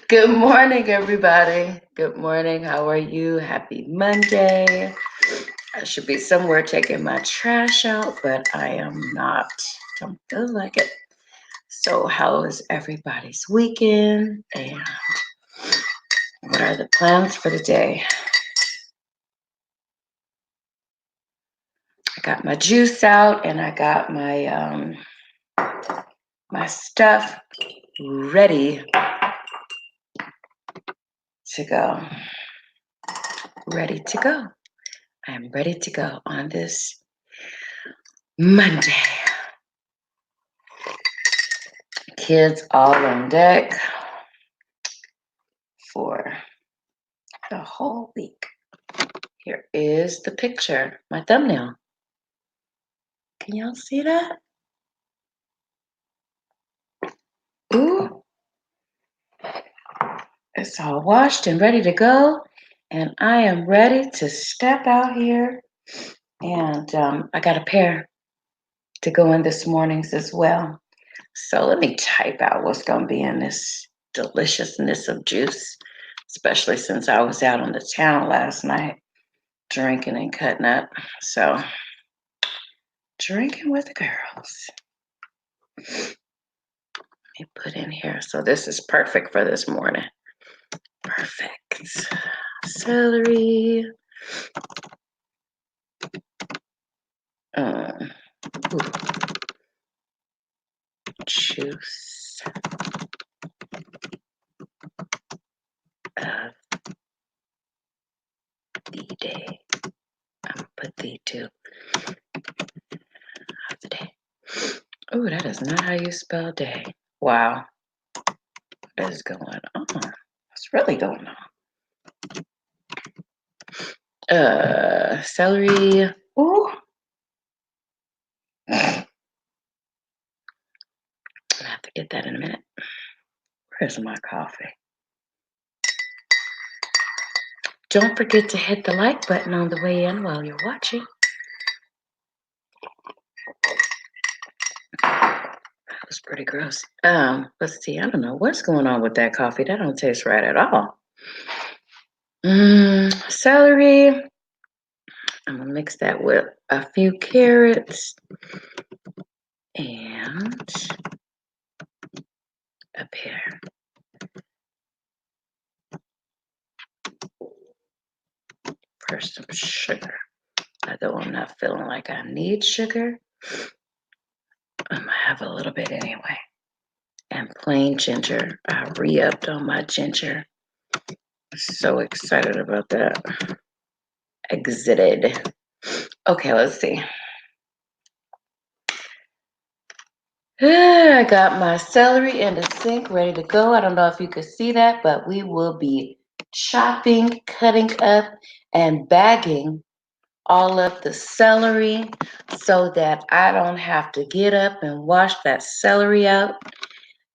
Good morning, everybody. Good morning. How are you? Happy Monday. I should be somewhere taking my trash out, but I am not. Don't feel like it. So, how is everybody's weekend? And what are the plans for the day? I got my juice out and I got my stuff ready to go. Ready to go. I am ready to go on this Monday. Kids all on deck for the whole week. Here is the picture, my thumbnail. Can y'all see that? Ooh, it's all washed and ready to go. And I am ready to step out here. And I got a pair to go in this morning's as well. So let me type out what's going to be in this deliciousness of juice, especially since I was out on the town last night drinking and cutting up. So, drinking with the girls. Let me put in here. So, this is perfect for this morning. Perfect. Celery. Ooh. Juice of the day. I'm gonna put the two of the day. Oh, that is not how you spell day. Wow. What is going on? What's really going on? Celery. Ooh. I have to get that in a minute. Where's my coffee? Don't forget to hit the like button on the way in while you're watching. That was pretty gross. Let's see. I don't know what's going on with that coffee. That don't taste right at all. Celery. I'm gonna mix that with a few carrots and a pear. First, some sugar. Although I'm not feeling like I need sugar, I'm gonna have a little bit anyway. And plain ginger. I re-upped on my ginger. So excited about that. Exited. Okay, let's see. I got my celery in the sink ready to go. I don't know if you could see that, but we will be chopping, cutting up, and bagging all of the celery so that I don't have to get up and wash that celery out.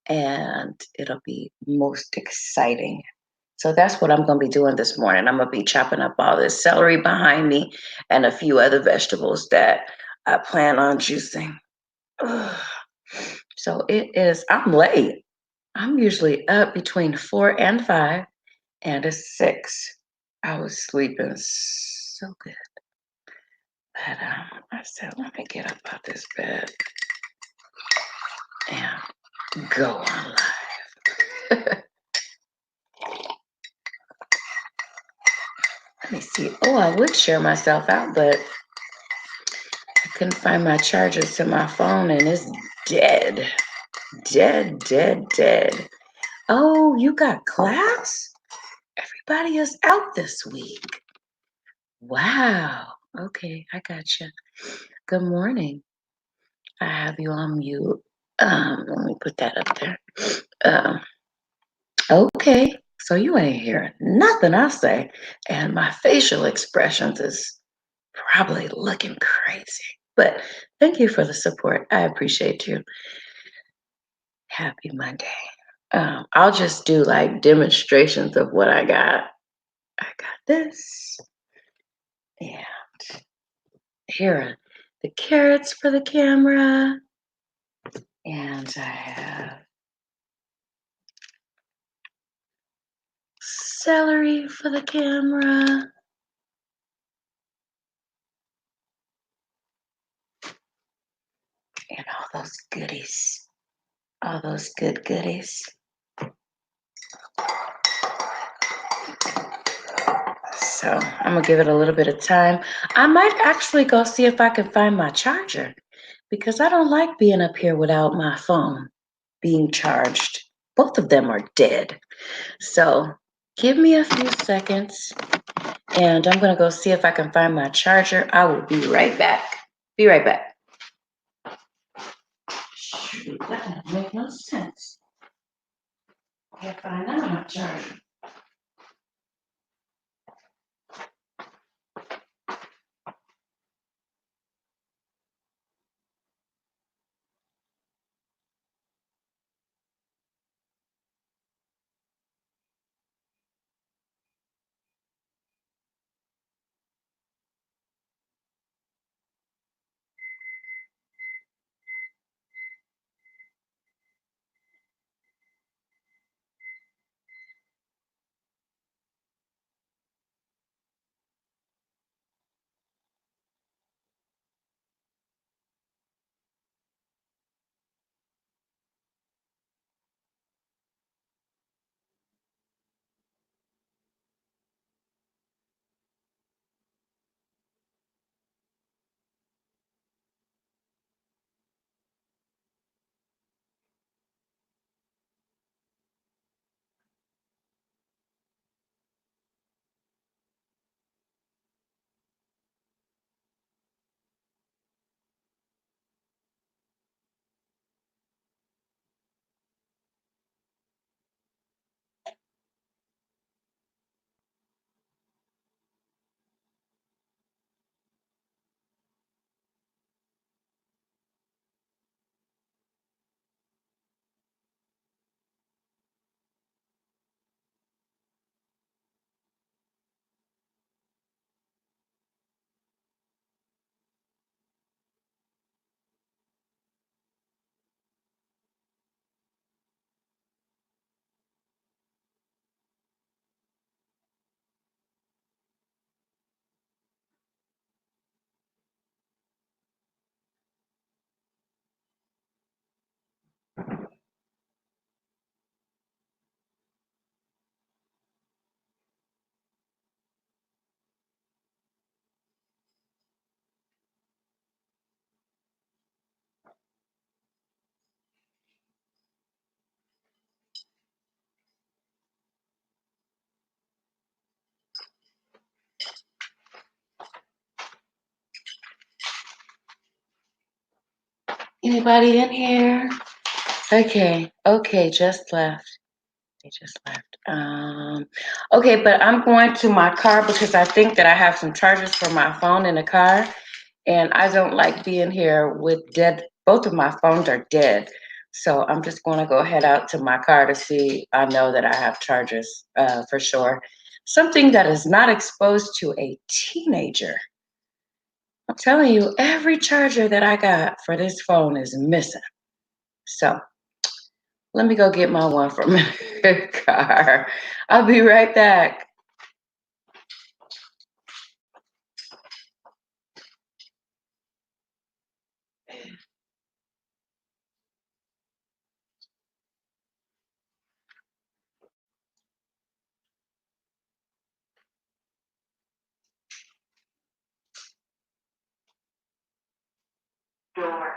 And it'll be most exciting. So that's what I'm going to be doing this morning. I'm going to be chopping up all this celery behind me and a few other vegetables that I plan on juicing. Ugh. So it is, I'm late. I'm usually up between 4 and 5, and it's 6. I was sleeping so good. But I said, let me get up out this bed and go on live. Let me see. Oh, I would share myself out, but I couldn't find my charger to my phone and it's dead. Dead. Oh, you got class? Everybody is out this week. Wow. Okay, I got you. Good morning. I have you on mute. Let me put that up there. Um, okay, so you ain't hearing nothing I say, and my facial expressions is probably looking crazy. But thank you for the support. I appreciate you. Happy Monday. I'll just do like demonstrations of what I got. I got this. And here are the carrots for the camera. And I have celery for the camera. And all those goodies. All those good goodies. So I'm gonna give it a little bit of time. I might actually go see if I can find my charger because I don't like being up here without my phone being charged. Both of them are dead. So give me a few seconds and I'm gonna go see if I can find my charger. I will be right back. Be right back. Shoot, that doesn't make no sense. Can't find my charger. Anybody in here? Okay, just left. They just left. Okay, but I'm going to my car because I think that I have some chargers for my phone in the car, and I don't like being here with dead. Both of my phones are dead, so I'm just going to go head out to my car to see. I know that I have chargers for sure. Something that is not exposed to a teenager. I'm telling you, every charger that I got for this phone is missing. So let me go get my one from the car. I'll be right back. Door.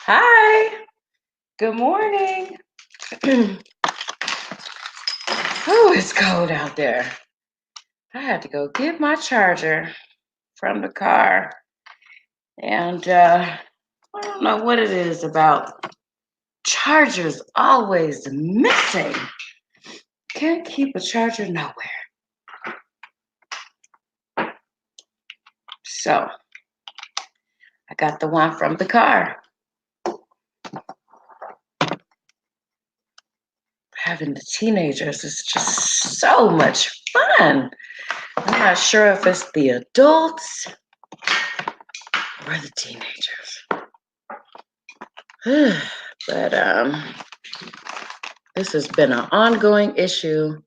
Hi. Good morning. Oh, it's cold out there. I had to go get my charger from the car. And I don't know what it is about chargers always missing. Can't keep a charger nowhere. So I got the one from the car. Having the teenagers is just so much fun. I'm not sure if it's the adults or the teenagers. But this has been an ongoing issue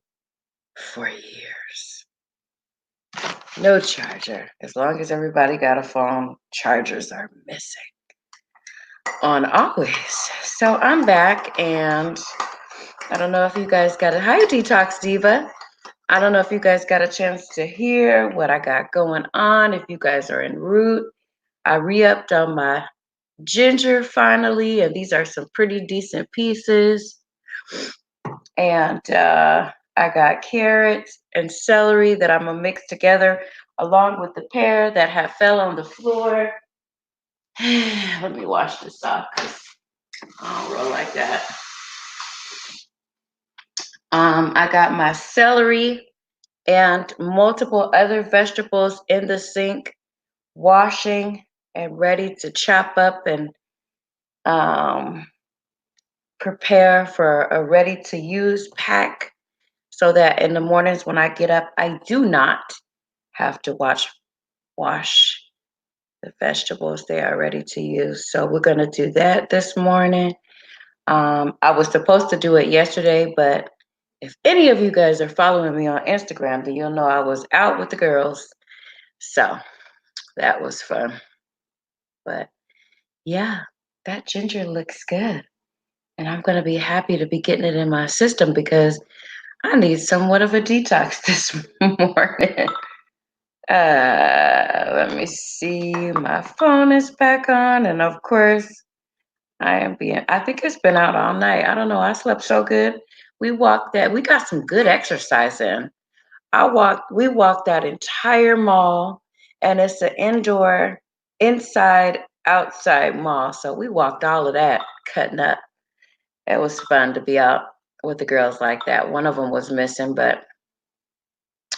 for years. No charger. As long as everybody got a phone, chargers are missing on always. So I'm back, and I don't know if you guys got it. Hi, Detox Diva. I don't know if you guys got a chance to hear what I got going on. If you guys are en route, I re-upped on my ginger finally, and these are some pretty decent pieces. And I got carrots and celery that I'm gonna mix together along with the pear that have fell on the floor. Let me wash this off because I don't roll like that. I got my celery and multiple other vegetables in the sink, washing and ready to chop up and prepare for a ready to use pack so that in the mornings when I get up, I do not have to wash the vegetables. They are ready to use. So we're going to do that this morning. I was supposed to do it yesterday, but if any of you guys are following me on Instagram, then you'll know I was out with the girls. So that was fun. But yeah, that ginger looks good. And I'm going to be happy to be getting it in my system because I need somewhat of a detox this morning. Let me see. My phone is back on. And of course, I think it's been out all night. I don't know. I slept so good. We got some good exercise in. We walked that entire mall, and it's an indoor, inside, outside mall. So we walked all of that, cutting up. It was fun to be out with the girls like that. One of them was missing, but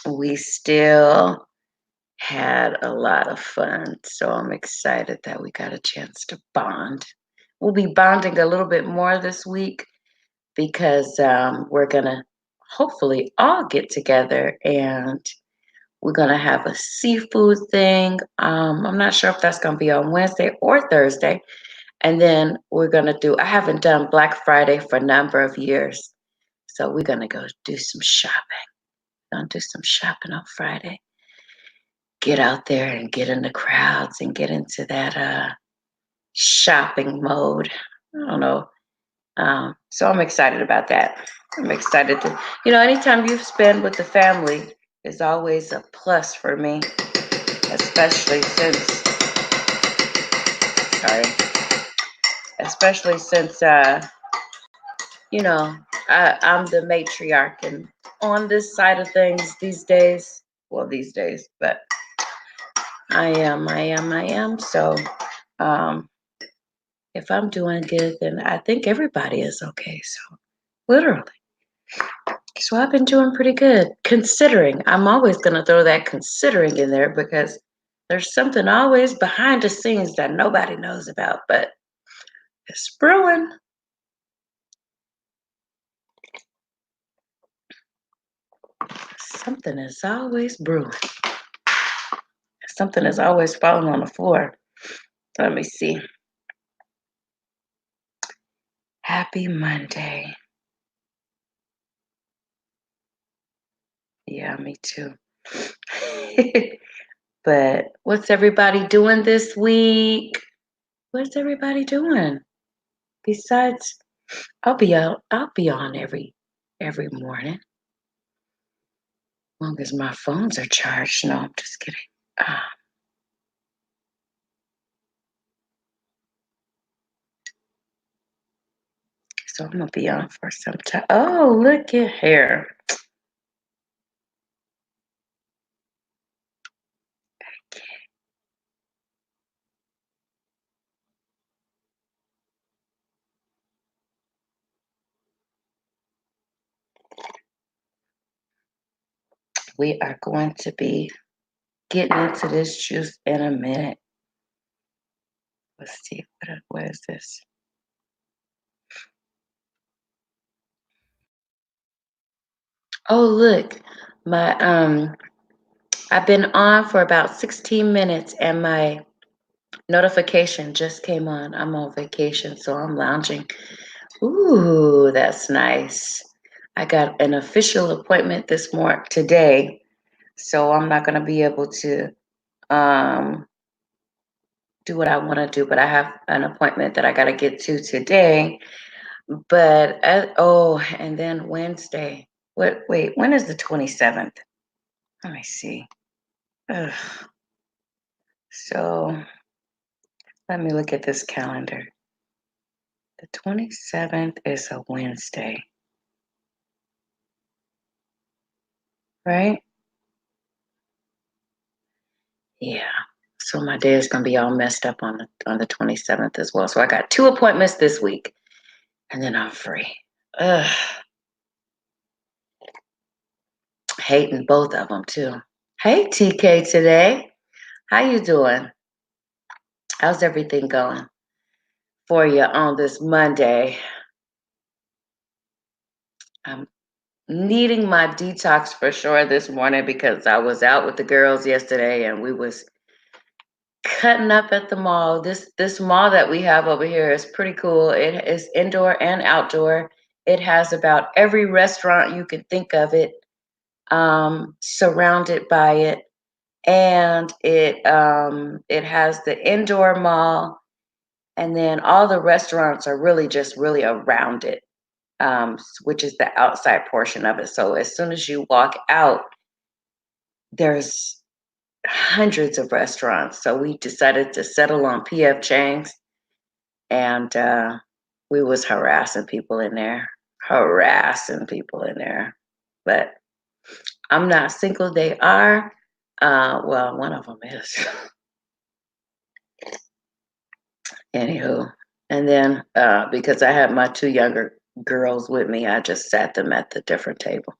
we still had a lot of fun. So I'm excited that we got a chance to bond. We'll be bonding a little bit more this week because we're going to hopefully all get together and we're going to have a seafood thing. I'm not sure if that's going to be on Wednesday or Thursday. And then I haven't done Black Friday for a number of years. So we're going to go do some shopping. Going to do some shopping on Friday. Get out there and get in the crowds and get into that shopping mode. I don't know. So I'm excited about that. I'm excited to, anytime you spend with the family is always a plus for me, especially since, sorry, especially since, I'm the matriarch and on this side of things these days, but I am. So, if I'm doing good, then I think everybody is okay. So, literally. So I've been doing pretty good, considering. I'm always going to throw that considering in there because there's something always behind the scenes that nobody knows about, but it's brewing. Something is always brewing. Something is always falling on the floor. Let me see. Happy Monday. Yeah, me too. But what's everybody doing this week? What's everybody doing? Besides, I'll be on every morning. As long as my phones are charged. No, I'm just kidding. So I'm gonna be on for some time. Oh, look at here. We are going to be getting into this juice in a minute. Let's see, what is this? Oh, look, my I've been on for about 16 minutes and my notification just came on. I'm on vacation, so I'm lounging. Ooh, that's nice. I got an official appointment this morning today, so I'm not gonna be able to um do what I want to do, but I have an appointment that I got to get to today. But oh, and then Wednesday. What? Wait, when is the 27th? Let me see. Ugh. So let me look at this calendar. The 27th is a Wednesday, right? Yeah. So my day is gonna be all messed up on the 27th as well. So I got two appointments this week, and then I'm free. Ugh, hating both of them too. Hey TK today, how you doing? How's everything going for you on this Monday? I'm needing my detox for sure this morning because I was out with the girls yesterday and we was cutting up at the mall. This mall that we have over here is pretty cool. It is indoor and outdoor. It has about every restaurant you can think of it, surrounded by it. And it has the indoor mall, and then all the restaurants are really just really around it, which is the outside portion of it. So as soon as you walk out, there's hundreds of restaurants. So we decided to settle on PF Chang's, and we was harassing people in there. But I'm not single. They are. Well, one of them is. Anywho, and then because I had my two younger girls with me, I just sat them at the different table.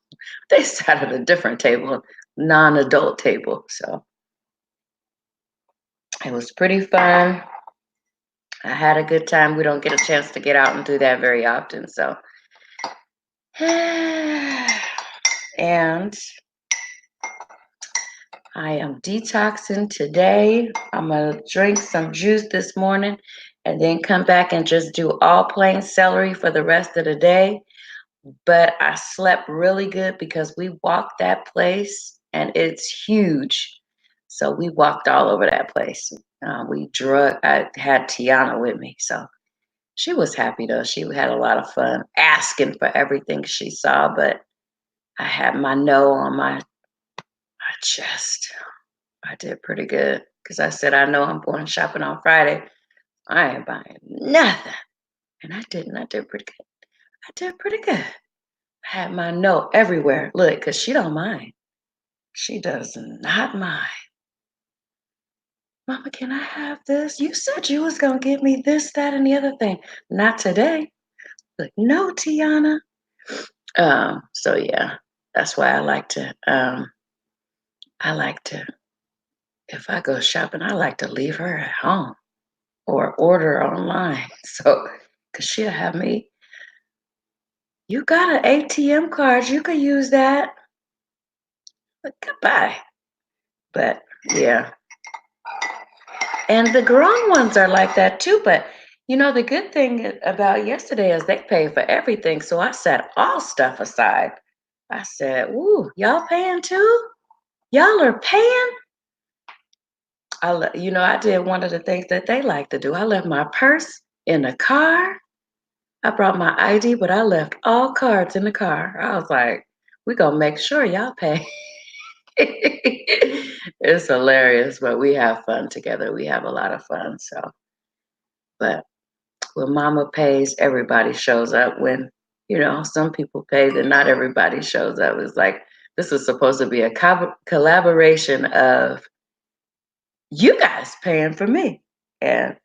They sat at a different table, non-adult table. So it was pretty fun. I had a good time. We don't get a chance to get out and do that very often. So, and I am detoxing today. I'm going to drink some juice this morning and then come back and just do all plain celery for the rest of the day. But I slept really good because we walked that place and it's huge. So we walked all over that place. I had Tiana with me. So she was happy though. She had a lot of fun asking for everything she saw, but I had my no on my chest. I did pretty good because I said, I know I'm going shopping on Friday. I ain't buying nothing. And I didn't. I did pretty good. I did pretty good. I had my no everywhere. Look, because she don't mind. She does not mind. Mama, can I have this? You said you was going to give me this, that, and the other thing. Not today. Like, no, Tiana. So yeah, that's why I like to, if I go shopping, I like to leave her at home or order online. So, because she'll have me, you got an ATM card, you could use that. But goodbye. But yeah. And the grown ones are like that too. But you know, the good thing about yesterday is they pay for everything. So I set all stuff aside. I said, ooh, y'all paying too? Y'all are paying? I did one of the things that they like to do. I left my purse in the car. I brought my ID, but I left all cards in the car. I was like, we're going to make sure y'all pay. It's hilarious, but we have fun together. We have a lot of fun. So, but when mama pays, everybody shows up. When, some people pay, then not everybody shows up. It's like, this is supposed to be a collaboration of you guys paying for me. And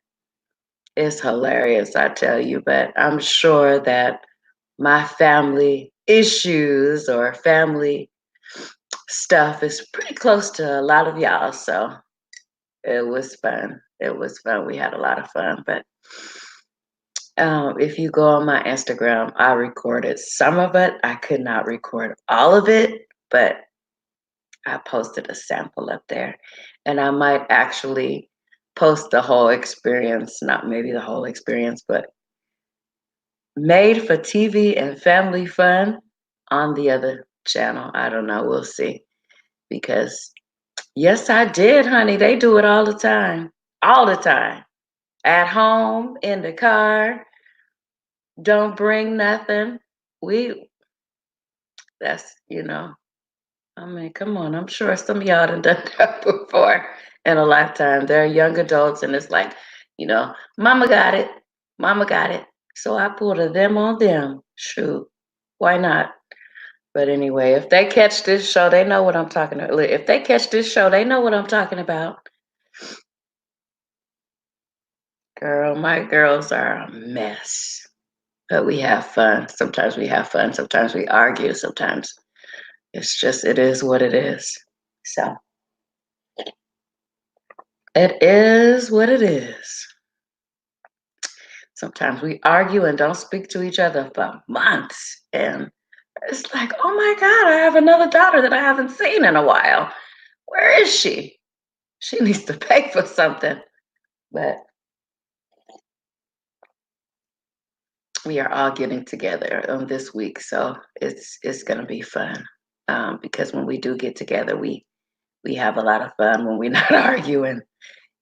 it's hilarious, I tell you, but I'm sure that my family issues or family stuff is pretty close to a lot of y'all. So it was fun. It was fun. We had a lot of fun. But if you go on my Instagram, I recorded some of it. I could not record all of it, but I posted a sample up there. And I might actually post the whole experience, not maybe the whole experience, but made for TV and family fun on the other channel. I don't know. We'll see. Because yes, I did, honey. They do it all the time. All the time. At home, in the car, don't bring nothing. We that's I mean, come on. I'm sure some of y'all done done that before in a lifetime. They're young adults and it's like, mama got it. Mama got it. So I pulled a them on them. Shoot. Why not? But anyway, if they catch this show, they know what I'm talking about. If they catch this show, they know what I'm talking about. Girl, my girls are a mess. But we have fun. Sometimes we have fun. Sometimes we argue. Sometimes it is what it is. So it is what it is. Sometimes we argue and don't speak to each other for months. And it's like, oh my God, I have another daughter that I haven't seen in a while. Where is she? She needs to pay for something. But we are all getting together this week. So it's going to be fun. Because when we do get together, we have a lot of fun when we're not arguing.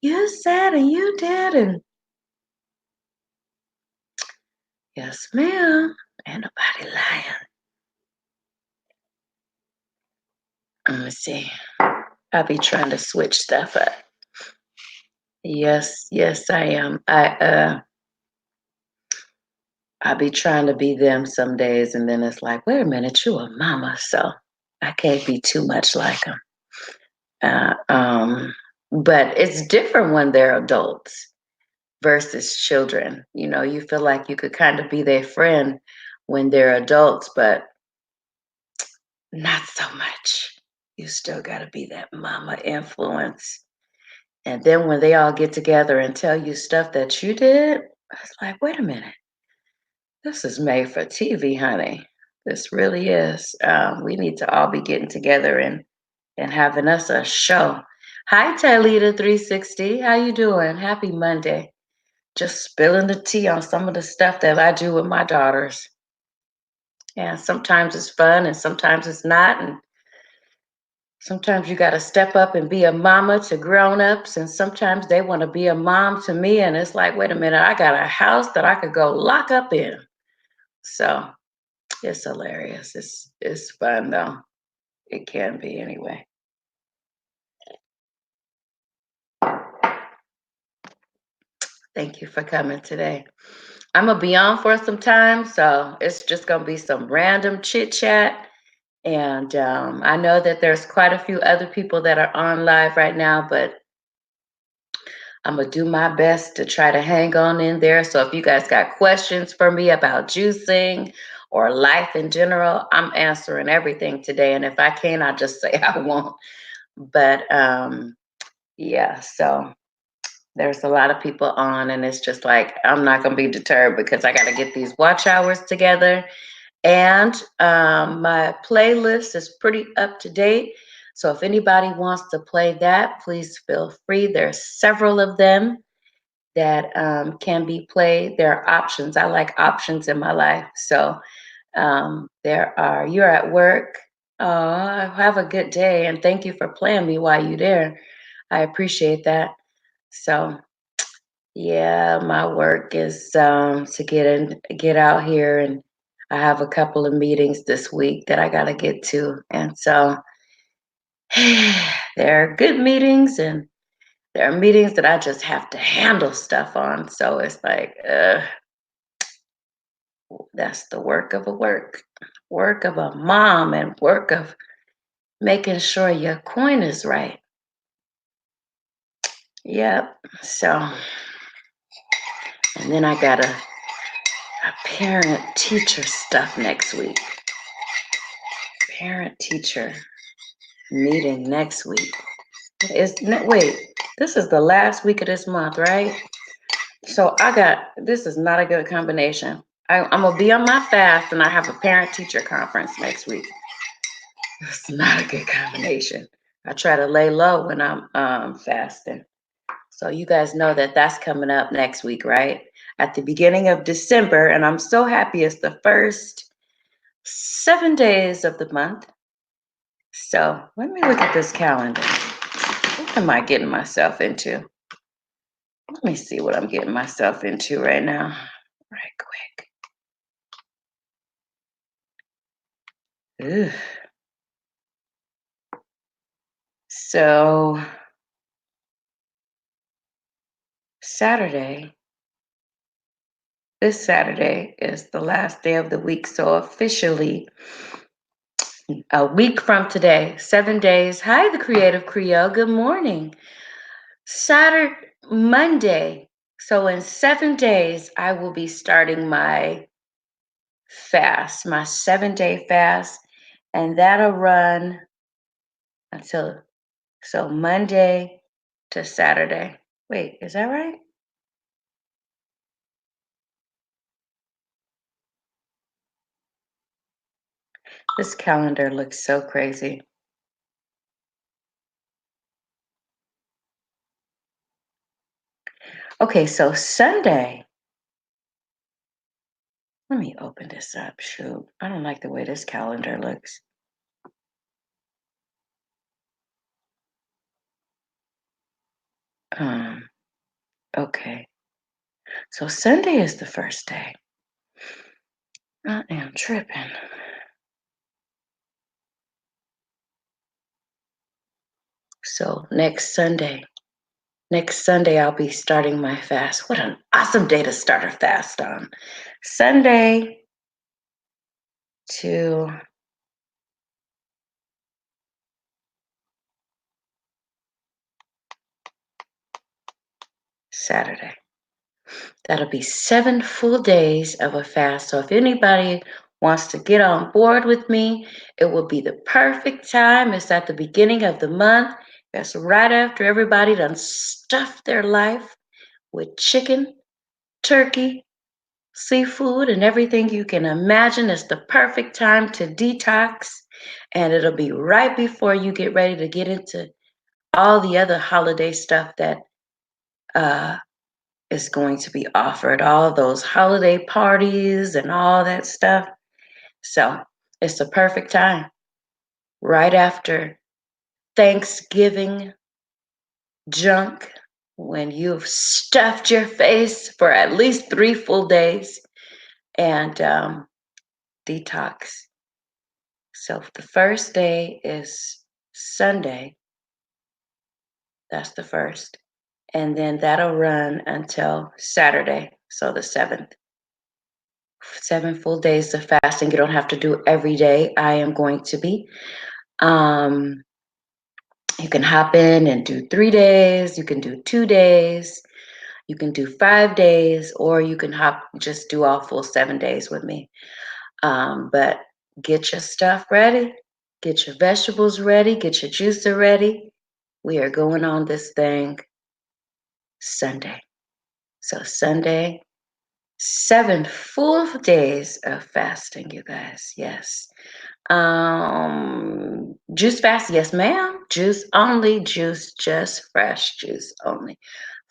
You said and you did, and yes, ma'am. Ain't nobody lying. Let me see. I'll be trying to switch stuff up. Yes, I am. I'll be trying to be them some days, and then it's like, wait a minute, you a mama, so I can't be too much like them. But it's different when they're adults versus children. You feel like you could kind of be their friend when they're adults, but not so much. You still got to be that mama influence. And then when they all get together and tell you stuff that you did, it's like, wait a minute, this is made for TV, honey. This really is. We need to all be getting together and having us a show. Hi, Talita 360. How you doing? Happy Monday. Just spilling the tea on some of the stuff that I do with my daughters. And sometimes it's fun and sometimes it's not. And sometimes you got to step up and be a mama to grown-ups. And sometimes they want to be a mom to me. And it's like, wait a minute, I got a house that I could go lock up in. So it's hilarious. It's fun though. It can be anyway. Thank you for coming today. I'm gonna be on for some time, so it's just gonna be some random chit chat. And I know that there's quite a few other people that are on live right now, but I'm gonna do my best to try to hang on in there. So if you guys got questions for me about juicing or life in general, I'm answering everything today. And if I can't, I'll just say I won't. But yeah, so there's a lot of people on, and it's just like I'm not gonna be deterred because I gotta get these watch hours together. And my playlist is pretty up to date. So if anybody wants to play that, please feel free. There's several of them that can be played. There are options. I like options in my life. So you're at work. Oh, have a good day. And thank you for playing me while you're there. I appreciate that. So yeah, my work is to get out here, and I have a couple of meetings this week that I gotta get to, and so they're good meetings, and There are meetings that I just have to handle stuff on. So it's like, that's the work of a mom and work of making sure your coin is right. Yep. So, and then I got a parent teacher stuff next week. Parent teacher meeting next week. Wait, this is the last week of this month, right? So this is not a good combination. I'm gonna be on my fast and I have a parent teacher conference next week. It's not a good combination. I try to lay low when I'm fasting. So you guys know that that's coming up next week, right? At the beginning of December, and I'm so happy it's the first 7 days of the month. So let me look at this calendar. What am I getting myself into? Let me see what I'm getting myself into right now. Right quick. Ugh. So this Saturday is the last day of the week. So officially, a week from today, 7 days. Hi, the Creative Creole. Good morning. Saturday, Monday. So in 7 days, I will be starting my fast, my 7-day fast, and that'll run until Monday to Saturday. Wait, is that right? This calendar looks so crazy. Okay, so Sunday. Let me open this up. Shoot, I don't like the way this calendar looks. Okay. So Sunday is the first day. I am tripping. So next Sunday, I'll be starting my fast. What an awesome day to start a fast on. Sunday to Saturday. That'll be 7 full days of a fast. So if anybody wants to get on board with me, it will be the perfect time. It's at the beginning of the month. That's right after everybody done stuffed their life with chicken, turkey, seafood, and everything you can imagine. It's the perfect time to detox. And it'll be right before you get ready to get into all the other holiday stuff that is going to be offered, all those holiday parties and all that stuff. So it's the perfect time right after Thanksgiving junk when you've stuffed your face for at least 3 full days and detox. So the first day is Sunday. That's the first. And then that'll run until Saturday. So the 7th. 7 full days of fasting. You don't have to do every day. I am going to be. Um, you can hop in and do 3 days. You can do 2 days. You can do 5 days, or you can just do all full 7 days with me. But get your stuff ready. Get your vegetables ready. Get your juicer ready. We are going on this thing Sunday. So Sunday, 7 full days of fasting, you guys. Yes. Juice fast, yes, ma'am. Juice only, juice just fresh juice only.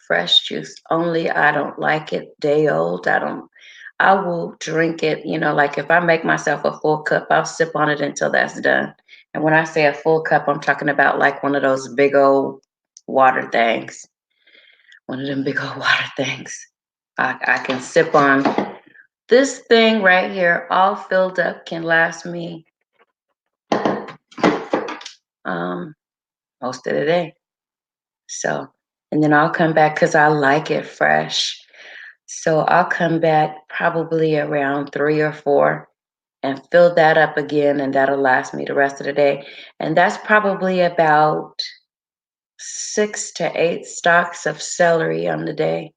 Fresh juice only. I don't like it day old. I will drink it, like if I make myself a full cup, I'll sip on it until that's done. And when I say a full cup, I'm talking about like one of those big old water things. One of them big old water things. I can sip on this thing right here, all filled up, can last me most of the day. So, and then I'll come back because I like it fresh. So I'll come back probably around 3 or 4 and fill that up again, and that'll last me the rest of the day. And that's probably about 6 to 8 stalks of celery on the day.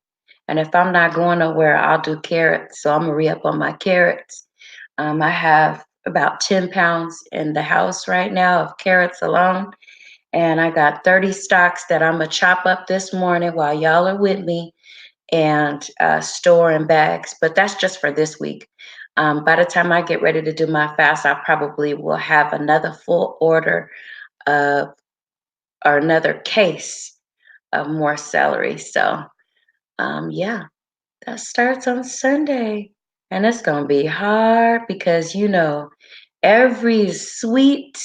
And if I'm not going nowhere, I'll do carrots. So I'm gonna re up on my carrots. I have about 10 pounds in the house right now of carrots alone. And I got 30 stalks that I'm gonna chop up this morning while y'all are with me and store in bags. But that's just for this week. By the time I get ready to do my fast, I probably will have another full order of or another case of more celery. So yeah, that starts on Sunday. And it's going to be hard because, every sweet,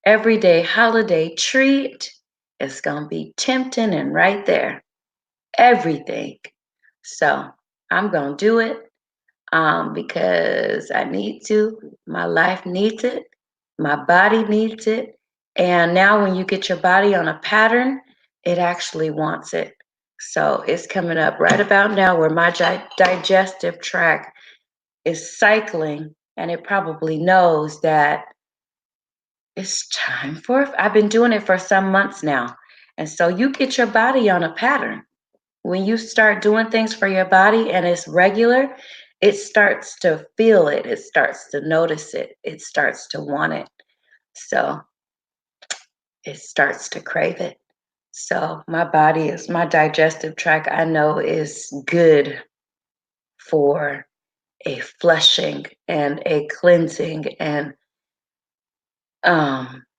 everyday holiday treat is going to be tempting and right there. Everything. So I'm going to do it because I need to. My life needs it. My body needs it. And now, when you get your body on a pattern, it actually wants it. So it's coming up right about now where my digestive tract is cycling, and it probably knows that it's time for. I've been doing it for some months now. And so you get your body on a pattern. When you start doing things for your body and it's regular, it starts to feel it. It starts to notice it. It starts to want it. So it starts to crave it. So my digestive tract, I know, is good for a flushing and a cleansing and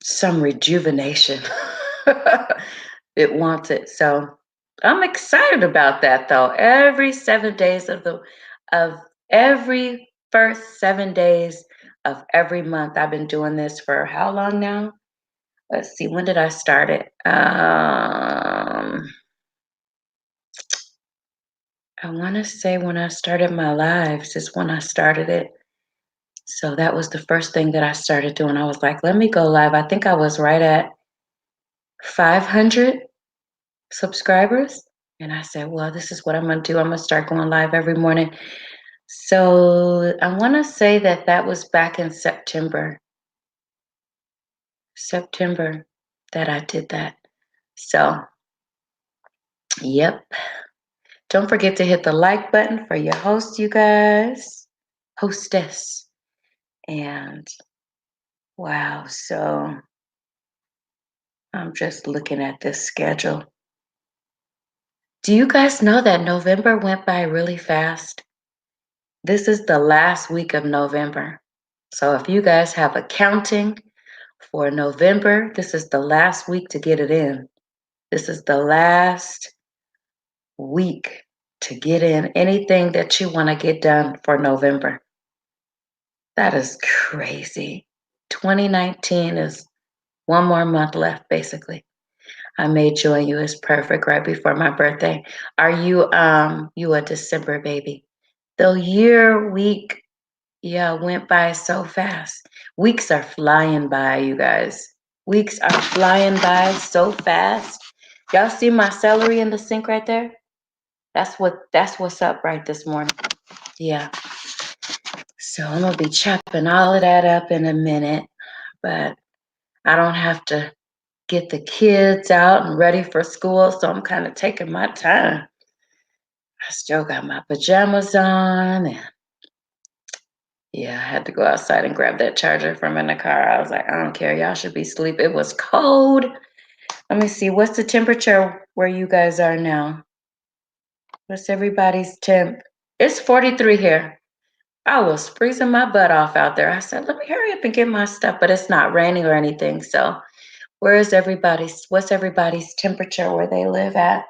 some rejuvenation. It wants it. So I'm excited about that though. Every 7 days of every first 7 days of every month. I've been doing this for how long now? Let's see, when did I start it? I want to say when I started my lives is when I started it. So that was the first thing that I started doing. I was like, let me go live. I think I was right at 500 subscribers. And I said, well, this is what I'm going to do. I'm going to start going live every morning. So I want to say that was back in September that I did that. So, yep. Don't forget to hit the like button for your host, you guys. Hostess. And wow, so I'm just looking at this schedule. Do you guys know that November went by really fast? This is the last week of November. So if you guys have accounting for November, this is the last week to get it in. This is the last week to get in anything that you want to get done for November. That is crazy. 2019 is one more month left, basically. I may join you. It's perfect right before my birthday. Are you you a December baby? The week, yeah, went by so fast. Weeks are flying by, you guys. Weeks are flying by so fast. Y'all see my celery in the sink right there? That's what's up right this morning. Yeah. So I'm gonna be chopping all of that up in a minute, but I don't have to get the kids out and ready for school, so I'm kind of taking my time. I still got my pajamas on, and yeah, I had to go outside and grab that charger from in the car. I was like, I don't care, y'all should be asleep. It was cold. Let me see, what's the temperature where you guys are now? What's everybody's temp? It's 43 here. I was freezing my butt off out there. I said, let me hurry up and get my stuff, but it's not raining or anything. So what's everybody's temperature where they live at?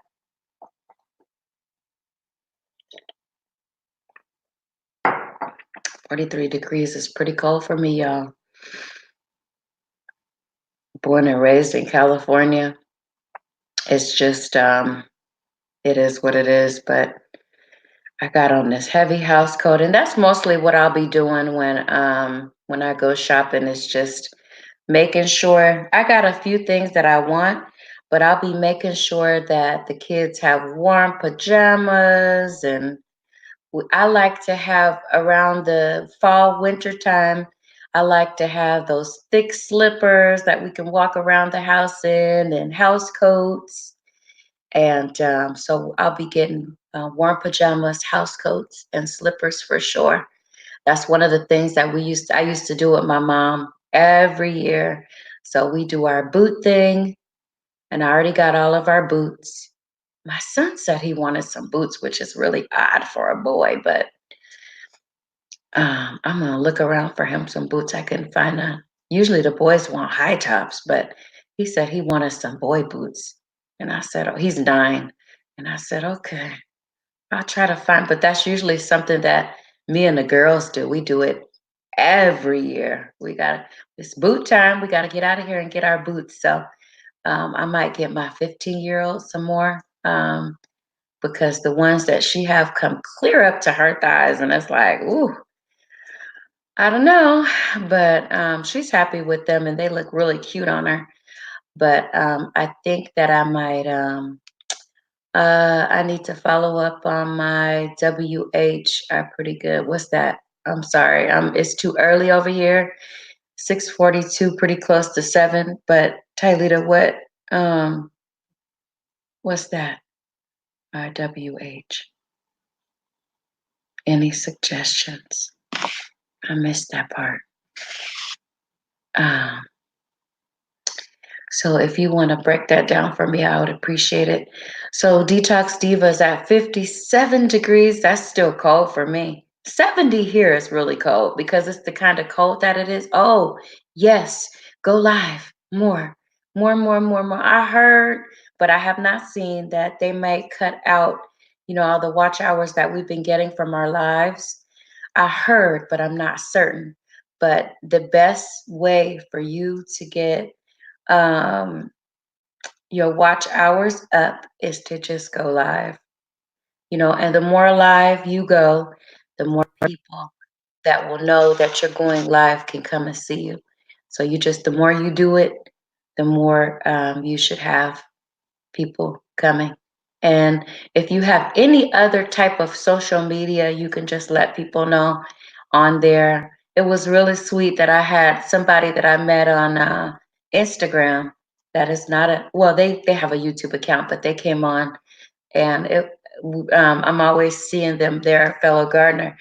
43 degrees is pretty cold for me, y'all. Born and raised in California. It's just, it is what it is, but I got on this heavy house coat, and that's mostly what I'll be doing when I go shopping, is just making sure I got a few things that I want, but I'll be making sure that the kids have warm pajamas. And I like to have around the fall, winter time, I like to have those thick slippers that we can walk around the house in, and house coats. And so I'll be getting warm pajamas, house coats, and slippers for sure. That's one of the things that I used to do with my mom every year. So we do our boot thing, and I already got all of our boots. My son said he wanted some boots, which is really odd for a boy, but I'm gonna look around for him some boots. I couldn't find none. Usually the boys want high tops, but he said he wanted some boy boots. And I said, oh, he's 9. And I said, okay, I'll try to find, but that's usually something that me and the girls do. We do it every year. It's boot time. We gotta get out of here and get our boots. So I might get my 15-year-old some more, because the ones that she have come clear up to her thighs, and it's like, ooh, I don't know, but she's happy with them, and they look really cute on her. But I think that I need to follow up on my WH. Are pretty good. What's that? I'm sorry. It's too early over here. 6:42, pretty close to 7. But Tylita, um, what's that? WH. Any suggestions? I missed that part. Um, So if you want to break that down for me, I would appreciate it. So Detox Diva is at 57 degrees. That's still cold for me. 70 here is really cold because it's the kind of cold that it is. Oh, yes. Go live. More. I heard, but I have not seen that they may cut out, all the watch hours that we've been getting from our lives. I heard, but I'm not certain. But the best way for you to get um, your watch hours up is to just go live, and the more live you go, the more people that will know that you're going live can come and see you. So the more you do it, the more you should have people coming. And if you have any other type of social media, you can just let people know on there. It was really sweet that I had somebody that I met on Instagram that is not well, they have a YouTube account, but they came on, and I'm always seeing them, their fellow gardener,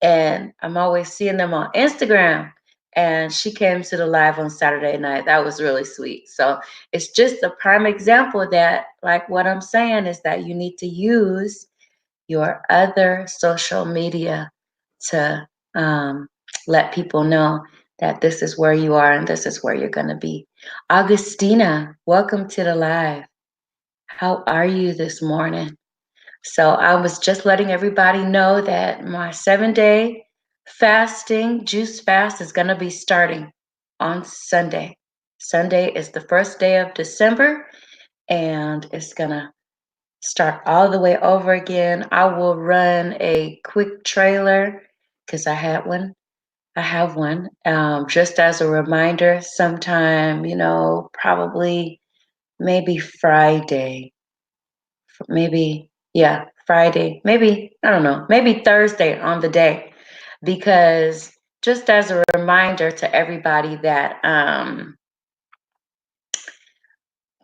and I'm always seeing them on Instagram. And she came to the live on Saturday night. That was really sweet. So it's just a prime example that, like, what I'm saying is that you need to use your other social media to let people know that this is where you are and this is where you're going to be. Augustina, welcome to the live. How are you this morning? So I was just letting everybody know that my 7-day fasting juice fast is going to be starting on Sunday. Sunday is the first day of December, and it's going to start all the way over again. I will run a quick trailer because I had one. I have one, just as a reminder, sometime, probably maybe Friday, maybe, yeah, Friday, maybe, I don't know, maybe Thursday on the day, because just as a reminder to everybody that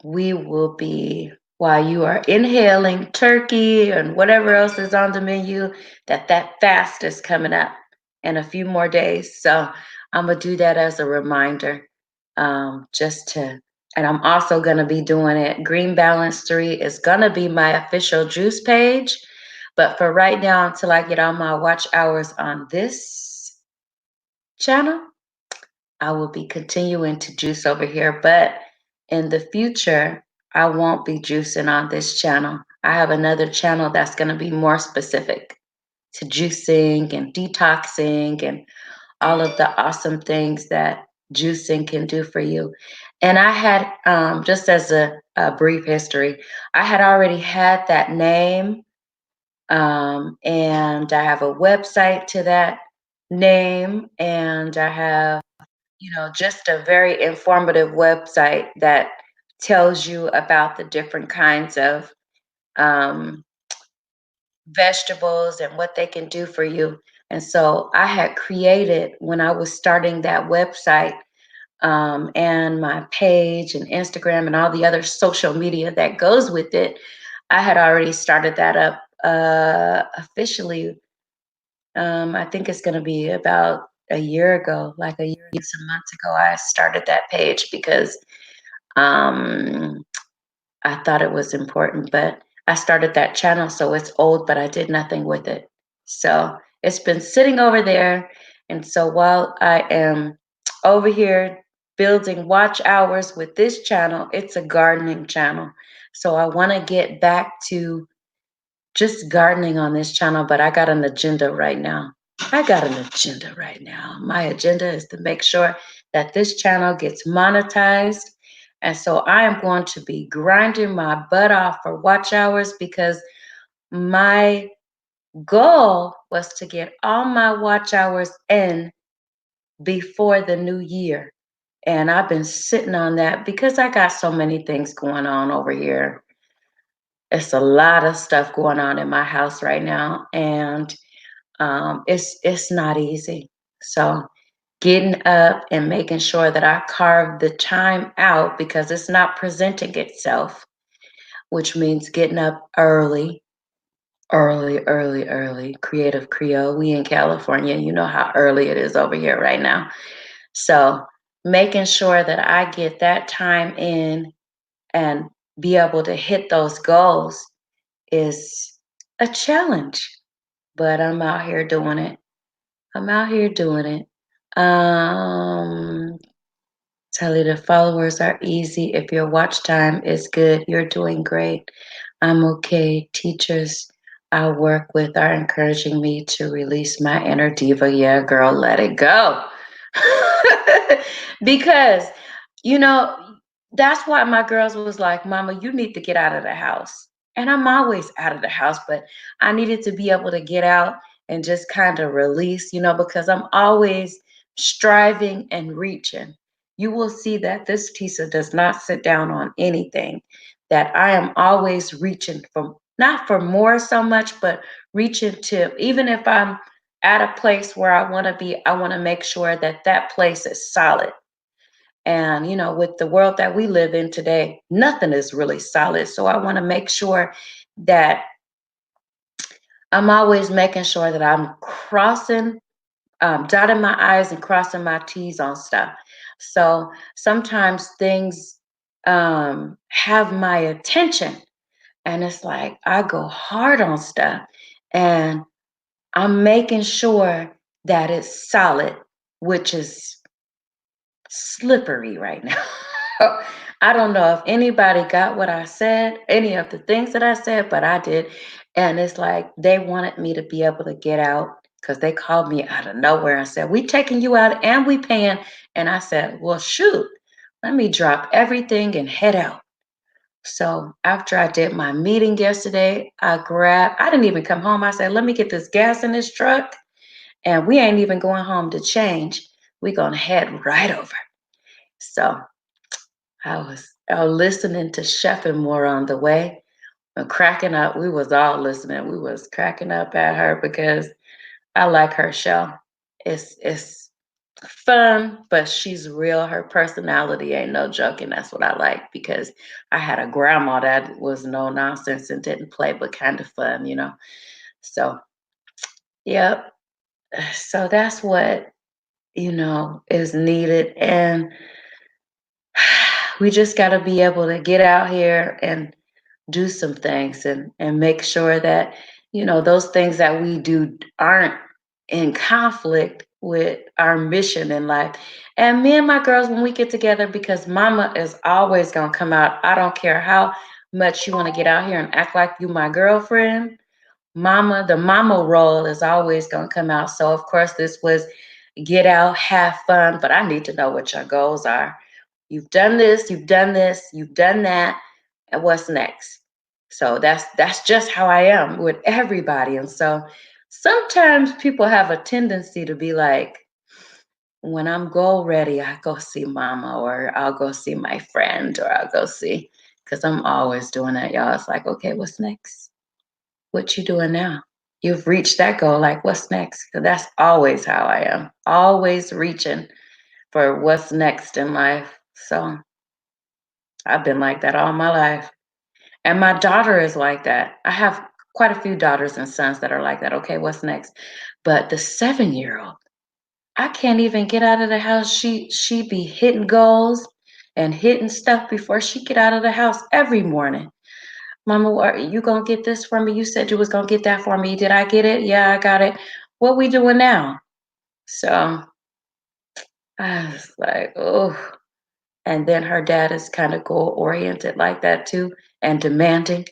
we will be, while you are inhaling turkey and whatever else is on the menu, that fast is coming up in a few more days. So I'm gonna do that as a reminder, just to, and I'm also gonna be doing it. Green Balance 3 is gonna be my official juice page, but for right now, until I get all my watch hours on this channel, I will be continuing to juice over here, but in the future, I won't be juicing on this channel. I have another channel that's going to be more specific to juicing and detoxing and all of the awesome things that juicing can do for you. And I had, just as a brief history, I had already had that name, and I have a website to that name, and I have just a very informative website that tells you about the different kinds of um, vegetables and what they can do for you. And so I had created, when I was starting that website, and my page and Instagram and all the other social media that goes with it, I had already started that up officially. I think it's going to be about a year ago, like a year and some months ago, I started that page because um, I thought it was important. But I started that channel, so it's old, but I did nothing with it. So it's been sitting over there. And so while I am over here building watch hours with this channel, it's a gardening channel. So I want to get back to just gardening on this channel, but I got an agenda right now. I got an agenda right now. My agenda is to make sure that this channel gets monetized. And so I am going to be grinding my butt off for watch hours because my goal was to get all my watch hours in before the new year. And I've been sitting on that because I got so many things going on over here. It's a lot of stuff going on in my house right now, and it's not easy. So getting up and making sure that I carve the time out because it's not presenting itself, which means getting up early, early, early, early. Creative Creole. We in California, you know how early it is over here right now. So making sure that I get that time in and be able to hit those goals is a challenge, but I'm out here doing it. I'm out here doing it. Um, Tell you the followers are easy. If your watch time is good, you're doing great. I'm okay. Teachers I work with are encouraging me to release my inner diva. Yeah, girl, let it go. Because, you know, that's why my girls was like, Mama, you need to get out of the house. And I'm always out of the house, but I needed to be able to get out and just kind of release, because I'm always striving and reaching. You will see that this Tisa does not sit down on anything, that I am always reaching for, not for more so much, but reaching to, even if I'm at a place where I want to be, I want to make sure that that place is solid. And, with the world that we live in today, nothing is really solid. So I want to make sure that I'm always making sure that I'm dotting my I's and crossing my T's on stuff. So sometimes things have my attention, and it's like I go hard on stuff, and I'm making sure that it's solid, which is slippery right now. I don't know if anybody got what I said, any of the things that I said, but I did. And it's like they wanted me to be able to get out because they called me out of nowhere and said, "We taking you out and we paying." And I said, "Well, shoot, let me drop everything and head out." So after I did my meeting yesterday, I didn't even come home. I said, "Let me get this gas in this truck, and we ain't even going home to change. We're gonna head right over." So I was listening to Chef and more on the way and cracking up. We was all listening. We was cracking up at her because I like her show. It's fun, but she's real. Her personality ain't no joke, and that's what I like because I had a grandma that was no nonsense and didn't play, but kind of fun. So, yep. So that's what, is needed. And we just got to be able to get out here and do some things and make sure that those things that we do aren't in conflict with our mission in life. And me and my girls, when we get together, because mama is always going to come out, I don't care how much you want to get out here and act like you my girlfriend, the mama role is always going to come out. So of course this was get out, have fun, but I need to know what your goals are. You've done this, you've done this, you've done that, and what's next? So that's just how I am with everybody. And so sometimes people have a tendency to be like, when I'm goal ready, I go see mama, or I'll go see my friend, or I'll go see, because I'm always doing that, y'all. It's like, okay, what's next? What you doing now? You've reached that goal, like what's next? Because that's always how I am. Always reaching for what's next in life. So I've been like that all my life. And my daughter is like that. I have quite a few daughters and sons that are like that. Okay, what's next? But the 7 year old, I can't even get out of the house. She be hitting goals and hitting stuff before she get out of the house every morning. Mama, are you gonna get this for me? You said you was gonna get that for me. Did I get it? Yeah, I got it. What we doing now? So I was like, oh. And then her dad is kind of goal oriented like that too, and demanding.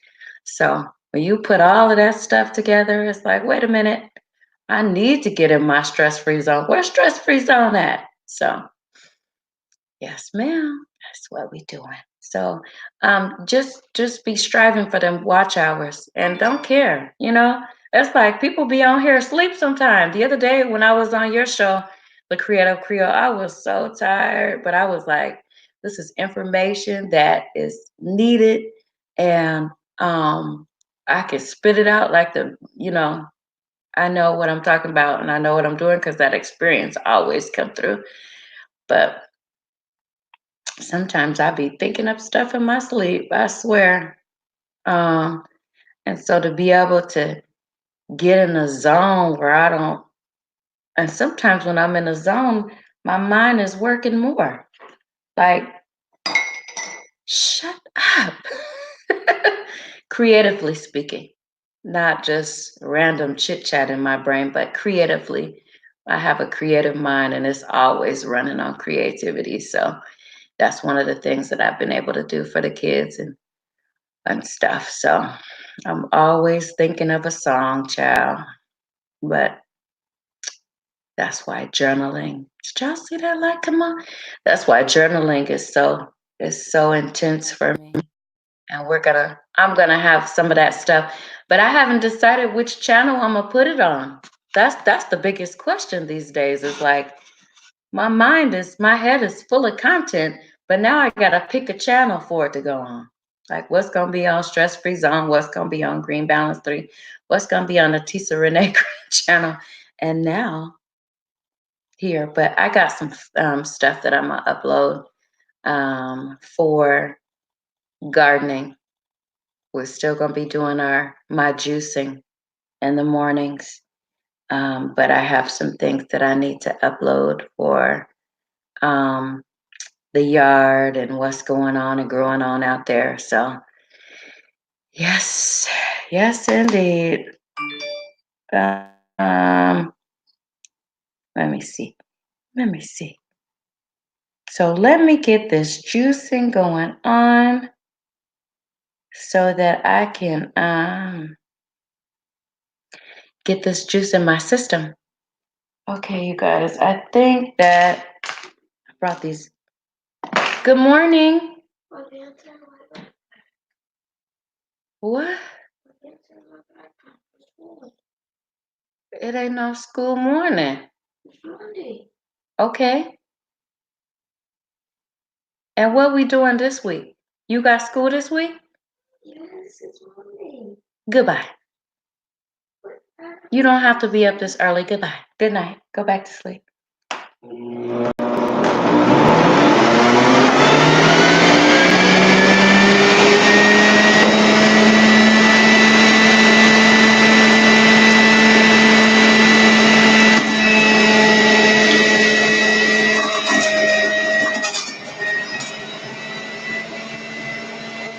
So when you put all of that stuff together, it's like, wait a minute, I need to get in my stress free zone. Where's stress free zone at? So yes, ma'am. That's what we doing. So just be striving for them watch hours and don't care, you know? It's like people be on here asleep sometimes. The other day when I was on your show, The Creative Creole, I was so tired, but I was like, this is information that is needed, and I can spit it out like I know what I'm talking about, and I know what I'm doing because that experience always come through. But sometimes I be thinking up stuff in my sleep, I swear. Um, and so to be able to get in a zone where I don't, and sometimes when I'm in a zone, my mind is working more. Like, shut up. Creatively speaking, not just random chit chat in my brain, but creatively. I have a creative mind and it's always running on creativity. So that's one of the things that I've been able to do for the kids and stuff. So I'm always thinking of a song, child. But that's why journaling. Did y'all see that light come on? That's why journaling is so intense for me. And I'm gonna have some of that stuff. But I haven't decided which channel I'm gonna put it on. That's the biggest question these days, is like my head is full of content, but now I gotta pick a channel for it to go on. Like what's gonna be on Stress Free Zone, what's gonna be on Green Balance 3, what's gonna be on the Tisa Renee Green channel. And now here, but I got some stuff that I'm gonna upload for gardening. We're still gonna be doing my juicing in the mornings, but I have some things that I need to upload for um, the yard and what's going on and growing on out there. So yes, yes, indeed. Um, let me see. Let me see. So let me get this juicing going on so that I can get this juice in my system. Okay, you guys, I think that I brought these. Good morning. What? It ain't no school morning. Okay. And what we doing this week? You got school this week? Yes, it's Monday. Goodbye. You don't have to be up this early. Goodbye. Good night. Go back to sleep.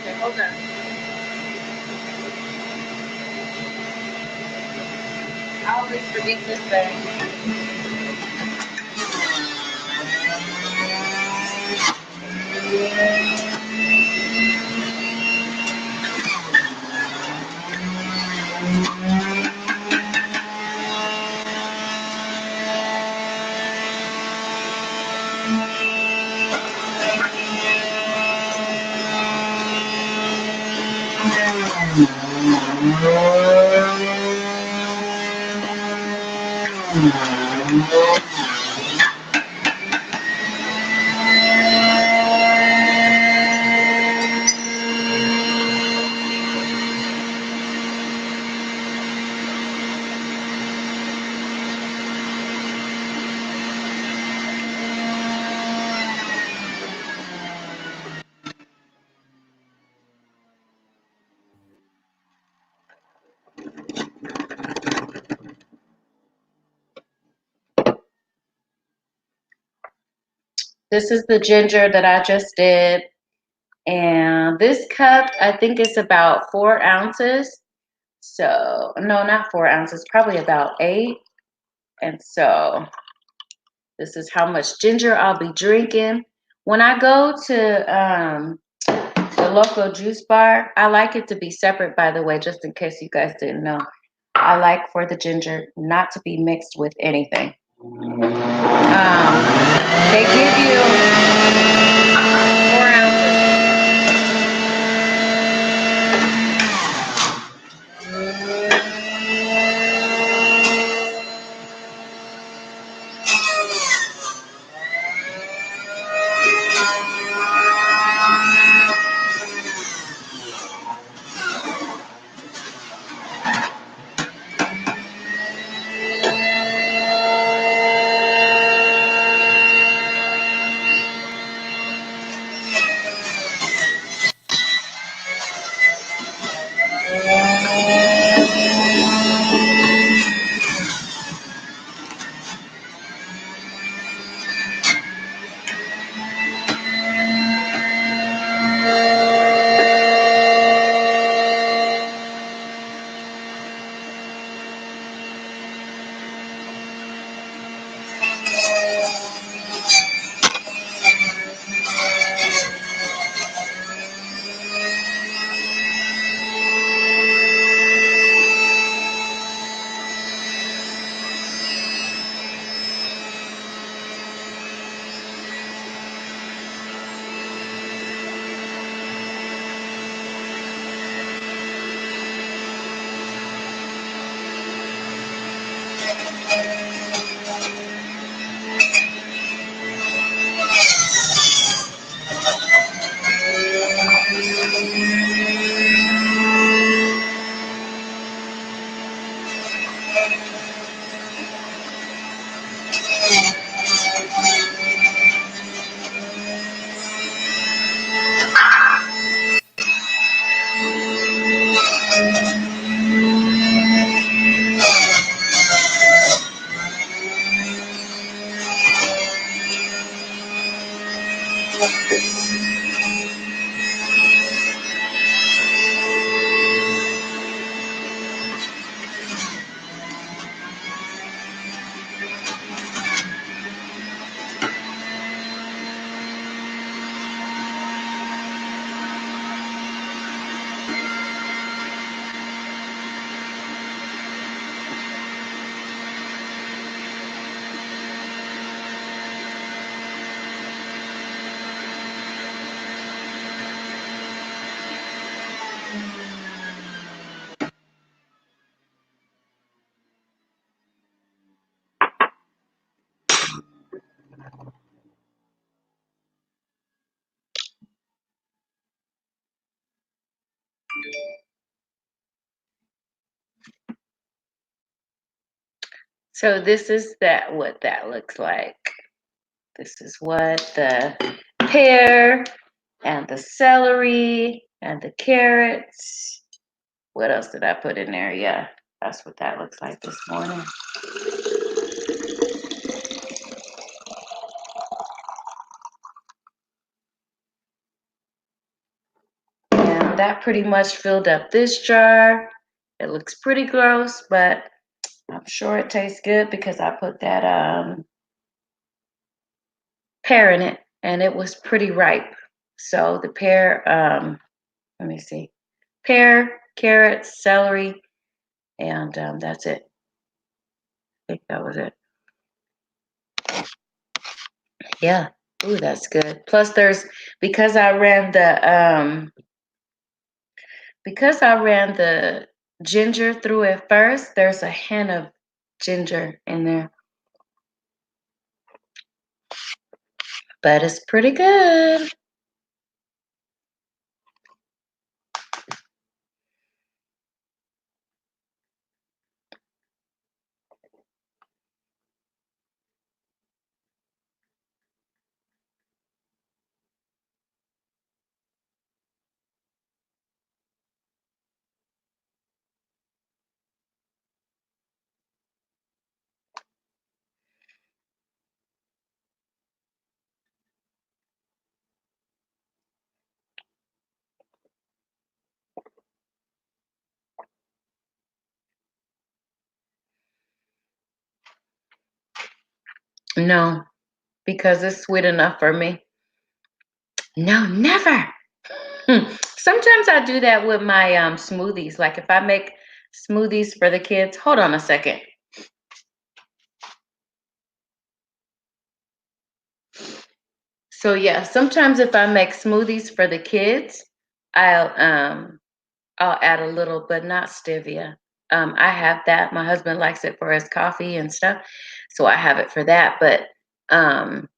Okay, hold on. I always forget this thing. This is the ginger that I just did. And this cup, I think it's about 4 ounces. So, no, not 4 ounces, probably about 8. And so this is how much ginger I'll be drinking. When I go to the local juice bar, I like it to be separate, by the way, just in case you guys didn't know. I like for the ginger not to be mixed with anything. They give you 4 ounces. So this is what that looks like. This is what the pear and the celery and the carrots. What else did I put in there? Yeah, that's what that looks like this morning. And that pretty much filled up this jar. It looks pretty gross, but I'm sure it tastes good because I put that pear in it and it was pretty ripe. So the pear, let me see, pear, carrots, celery, and that's it. I think that was it. Yeah. Ooh, that's good. Plus because I ran the ginger through it first, there's a hint of ginger in there. But it's pretty good. No, because it's sweet enough for me. No, never. Sometimes I do that with my smoothies. Like if I make smoothies for the kids. Hold on a second. So yeah, sometimes if I make smoothies for the kids, I'll um I'll add a little, but not stevia. I have that. My husband likes it for his coffee and stuff, so I have it for that. But um,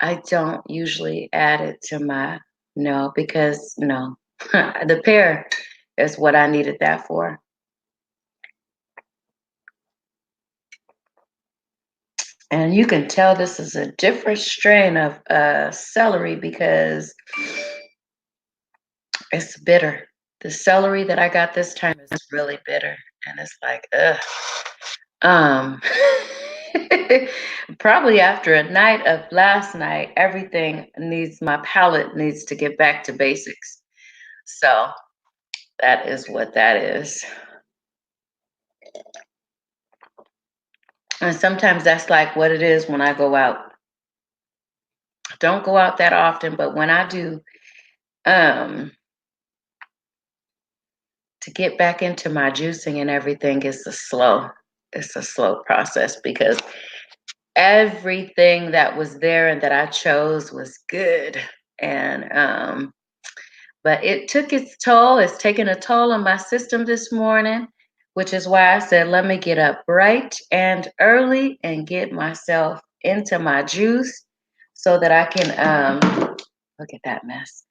I don't usually add it to my no because no, the pear is what I needed that for. And you can tell this is a different strain of celery because it's bitter. The celery that I got this time is really bitter, and it's like, ugh. Um, probably after a night of last night, everything needs my palate needs to get back to basics. So that is what that is. And sometimes that's like what it is when I go out. I don't go out that often, but when I do, um, to get back into my juicing and everything is it's a slow process because everything that was there and that I chose was good. And but it took its toll. It's taken a toll on my system this morning, which is why I said, let me get up bright and early and get myself into my juice so that I can look at that mess.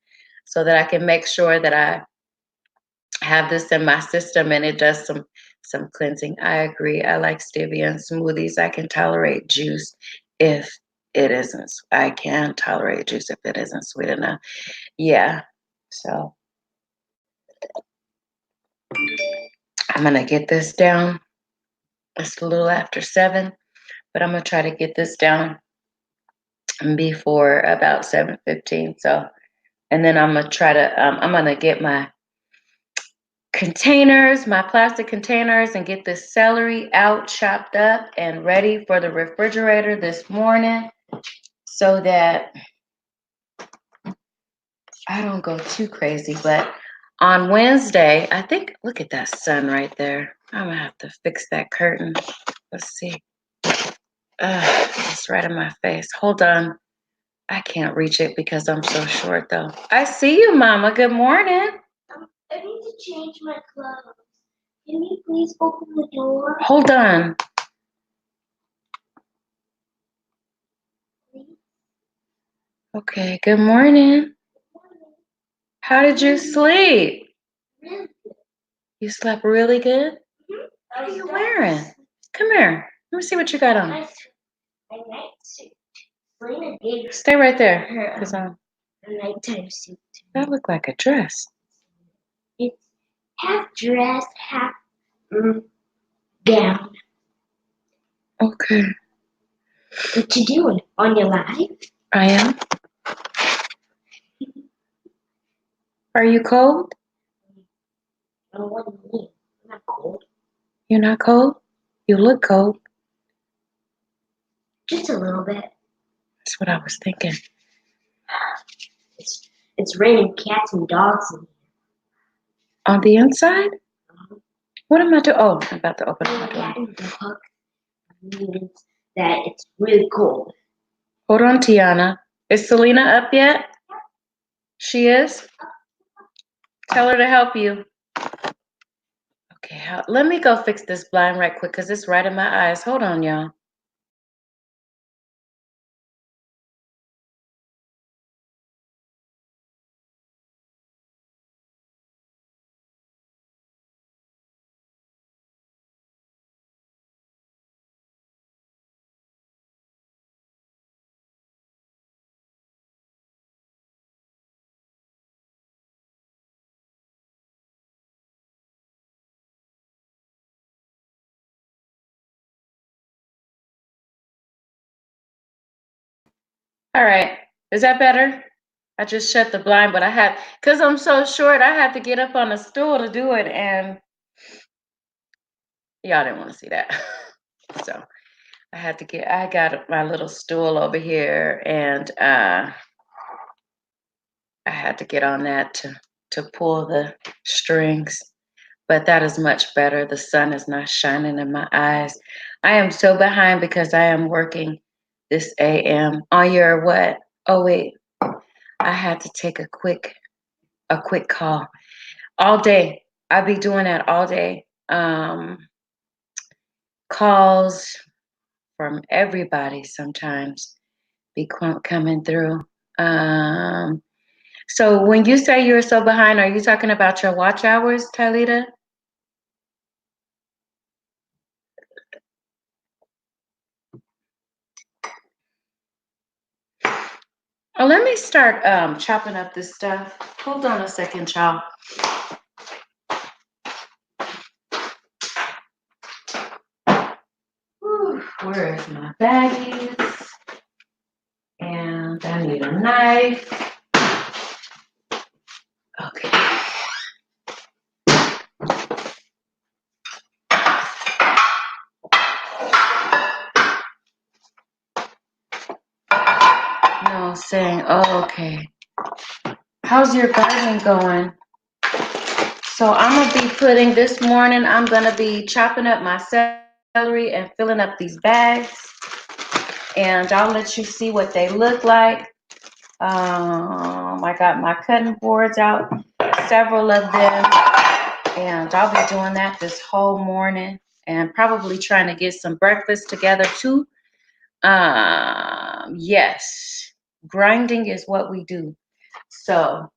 So that I can make sure that I have this in my system and it does some cleansing. I agree. I like stevia and smoothies. I can tolerate juice if it isn't. I can tolerate juice if it isn't sweet enough. Yeah. So I'm gonna get this down. It's a little after 7, but I'm gonna try to get this down before about 7:15. So, and then I'm gonna try to. I'm gonna get my containers, my plastic containers, and get this celery out, chopped up, and ready for the refrigerator this morning, so that I don't go too crazy. But on Wednesday, I think. Look at that sun right there. I'm gonna have to fix that curtain. Let's see. It's right in my face. Hold on. I can't reach it because I'm so short, though. I see you, Mama. Good morning. I need to change my clothes. Can you please open the door? Hold on. Please? Okay, good morning. How did you sleep? Really? You slept really good? Mhm. What are you wearing? Come here. Let me see what you got on. My nightsuit. Selena gave Stay right there. her 'Cause a nighttime suit. that looked like a dress. It's half dress, half gown. Okay. What you doing? On your live? I am. Are you cold? Oh, what do you mean? I'm not cold. You're not cold? You look cold. Just a little bit. That's what I was thinking. It's raining cats and dogs in here. On the inside? What am I doing? Oh, I'm about to open my Cat door. and dog means that it's really cold. Hold on, Tiana. Is Selena up yet? She is? Tell her to help you. Okay, let me go fix this blind right quick because it's right in my eyes. Hold on, y'all. All right. Is that better? I just shut the blind, but because I'm so short, I had to get up on a stool to do it, and y'all didn't want to see that. So, I got my little stool over here, and I had to get on that to pull the strings. But that is much better. The sun is not shining in my eyes. I am so behind because I am working this AM on your what? Oh wait, I had to take a quick call. All day. I be doing that all day. Calls from everybody sometimes be coming through. Um, so when you say you're so behind, are you talking about your watch hours, Talita? Oh, let me start chopping up this stuff. Hold on a second, y'all. Whew, where is my baggies? And I need a knife. Okay. No, saying, oh, okay. How's your gardening going? So I'm gonna be putting this morning, I'm gonna be chopping up my celery and filling up these bags. And I'll let you see what they look like. I got my cutting boards out, several of them. And I'll be doing that this whole morning and probably trying to get some breakfast together too. Yes, grinding is what we do. So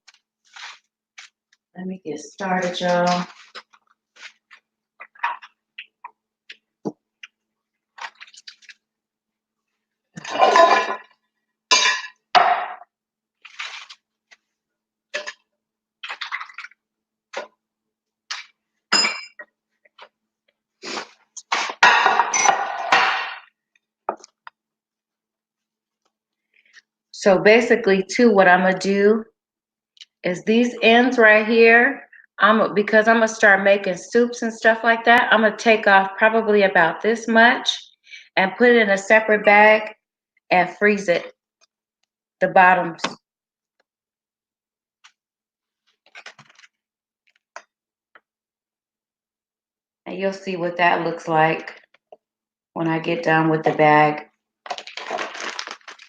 let me get started, y'all. So basically, too, what I'm gonna do is these ends right here. Because I'm gonna start making soups and stuff like that. I'm gonna take off probably about this much and put it in a separate bag and freeze it. The bottoms. And you'll see what that looks like when I get done with the bag.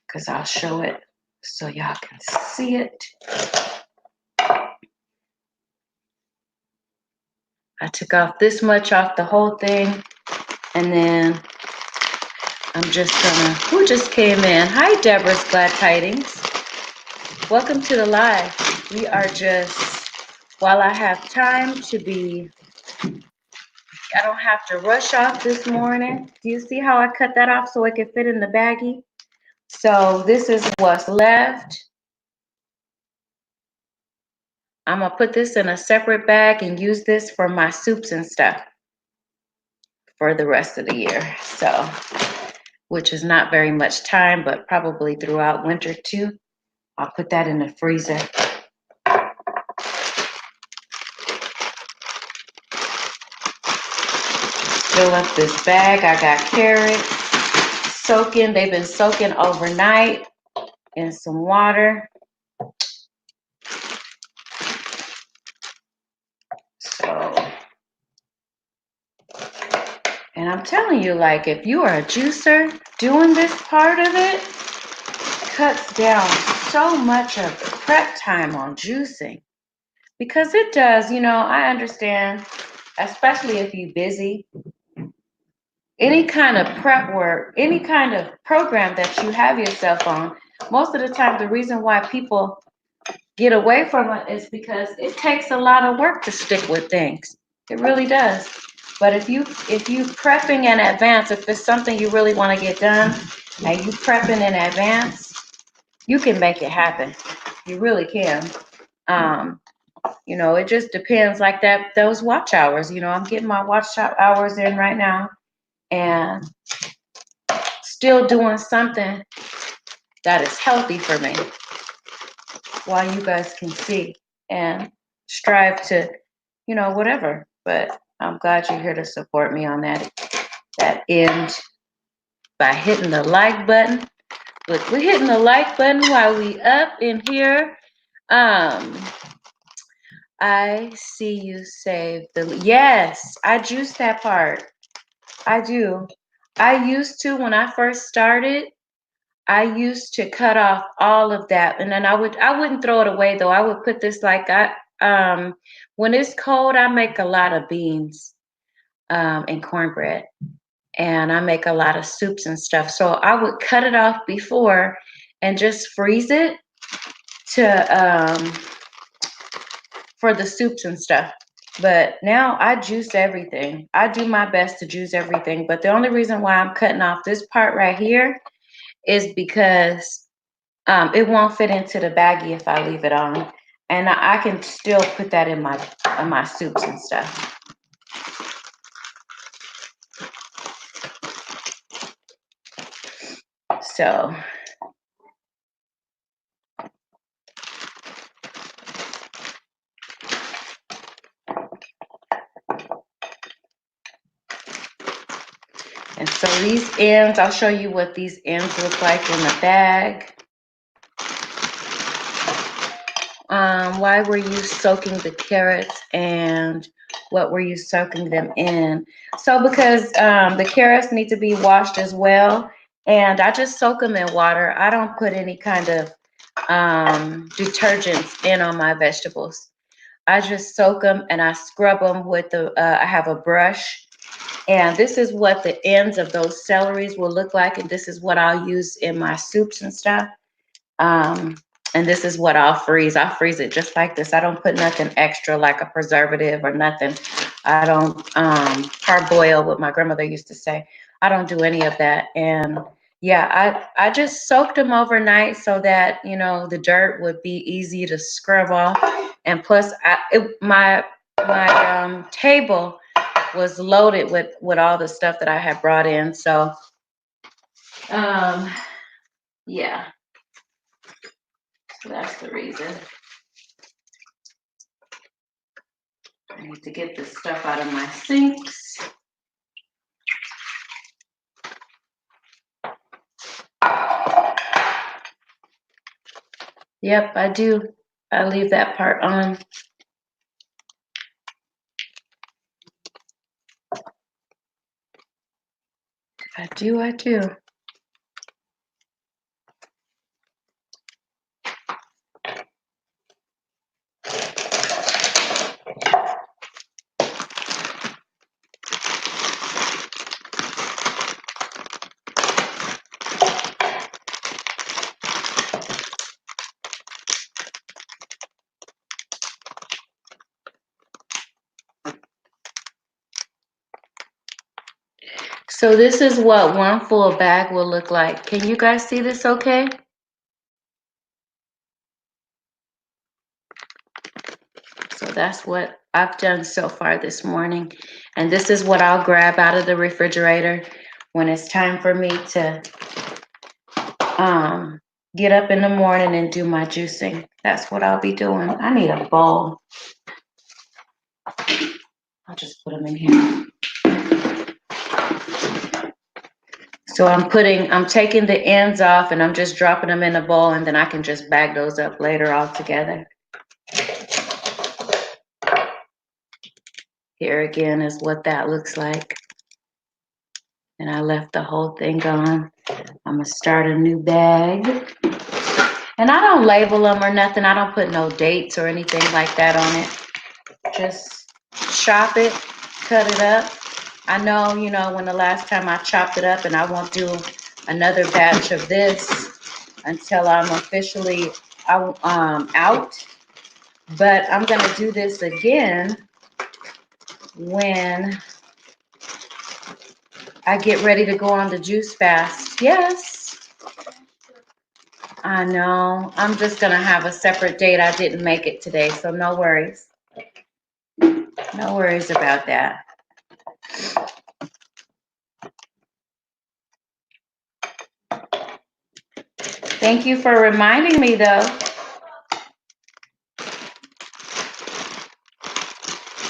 Because I'll show it so y'all can see it. I took off this much off the whole thing. And then I'm just gonna, who just came in? Hi, Deborah's Glad Tidings. Welcome to the live. We are just, while I have time to be, I don't have to rush off this morning. Do you see how I cut that off so it can fit in the baggie? So this is what's left. I'm gonna put this in a separate bag and use this for my soups and stuff for the rest of the year. So, which is not very much time, but probably throughout winter too. I'll put that in the freezer. Fill up this bag. I got carrots soaking. They've been soaking overnight in some water. So, and I'm telling you, like, if you are a juicer, doing this part of it cuts down so much of the prep time on juicing. Because it does, I understand, especially if you're busy, any kind of prep work, any kind of program that you have yourself on, most of the time the reason why people get away from it is because it takes a lot of work to stick with things. It really does. But if you prepping in advance, if it's something you really want to get done and you prepping in advance, you can make it happen. You really can. It just depends like that, those watch hours. I'm getting my watch hours in right now and still doing something that is healthy for me while you guys can see and strive to, whatever. But I'm glad you're here to support me on that end. by hitting the like button. Look, we're hitting the like button while we up in here. I see you saved the, yes, I juice that part. I do. I used to, when I first started, I used to cut off all of that, and then I wouldn't throw it away though. I would put this like when it's cold, I make a lot of beans and cornbread, and I make a lot of soups and stuff. So I would cut it off before and just freeze it to for the soups and stuff. But now I juice everything. I do my best to juice everything. But the only reason why I'm cutting off this part right here is because it won't fit into the baggie if I leave it on. And I can still put that in my soups and stuff. So and so these ends, I'll show you what these ends look like in the bag. Why were you soaking the carrots, and what were you soaking them in? So because the carrots need to be washed as well, and I just soak them in water. I don't put any kind of detergents in on my vegetables. I just soak them and I scrub them with I have a brush, and this is what the ends of those celeries will look like, and this is what I'll use in my soups and stuff. And this is what I'll freeze. I'll freeze it just like this. I don't put nothing extra like a preservative or nothing. I don't parboil, what my grandmother used to say. I don't do any of that. And yeah, I just soaked them overnight so that, you know, the dirt would be easy to scrub off. And plus, my table was loaded with all the stuff that I had brought in. So, yeah. So that's the reason. I need to get this stuff out of my sinks. Yep, I do. I leave that part on. I do. So this is what one full bag will look like. Can you guys see this okay? So that's what I've done so far this morning. And this is what I'll grab out of the refrigerator when it's time for me to get up in the morning and do my juicing. That's what I'll be doing. I need a bowl. I'll just put them in here. So I'm taking the ends off and I'm just dropping them in a bowl, and then I can just bag those up later all together. Here again is what that looks like. And I left the whole thing on. I'm gonna start a new bag. And I don't label them or nothing. I don't put no dates or anything like that on it. Just chop it, cut it up. I know, you know, when the last time I chopped it up, and I won't do another batch of this until I'm officially out. But I'm gonna do this again when I get ready to go on the juice fast. Yes, I know. I'm just gonna have a separate date. I didn't make it today, so no worries. No worries about that. Thank you for reminding me, though.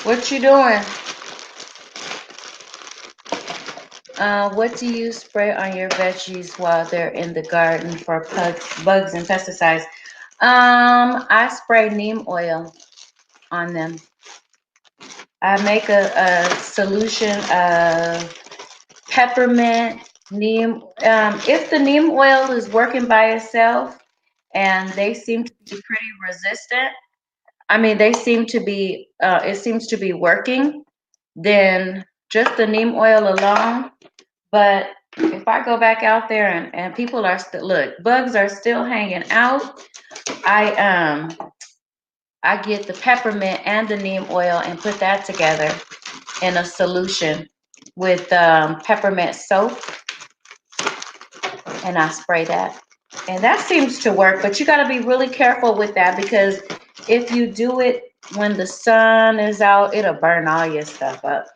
What you doing? What do you spray on your veggies while they're in the garden for bugs and pesticides? I spray neem oil on them. I make a solution of peppermint, neem. If the neem oil is working by itself and they seem to be pretty resistant, I mean, they seem to be, it seems to be working, then just the neem oil alone. But if I go back out there and people are still, look, bugs are still hanging out, I get the peppermint and the neem oil and put that together in a solution with peppermint soap, and I spray that. And that seems to work, but you got to be really careful with that, because if you do it when the sun is out, it'll burn all your stuff up.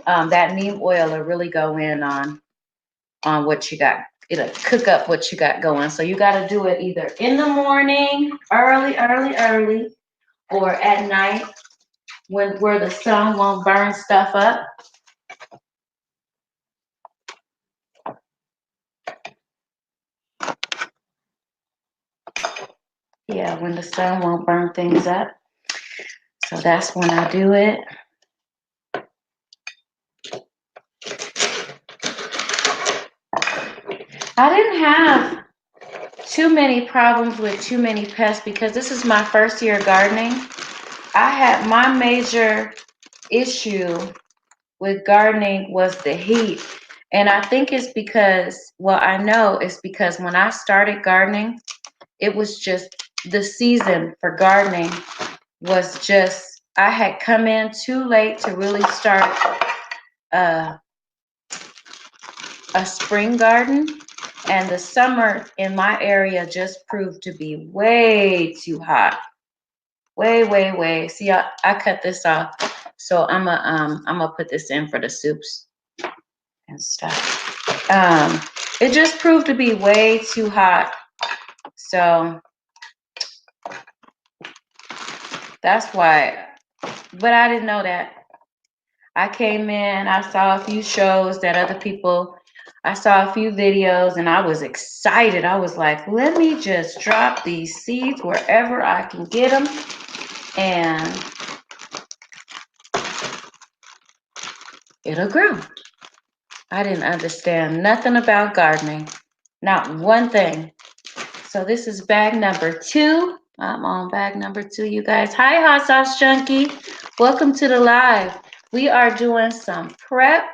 That neem oil will really go in on what you got. It'll cook up what you got going. So you got to do it either in the morning, early, or at night where the sun won't burn stuff up. Yeah, when the sun won't burn things up. So that's when I do it. I didn't have too many problems with too many pests because this is my first year gardening. I had my major issue with gardening was the heat. And I think it's because, well, I know it's because when I started gardening, it was just the season for gardening was just, I had come in too late to really start a spring garden. And the summer in my area just proved to be way too hot. Way. See, I cut this off. So I'm gonna put this in for the soups and stuff. It just proved to be way too hot. So that's why, but I didn't know that. I came in, I saw a few shows that other people, I saw a few videos and I was excited. I was like, let me just drop these seeds wherever I can get them. And it'll grow. I didn't understand nothing about gardening, not one thing. So this is bag number 2. I'm on bag number 2, you guys. Hi, Hot Sauce Junkie. Welcome to the live. We are doing some prep,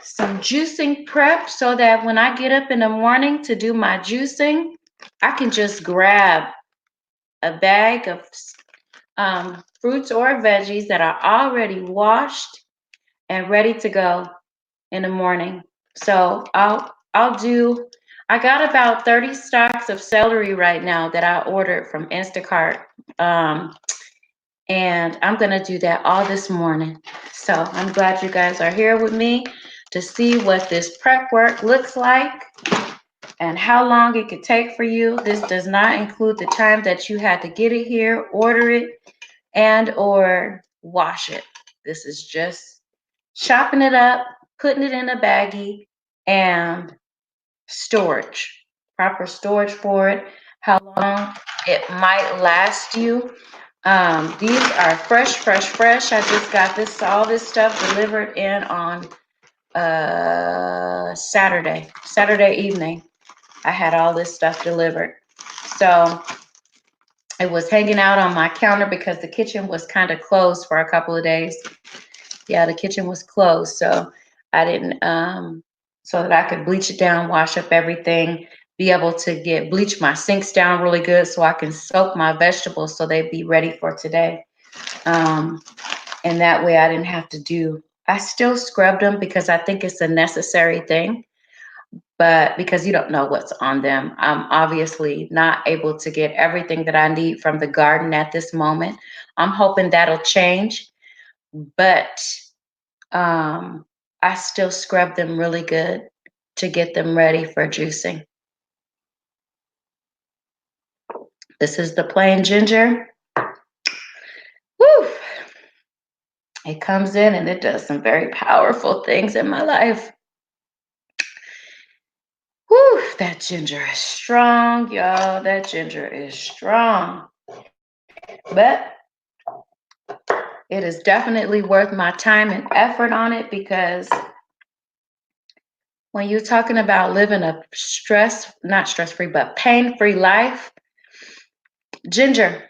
some juicing prep, so that when I get up in the morning to do my juicing, I can just grab a bag of fruits or veggies that are already washed and ready to go in the morning. So I got about 30 stalks of celery right now that I ordered from Instacart. And I'm gonna do that all this morning. So I'm glad you guys are here with me to see what this prep work looks like and how long it could take for you. This does not include the time that you had to get it here, order it, and or wash it. This is just chopping it up, putting it in a baggie, and storage, proper storage for it, how long it might last you. These are fresh. I just got all this stuff delivered in on Saturday evening. I had all this stuff delivered. So it was hanging out on my counter because the kitchen was kind of closed for a couple of days. Yeah, the kitchen was closed, so I didn't so that I could bleach it down, wash up everything, be able to bleach my sinks down really good so I can soak my vegetables so they'd be ready for today. And that way I didn't have to I still scrubbed them because I think it's a necessary thing, but because you don't know what's on them. I'm obviously not able to get everything that I need from the garden at this moment. I'm hoping that'll change, but I still scrub them really good to get them ready for juicing. This is the plain ginger. Woo! It comes in and it does some very powerful things in my life. Whew, that ginger is strong, y'all. That ginger is strong. But it is definitely worth my time and effort on it, because when you're talking about living a not stress-free, but pain-free life, ginger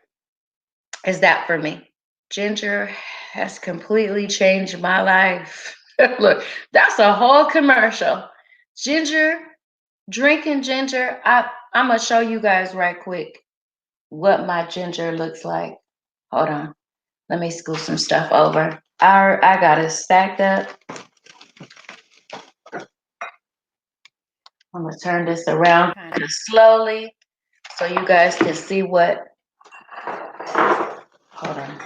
is that for me. Ginger has completely changed my life. Look, that's a whole commercial. Ginger, drinking ginger. I'm going to show you guys right quick what my ginger looks like. Hold on. Let me scoop some stuff over. I got it stacked up. I'm going to turn this around kind of slowly so you guys can see what. Hold on.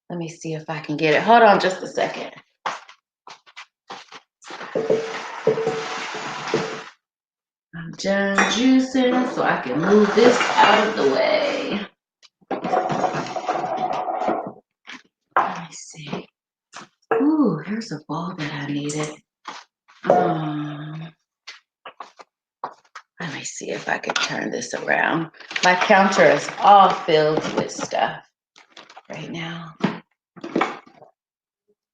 Let me see if I can get it. Hold on just a second. I'm done juicing so I can move this out of the way. Let me see. Ooh, here's a bowl that I needed. Let me see if I can turn this around. My counter is all filled with stuff right now.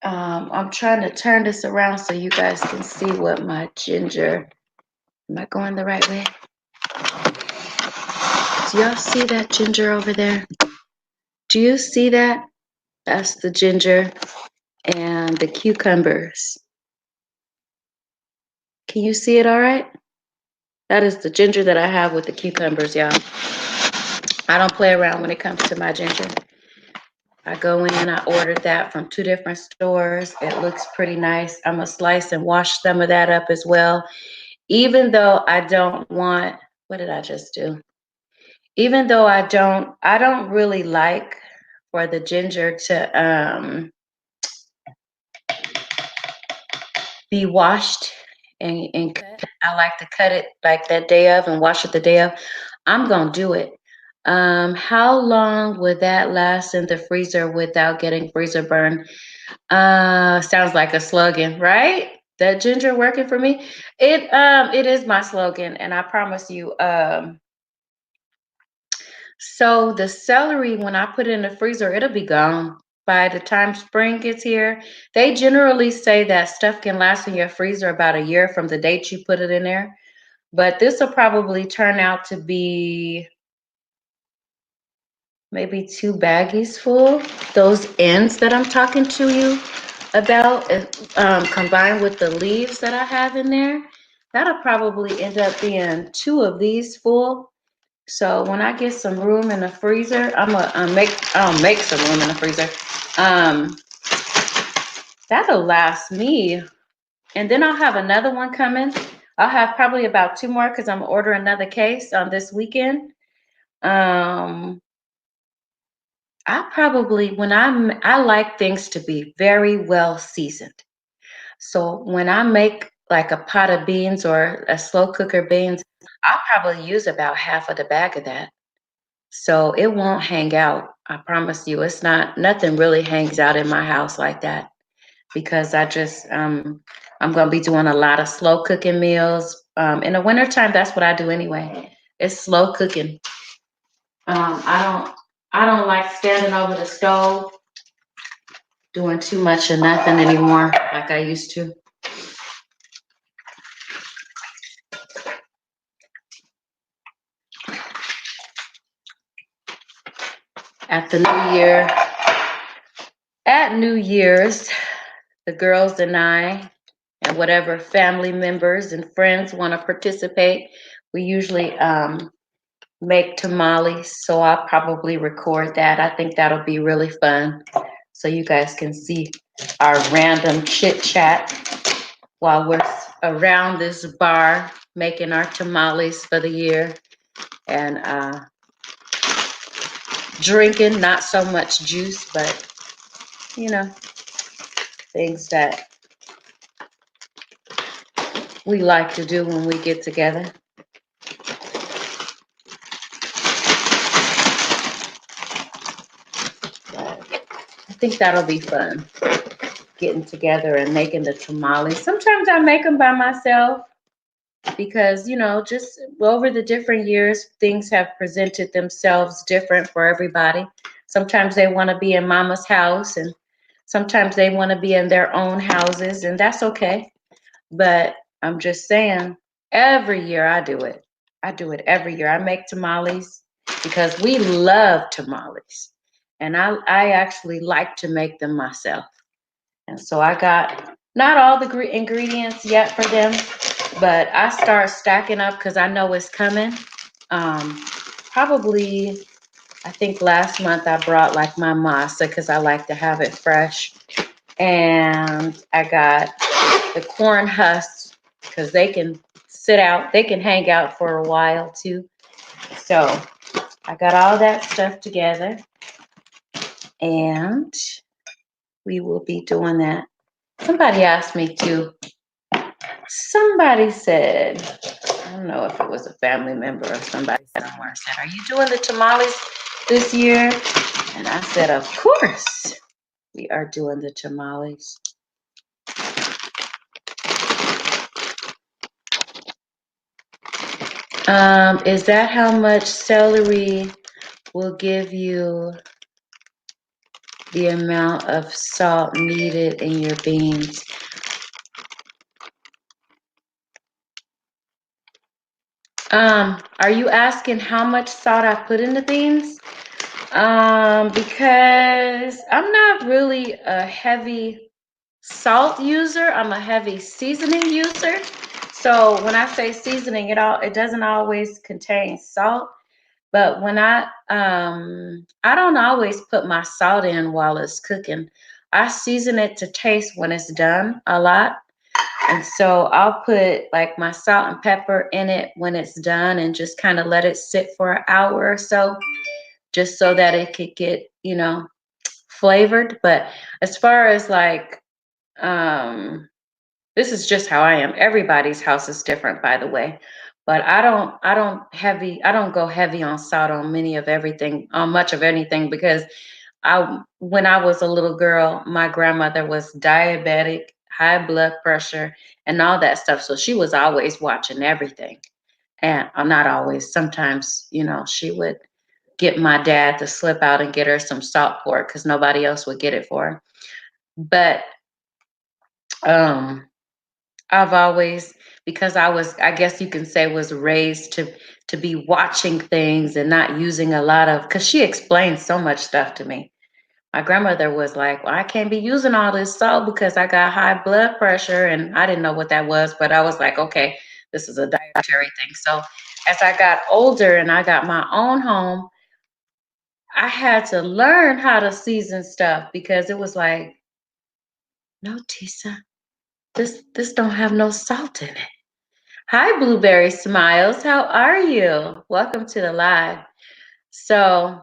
I'm trying to turn this around so you guys can see what my ginger. Am I going the right way? Do y'all see that ginger over there? Do you see that? That's the ginger and the cucumbers. Can you see it all right? That is the ginger that I have with the cucumbers, y'all. I don't play around when it comes to my ginger. I go in, I ordered that from 2 different stores. It looks pretty nice. I'm gonna slice and wash some of that up as well. Even though I don't want, what did I just do? Even though I don't really like for the ginger to be washed and cut. I like to cut it like that day of and wash it the day of. I'm gonna do it. How long would that last in the freezer without getting freezer burn? Sounds like a slogan, right? That ginger working for me. It is my slogan, and I promise you. So the celery, when I put it in the freezer, it'll be gone by the time spring gets here. They generally say that stuff can last in your freezer about a year from the date you put it in there. But this will probably turn out to be maybe 2 baggies full. Those ends that I'm talking to you about, combined with the leaves that I have in there, that'll probably end up being 2 of these full. So when I get some room in the freezer, I'll make some room in the freezer. That'll last me. And then I'll have another one coming. I'll have probably about 2 more because I'm ordering another case on this weekend. I like things to be very well seasoned. So when I make like a pot of beans or a slow cooker beans, I'll probably use about half of the bag of that. So it won't hang out. I promise you, nothing really hangs out in my house like that, because I'm gonna be doing a lot of slow cooking meals. In the wintertime, that's what I do anyway. It's slow cooking. I don't like standing over the stove doing too much of nothing anymore like I used to. At New Year's, the girls and I, and whatever family members and friends want to participate, we usually make tamales. So I'll probably record that. I think that'll be really fun. So you guys can see our random chit chat while we're around this bar making our tamales for the year and drinking, not so much juice, but things that we like to do when we get together. think that'll be fun, getting together and making the tamales. Sometimes I make them by myself because, just over the different years, things have presented themselves different for everybody. Sometimes they want to be in mama's house, and sometimes they want to be in their own houses, and that's okay. But I'm just saying, every year I do it. I do it every year. I make tamales because we love tamales. And I actually like to make them myself. And so I got not all the ingredients yet for them, but I start stacking up because I know it's coming. Um, Probably, I think last month I brought like my masa because I like to have it fresh. And I got the corn husks because they can sit out, they can hang out for a while too. So I got all that stuff together and we will be doing that. Somebody asked me to, somebody said, I don't know if it was a family member or somebody somewhere said, are you doing the tamales this year? And I said, of course we are doing the tamales. Is that how much celery will give you the amount of salt needed in your beans? Are you asking how much salt I put in the beans? Because I'm not really a heavy salt user. I'm a heavy seasoning user. So when I say seasoning, it doesn't always contain salt. But when I don't always put my salt in while it's cooking. I season it to taste when it's done a lot. And so I'll put like my salt and pepper in it when it's done and just kind of let it sit for an hour or so, just so that it could get, flavored. But as far as like, this is just how I am. Everybody's house is different, by the way. But I don't go heavy on salt on much of anything because when I was a little girl, my grandmother was diabetic, high blood pressure, and all that stuff. So she was always watching everything. And not always, sometimes, she would get my dad to slip out and get her some salt pork because nobody else would get it for her. But um I've always, because I guess you can say, was raised to be watching things and not using a lot of, because she explained so much stuff to me. My grandmother was like, well, I can't be using all this salt because I got high blood pressure. And I didn't know what that was, but I was like, okay, this is a dietary thing. So as I got older and I got my own home, I had to learn how to season stuff because it was like, no, Tisa, this don't have no salt in it. Hi, Blueberry Smiles. How are you? Welcome to the live. So,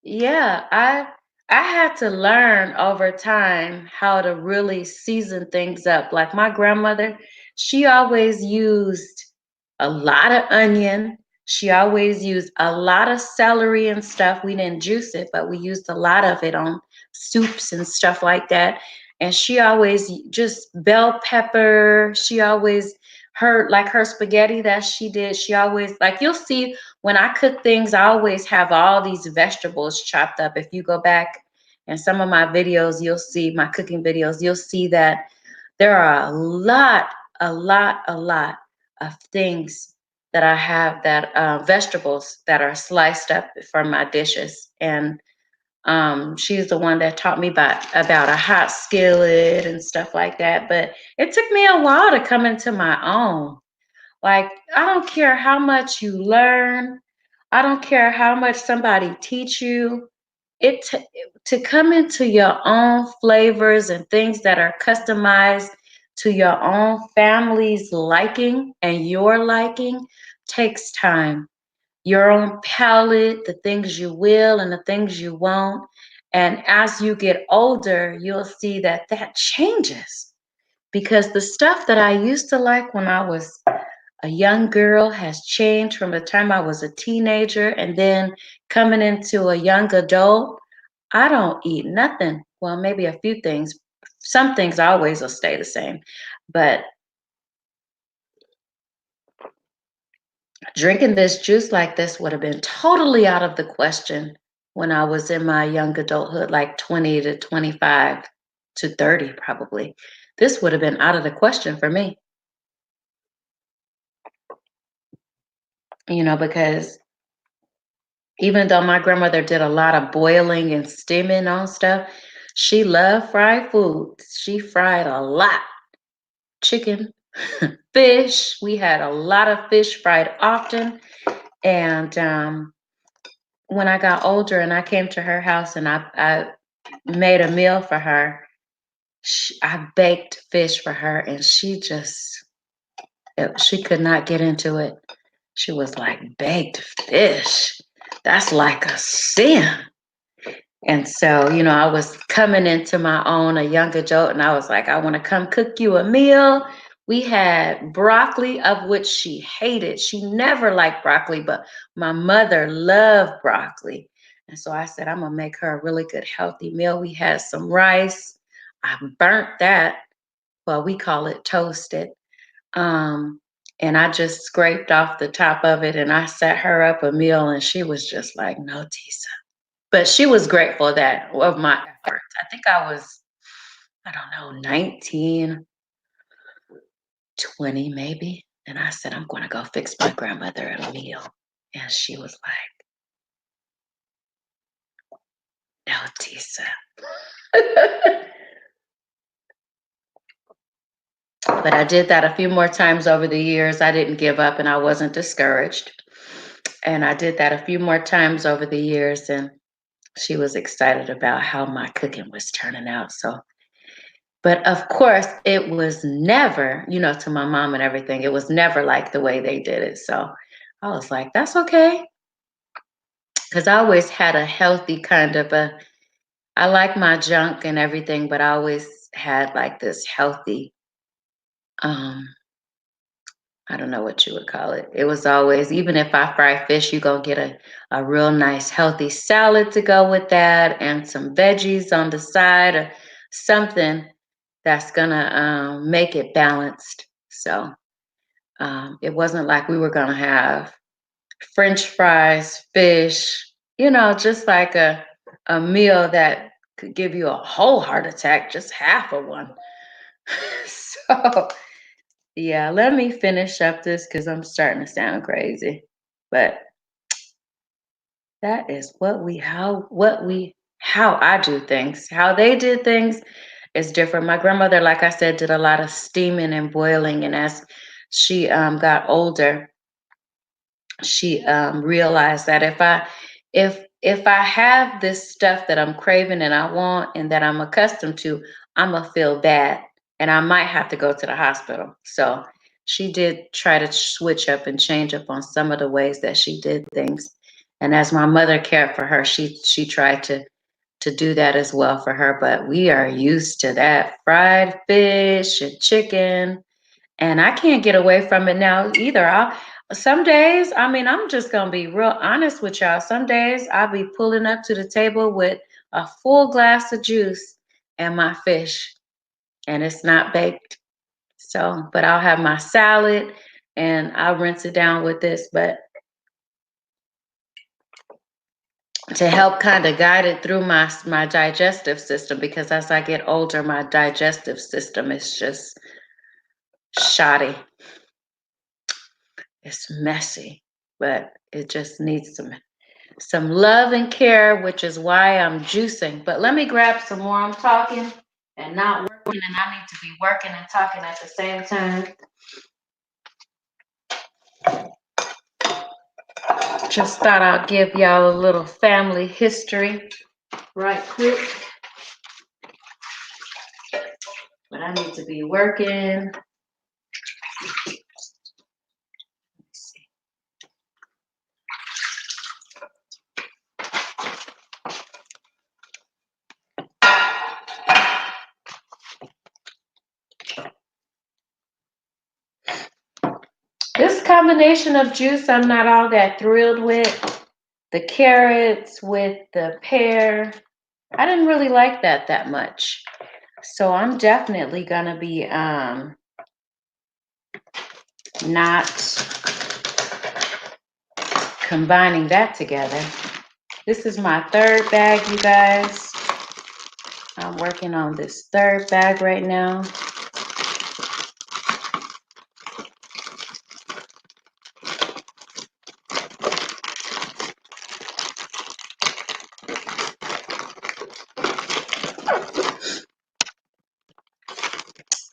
yeah, I had to learn over time how to really season things up. Like my grandmother, she always used a lot of onion. She always used a lot of celery and stuff. We didn't juice it, but we used a lot of it on soups and stuff like that. And she always just bell pepper. She always her spaghetti that she did. She always, like, you'll see when I cook things, I always have all these vegetables chopped up. If you go back in some of my videos, you'll see my cooking videos, you'll see that there are a lot of things that I have that vegetables that are sliced up for my dishes. And she's the one that taught me about a hot skillet and stuff like that. But it took me a while to come into my own. Like, I don't care how much you learn. I don't care how much somebody teach you. It to come into your own flavors and things that are customized to your own family's liking and your liking takes time. Your own palate, the things you will and the things you won't. And as you get older, you'll see that that changes because the stuff that I used to like when I was a young girl has changed from the time I was a teenager and then coming into a young adult. I don't eat nothing well, maybe a few things. Some things always will stay the same, but drinking this juice like this would have been totally out of the question when I was in my young adulthood, like 20 to 25 to 30, probably. This would have been out of the question for me, because even though my grandmother did a lot of boiling and steaming on stuff, she loved fried food. She fried a lot. Chicken, fish. We had a lot of fish fried often. And when I got older and I came to her house and I made a meal for her, I baked fish for her, and she could not get into it. She was like, baked fish? That's like a sin. And so, I was coming into my own, a young adult, and I was like, I want to come cook you a meal. We had broccoli, of which she hated. She never liked broccoli, but my mother loved broccoli. And so I said, I'm going to make her a really good, healthy meal. We had some rice. I burnt that. Well, we call it toasted. Um, and I just scraped off the top of it, and I set her up a meal, and she was just like, no, Tisa. But she was grateful of my efforts. I think I was, I don't know, 19, 20 maybe. And I said, I'm going to go fix my grandmother a meal. And she was like, no, Tisa. But I did that a few more times over the years. I didn't give up and I wasn't discouraged. And I did that a few more times over the years. And she was excited about how my cooking was turning out. But of course, it was never, to my mom and everything, it was never like the way they did it. So I was like, that's okay. Because I always had a healthy I like my junk and everything, but I always had like this healthy, um, I don't know what you would call it. It was always, even if I fry fish, you go get a real nice healthy salad to go with that and some veggies on the side or something that's gonna make it balanced. So it wasn't like we were gonna have French fries, fish, just like a meal that could give you a whole heart attack, just half of one. So yeah, let me finish up this because I'm starting to sound crazy. But that is how I do things. How they did things is different. My grandmother, like I said, did a lot of steaming and boiling, and as she got older, she realized that if I have this stuff that I'm craving and I want and that I'm accustomed to, I'm gonna feel bad and I might have to go to the hospital. So she did try to switch up and change up on some of the ways that she did things. And as my mother cared for her, she tried to do that as well for her. But we are used to that fried fish and chicken, and I can't get away from it now either. Some days, I mean, I'm just gonna be real honest with y'all. Some days I'll be pulling up to the table with a full glass of juice and my fish, and it's not baked. So, but I'll have my salad and I'll rinse it down with this. But to help kind of guide it through my digestive system, because as I get older, my digestive system is just shoddy. It's messy, but it just needs some love and care, which is why I'm juicing. But let me grab some more. I'm talking and not working, and I need to be working and talking at the same time. Just thought I'd give y'all a little family history right quick. But I need to be working. This combination of juice I'm not all that thrilled with. The carrots with the pear I didn't really like that much. So I'm definitely gonna be not combining that together. This is my third bag, you guys. I'm working on this third bag right now.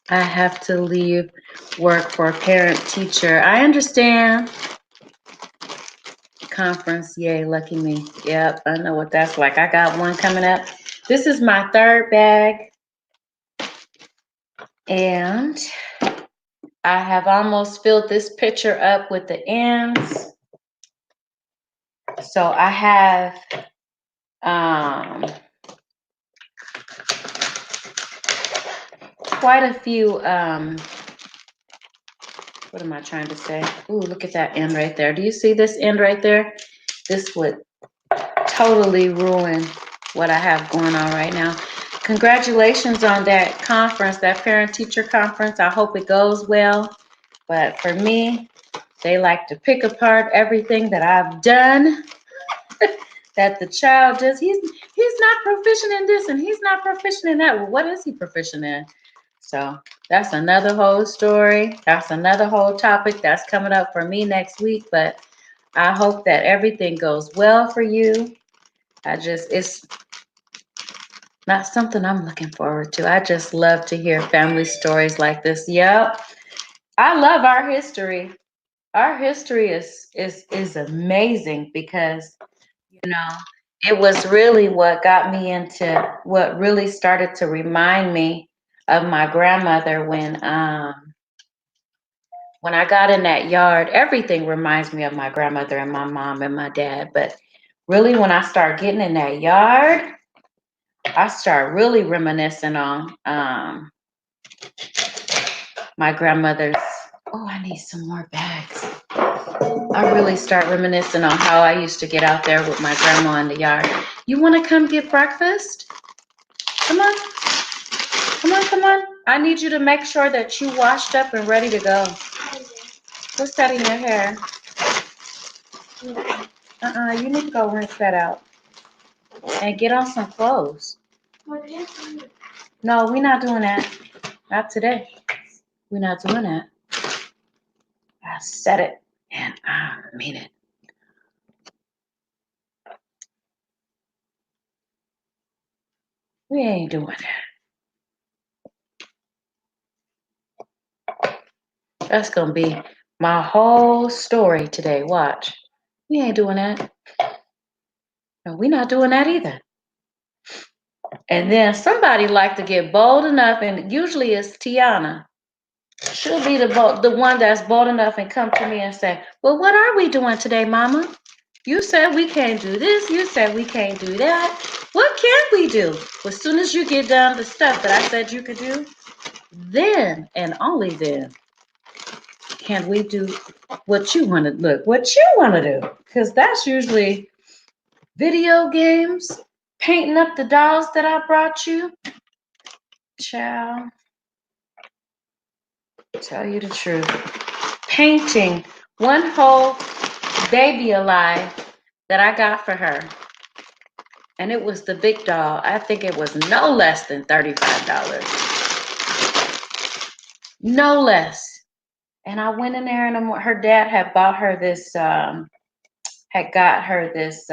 I have to leave work for parent teacher. I understand. Conference, yay, lucky me. Yep, I know what that's like. I got one coming up. This is my third bag, and I have almost filled this picture up with the ends. So I have quite a few, what am I trying to say? Ooh, look at that end right there. Do you see this end right there? This would totally ruin what I have going on right now. Congratulations on that conference, that parent-teacher conference. I hope it goes well. But for me, they like to pick apart everything that I've done, that the child does. He's not proficient in this and he's not proficient in that. Well, what is he proficient in? So that's another whole story. That's another whole topic that's coming up for me next week. But I hope that everything goes well for you. It's not something I'm looking forward to. I just love to hear family stories like this. Yep. I love our history. Our history is amazing because, you know, it was really what got me into what really started to remind me of my grandmother when I got in that yard. Everything reminds me of my grandmother and my mom and my dad, but really when I start getting in that yard, I start really reminiscing on my grandmother's. Oh, I need some more bags. I really start reminiscing on how I used to get out there with my grandma in the yard. You want to come get breakfast? Come on, come on, come on. I need you to make sure that you washed up and ready to go. What's that in your hair? You need to go rinse that out and get on some clothes. No, we're not doing that. Not today. We're not doing that. I said it and I mean it. We ain't doing that. That's gonna be my whole story today. Watch. We ain't doing that. No, we're not doing that either. And then somebody like to get bold enough, and usually it's Tiana. She'll be the one that's bold enough and come to me and say, "Well, what are we doing today, Mama? You said we can't do this. You said we can't do that. What can we do?" Well, as soon as you get done the stuff that I said you could do, then and only then can we do what you want to do. Because that's usually video games, painting up the dolls that I brought you. Child, tell you the truth. Painting one whole baby alive that I got for her. And it was the big doll. I think it was no less than $35. No less. And I went in there and her dad had bought her this, had got her this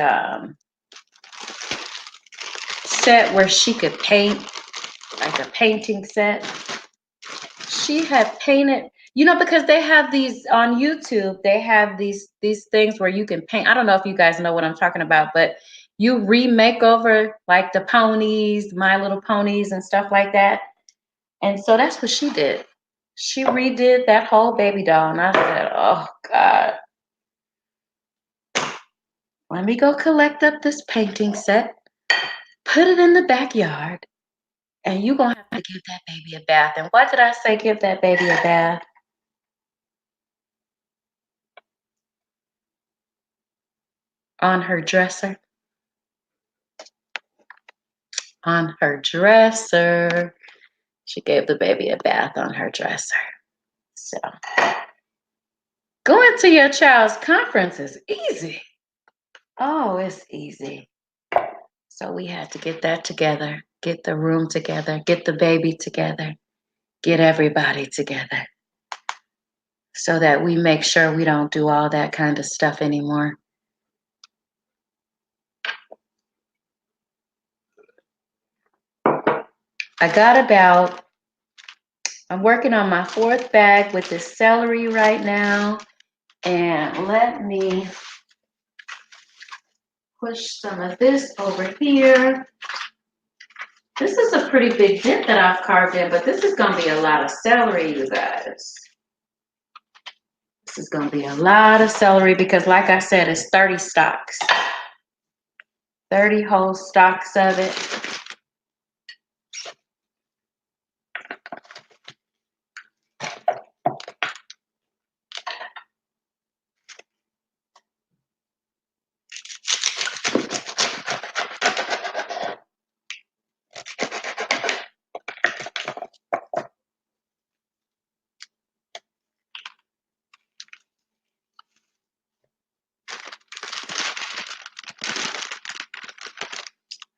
set where she could paint, like a painting set. She had painted, because they have these on YouTube, they have these things where you can paint. I don't know if you guys know what I'm talking about, but you remake over like the ponies, My Little Ponies and stuff like that. And so that's what she did. She redid that whole baby doll. And I said, oh God, let me go collect up this painting set, put it in the backyard, and you're going to have to give that baby a bath. And why did I say give that baby a bath? On her dresser. on her dresser. She gave the baby a bath on her dresser. So going to your child's conference is easy. Oh, it's easy. So we had to get that together, get the room together, get the baby together, get everybody together so that we make sure we don't do all that kind of stuff anymore. I'm working on my 4th bag with this celery right now. And let me push some of this over here. This is a pretty big dip that I've carved in, but this is going to be a lot of celery, you guys. This is going to be a lot of celery because, like I said, it's 30 stalks. 30 whole stalks of it.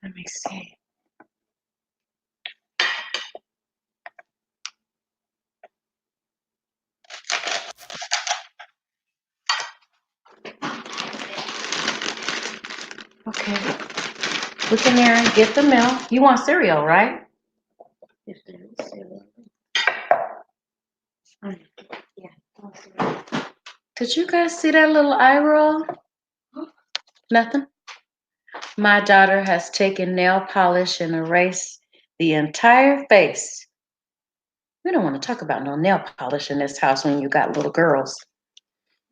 Let me see. Okay. Look in there and get the milk. You want cereal, right? If there is cereal. Yeah, I want cereal. Did you guys see that little eye roll? Nothing? My daughter has taken nail polish and erased the entire face. We don't want to talk about no nail polish in this house when you got little girls.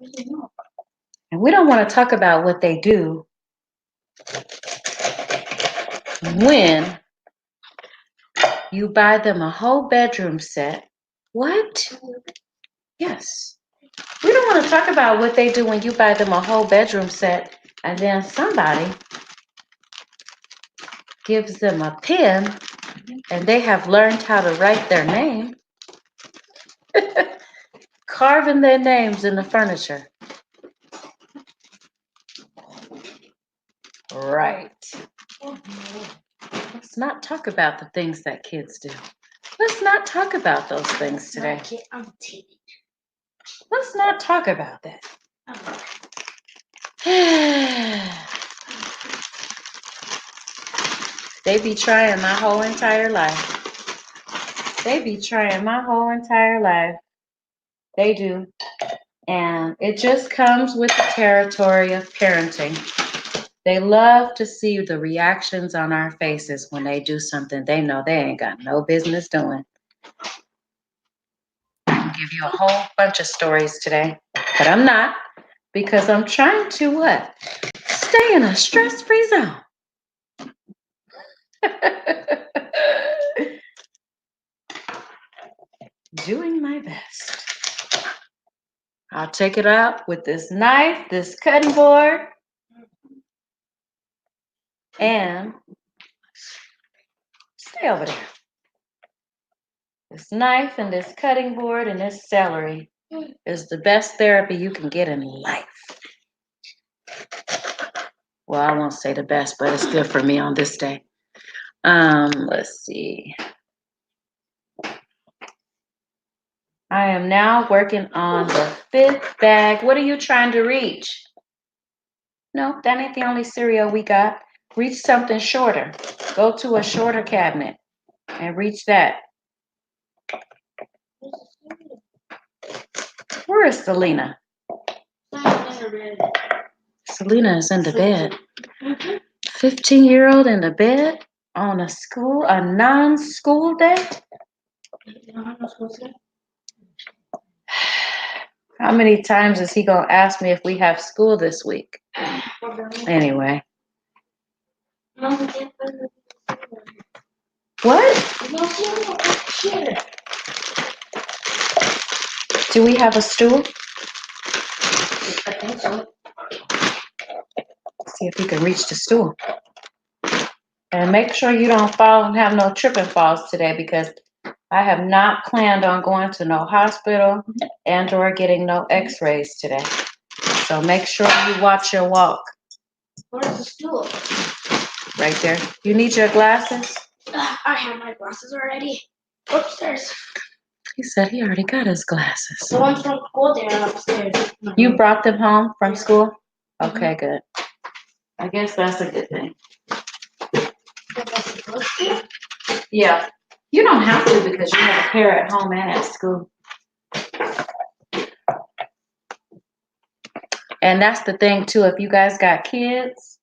And we don't want to talk about what they do when you buy them a whole bedroom set. What? Yes. We don't want to talk about what they do when you buy them a whole bedroom set and then somebody gives them a pen and they have learned how to write their name, carving their names in the furniture. Right. Let's not talk about the things that kids do. Let's not talk about those things today. I'm timid. Let's not talk about that. They be trying my whole entire life. They be trying my whole entire life. They do. And it just comes with the territory of parenting. They love to see the reactions on our faces when they do something they know they ain't got no business doing. I can give you a whole bunch of stories today, but I'm not, because I'm trying to what? Stay in a stress-free zone. Doing my best. I'll take it out with this knife, this cutting board, and stay over there. This knife and this cutting board and this celery is the best therapy you can get in life. Well, I won't say the best, but it's good for me on this day. Let's see. I am now working on the 5th bag. What are you trying to reach? No, that ain't the only cereal we got. Reach something shorter. Go to a shorter cabinet and reach that. Where is Selena? Selena is in the bed. 15-year-old in the bed on a non-school day? How many times is he gonna ask me if we have school this week? Anyway. What? Do we have a stool? I think so. See if we can reach the stool. And make sure you don't fall and have no tripping falls today, because I have not planned on going to no hospital and or getting no x-rays today. So make sure you watch your walk. Where's the stool? Right there. You need your glasses? I have my glasses already. Upstairs. He said he already got his glasses. The ones from school, they're upstairs. You brought them home from Yeah. school? Okay, good. I guess that's a good thing. Yeah. You don't have to, because you have a pair at home and at school. And that's the thing too, if you guys got kids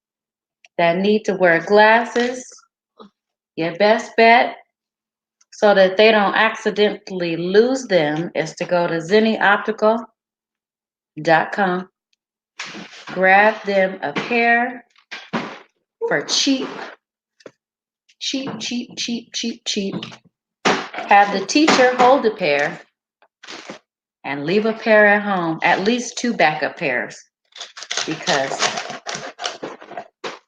that need to wear glasses, your best bet, so that they don't accidentally lose them, is to go to zennyoptical.com, grab them a pair for cheap. Have the teacher hold a pair and leave a pair at home, at least 2 backup pairs, because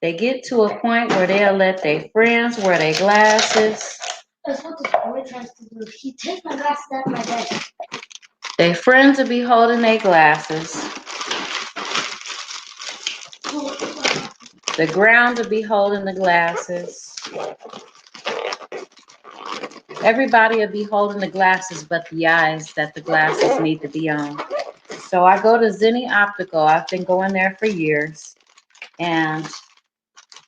they get to a point where they'll let their friends wear their glasses. That's what the boy tries to do. He takes my glasses out of my bed. Their friends will be holding their glasses. The ground will be holding the glasses. Everybody will be holding the glasses but the eyes that the glasses need to be on. So I go to Zenny Optical. I've been going there for years. And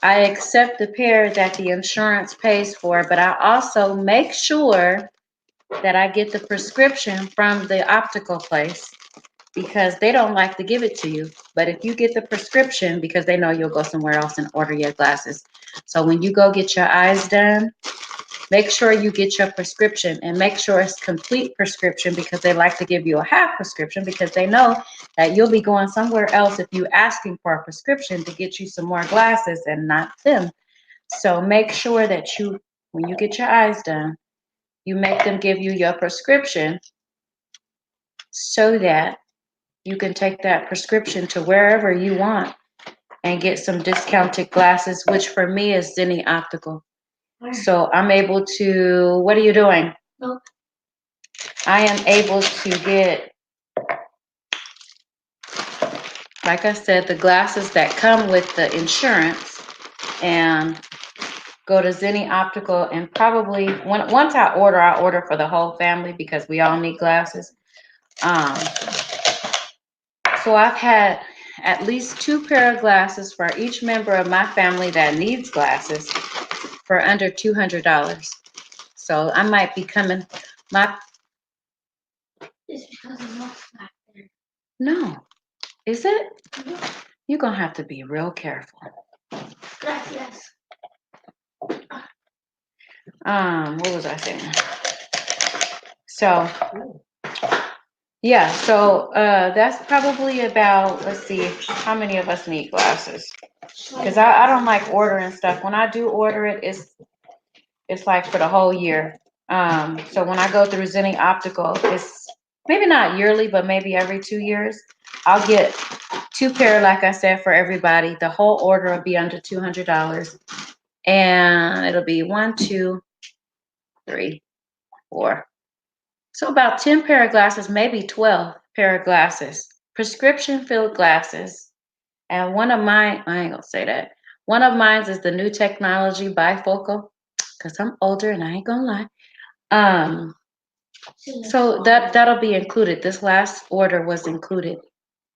I accept the pair that the insurance pays for, but I also make sure that I get the prescription from the optical place, because they don't like to give it to you. But if you get the prescription, because they know you'll go somewhere else and order your glasses. So when you go get your eyes done, make sure you get your prescription, and make sure it's complete prescription, because they like to give you a half prescription, because they know that you'll be going somewhere else if you asking for a prescription to get you some more glasses and not them. So make sure that when you get your eyes done, you make them give you your prescription, so that you can take that prescription to wherever you want and get some discounted glasses, which for me is Zenny Optical. So I'm able to, what are you doing? No. I am able to get, like I said, the glasses that come with the insurance, and go to Zenny Optical, and probably, once I order for the whole family, because we all need glasses. So I've had at least 2 pair of glasses for each member of my family that needs glasses for under $200. So I might be coming, It's because of my back there. no, is it? You're gonna have to be real careful. Gracias. What was I saying? So, yeah, so that's probably about, let's see, how many of us need glasses? Because I don't like ordering stuff. When I do order it, it's like for the whole year. So when I go through Zenny Optical, it's maybe not yearly, but maybe every 2 years. I'll get 2 pair, like I said, for everybody. The whole order will be under $200. And it'll be 1, 2, 3, 4. So about 10 pair of glasses, maybe 12 pair of glasses. Prescription filled glasses. And one of mine, I ain't gonna say that. One of mine is the new technology bifocal, because I'm older and I ain't gonna lie. So that'll be included. This last order was included.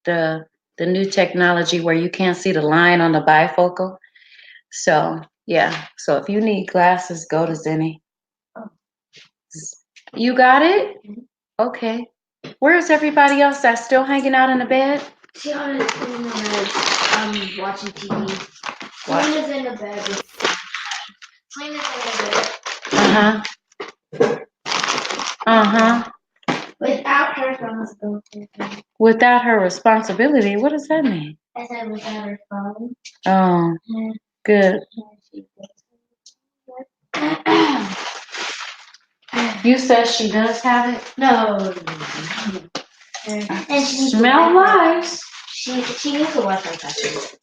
The new technology where you can't see the line on the bifocal. So yeah. So if you need glasses, go to Zenny. You got it? Okay. Where's everybody else that's still hanging out in the bed? Tiana's in the bed. Watching TV. Selena's in the bed. Selena's in the bed. Without her responsibility. Without her responsibility? What does that mean? I said without her phone. Oh, good. You said she does have it? No. And she Smell lies. She needs a Wi-Fi password.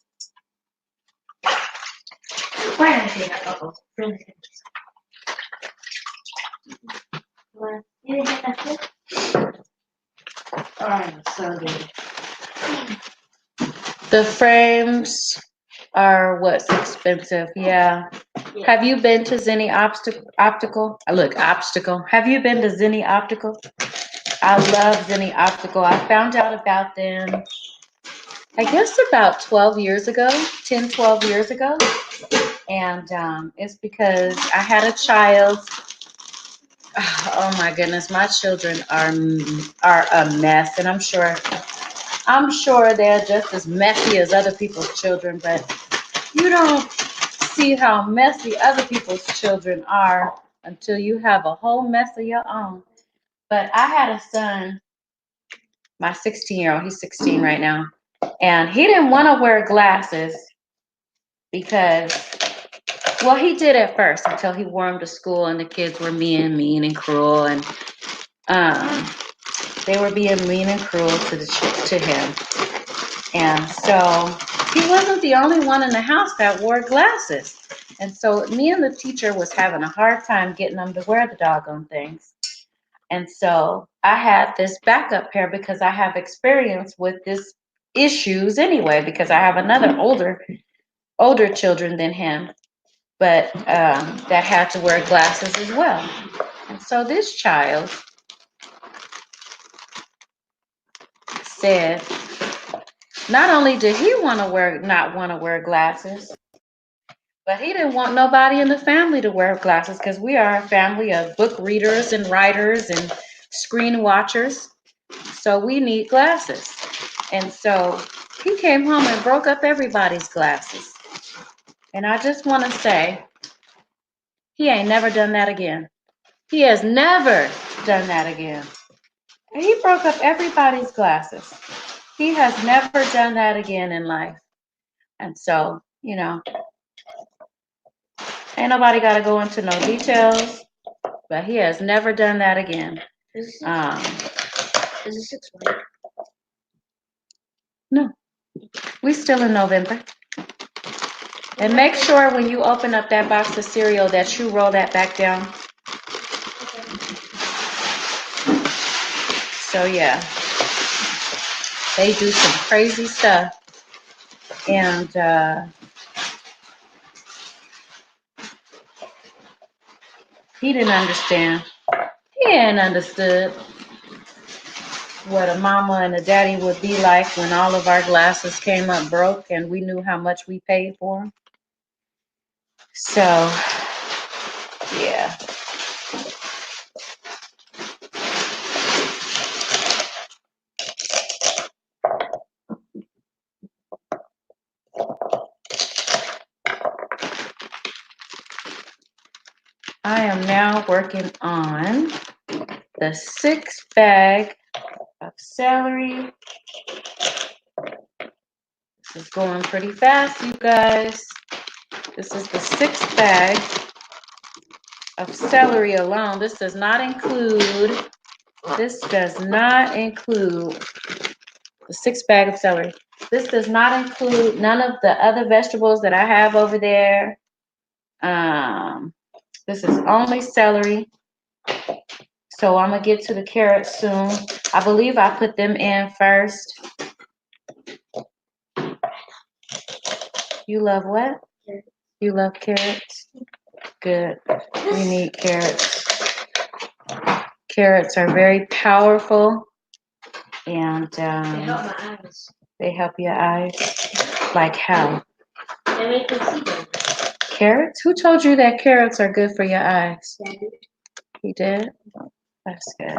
Why am I saying that bubble? Really good. Well, you didn't get that good? Oh, so good. The frames are what's expensive. Yeah. Have you been to Zenny Optical? Look, Obstacle. Have you been to Zenny Optical? I love Zenny Optical. I found out about them, I guess about 12 years ago, 10, 12 years ago. And it's because I had a child. Oh my goodness, my children are a mess, and I'm sure they're just as messy as other people's children, but you don't see how messy other people's children are until you have a whole mess of your own. But I had a son, my 16-year-old, he's 16 right now, and he didn't want to wear glasses because, well, he did at first until he wore them to school and the kids were mean and cruel, and they were being mean and cruel to him. And so he wasn't the only one in the house that wore glasses. And so me and the teacher was having a hard time getting them to wear the doggone things. And so I had this backup pair because I have experience with this issues anyway, because I have another older children than him, but that had to wear glasses as well. And so this child said, not only did he not want to wear glasses, but he didn't want nobody in the family to wear glasses because we are a family of book readers and writers and screen watchers. So we need glasses. And so he came home and broke up everybody's glasses. And I just want to say, he ain't never done that again. He has never done that again. And he broke up everybody's glasses. He has never done that again in life. And so, ain't nobody got to go into no details, but he has never done that again. Is it 6 weeks? No, we still in November. And make sure when you open up that box of cereal that you roll that back down. So yeah, they do some crazy stuff. And he didn't understand. He hadn't understood what a mama and a daddy would be like when all of our glasses came up broke and we knew how much we paid for them. So, yeah. I am now working on the 6 bag of celery. This is going pretty fast, you guys. This is the 6 bag of celery alone. This does not include the 6 bag of celery. This does not include none of the other vegetables that I have over there. This is only celery. So I'm gonna get to the carrots soon. I believe I put them in first. You love what? You love carrots? Good. We need carrots. Carrots are very powerful, and They help my eyes. they help your eyes. Like how? They make me see them. Carrots? Who told you that carrots are good for your eyes? Daddy. He did? That's good.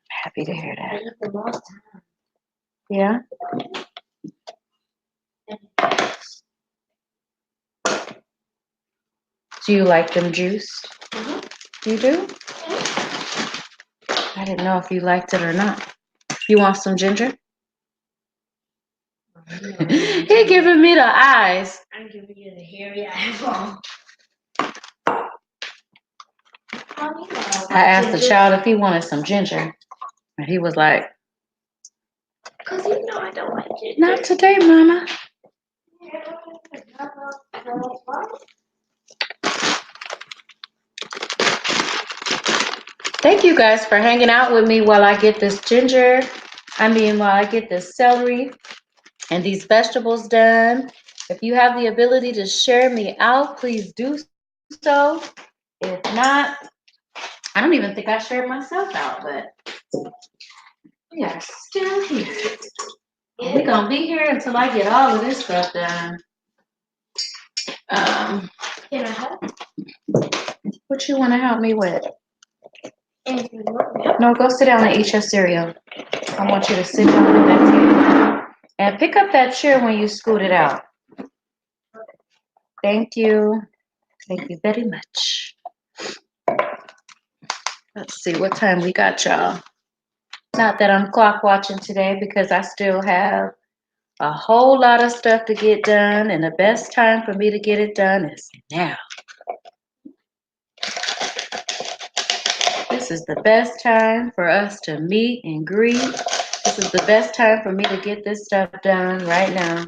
Happy to hear I that. eat them all the time. Yeah? Do you like them juiced? You do? I didn't know if you liked it or not. You want some ginger? He giving me the eyes. I'm giving you the hairy eyeball. I asked the child if he wanted some ginger, and he was like, Because you know I don't like ginger. "Not today, Mama." Thank you guys for hanging out with me while I get this while I get this celery and these vegetables done. If you have the ability to share me out, please do so. If not, I don't even think I shared myself out, but we are still here. We're gonna be here until I get all of this stuff done. Can I help? What you want to help me with? No, go sit down and eat your cereal. I want you to sit down at that table. And pick up that chair when you scoot it out. Thank you. Thank you very much. Let's see what time we got, y'all. Not that I'm clock watching today because I still have a whole lot of stuff to get done, and the best time for me to get it done is now. This is the best time for us to meet and greet. This is the best time for me to get this stuff done right now.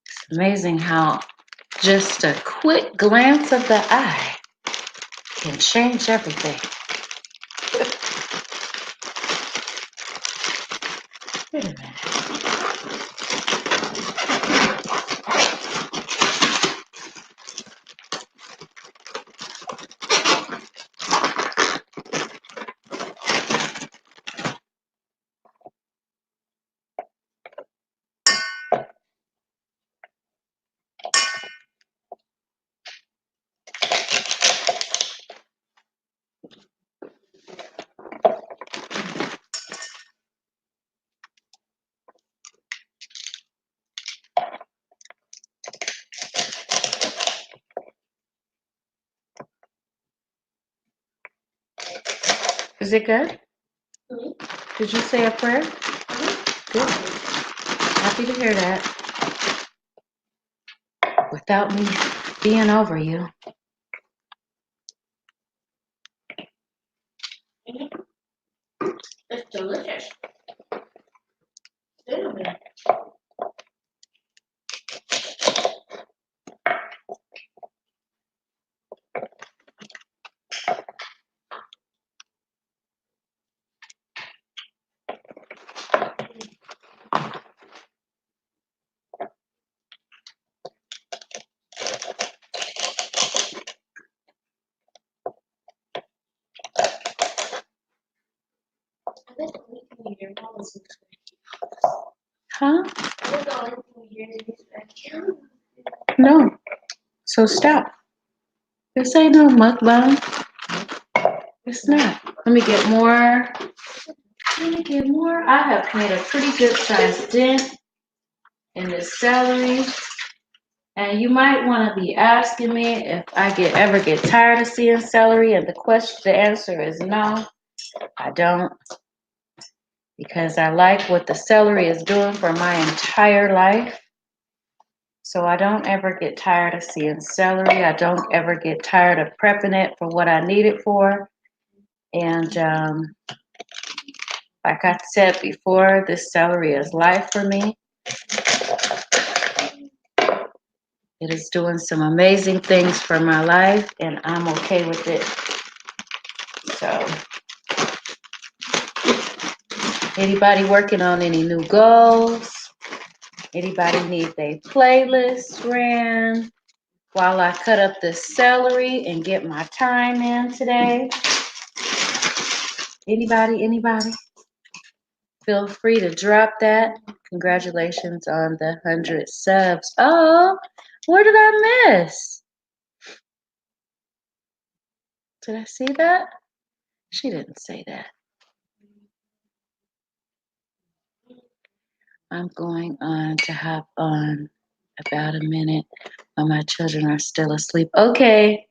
It's amazing how just a quick glance of the eye can change everything. Wait a minute. Is it good? Mm-hmm. Did you say a prayer? Mm-hmm. Good. Happy to hear that. Without me being over you. It's delicious. Huh? No. So stop. This ain't no mukbang. It's not. Let me get more. I have made a pretty good sized dent in this celery. And you might want to be asking me if I ever get tired of seeing celery. And the answer is no, I don't. Because I like what the celery is doing for my entire life. So I don't ever get tired of seeing celery. I don't ever get tired of prepping it for what I need it for. And like I said before, this celery is life for me. It is doing some amazing things for my life, and I'm okay with it. So, anybody working on any new goals? Anybody need their playlist ran while I cut up this celery and get my time in today? Anybody? Feel free to drop that. Congratulations on the 100 subs. Oh, what did I miss? Did I see that? She didn't say that. I'm going on to hop on about a minute while my children are still asleep. Okay.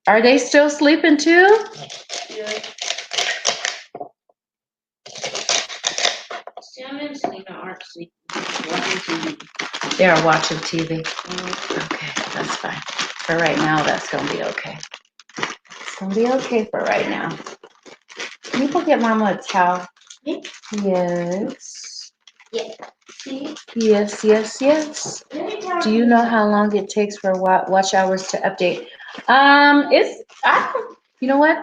Are they still sleeping too? Yeah. watching TV. They are watching TV. Okay, that's fine. For right now, that's gonna be okay. It's gonna be okay for right now. Can you go get Mama a towel? Me? Yes. Yeah. See? Yes, yes, yes. Do you know how long it takes for watch hours to update? You know what?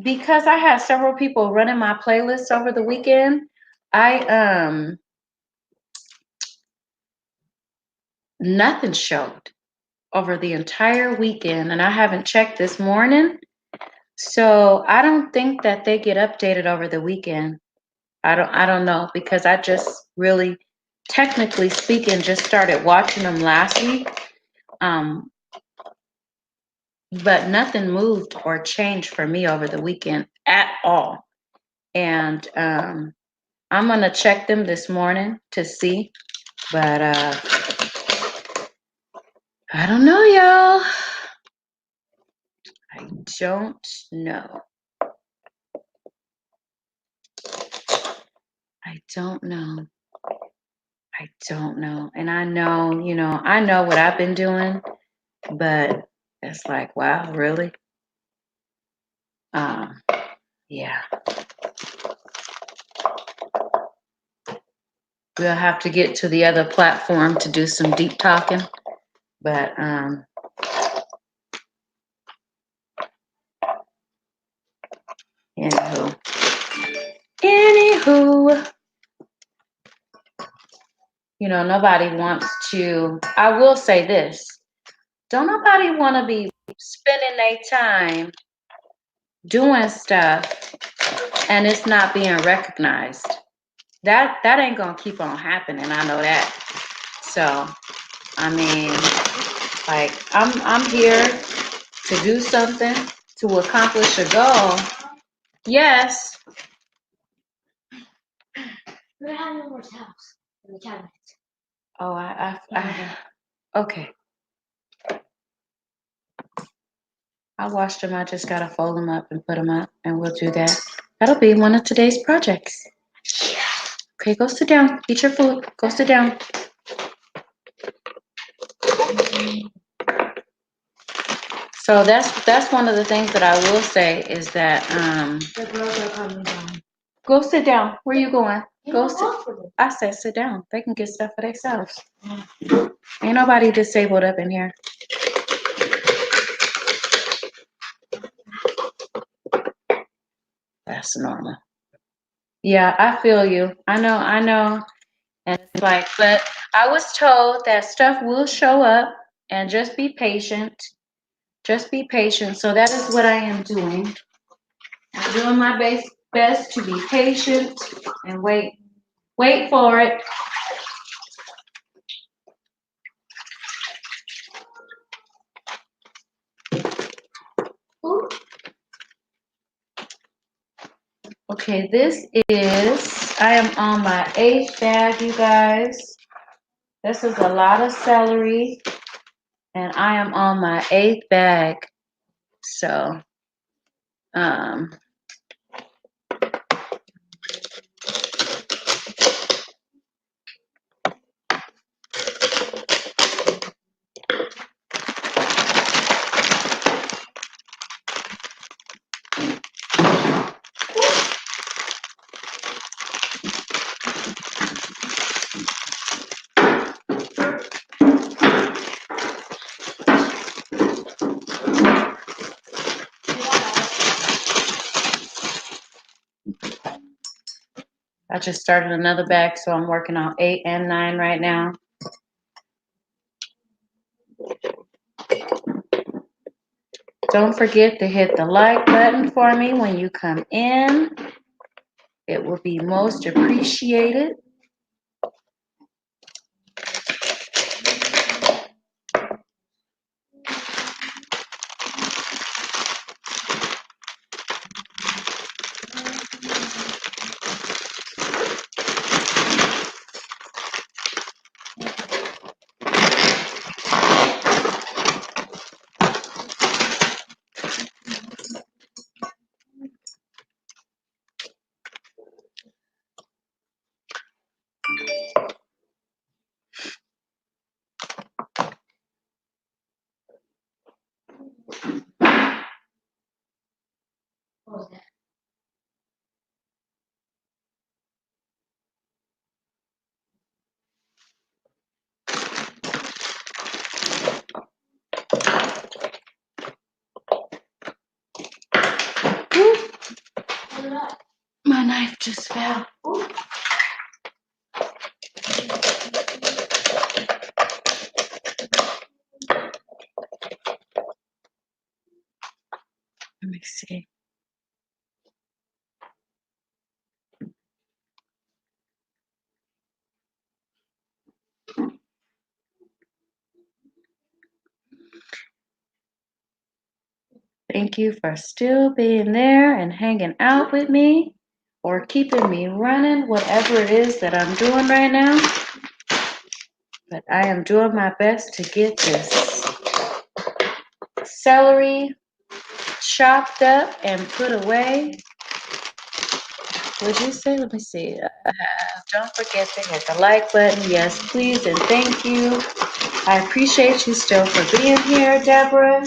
Because I had several people running my playlist over the weekend, I nothing showed over the entire weekend, and I haven't checked this morning. So I don't think that they get updated over the weekend. I don't know, because I just really, technically speaking, just started watching them last week. Um, but nothing moved or changed for me over the weekend at all. And I'm gonna check them this morning to see, but I don't know, y'all. I don't know. I don't know. I don't know. And I know, I know what I've been doing, but it's like, wow, really? Yeah. We'll have to get to the other platform to do some deep talking. But anywho, nobody wants to. I will say this: don't nobody want to be spending their time doing stuff and it's not being recognized. That ain't gonna keep on happening. I know that. So, I mean, like, I'm here to do something, to accomplish a goal. Yes. We have no more towels in the cabinet. Oh, okay. I washed them. I just gotta fold them up and put them up, and we'll do that. That'll be one of today's projects. Okay, go sit down. Eat your food. Go sit down. So that's one of the things that I will say is that The girls are coming down. go sit down. Where you going? Go sit. I said sit down. They can get stuff for themselves. Ain't nobody disabled up in here. That's normal. Yeah, I feel you. I know. And it's like, but I was told that stuff will show up, and just be patient. Just be patient. So that is what I am doing. I'm doing my best to be patient and wait for it. Okay, I am on my 8th bag, you guys. This is a lot of celery, and I am on my 8th bag. So, I just started another bag, so I'm working on 8 and 9 right now. Don't forget to hit the like button for me when you come in. It will be most appreciated. knife just fell. Let me see. Thank you for still being there and hanging out with me or keeping me running, whatever it is that I'm doing right now. But I am doing my best to get this celery chopped up and put away. Would you say? Let me see. Don't forget to hit the like button. Yes, please, and thank you. I appreciate you still for being here, Deborah.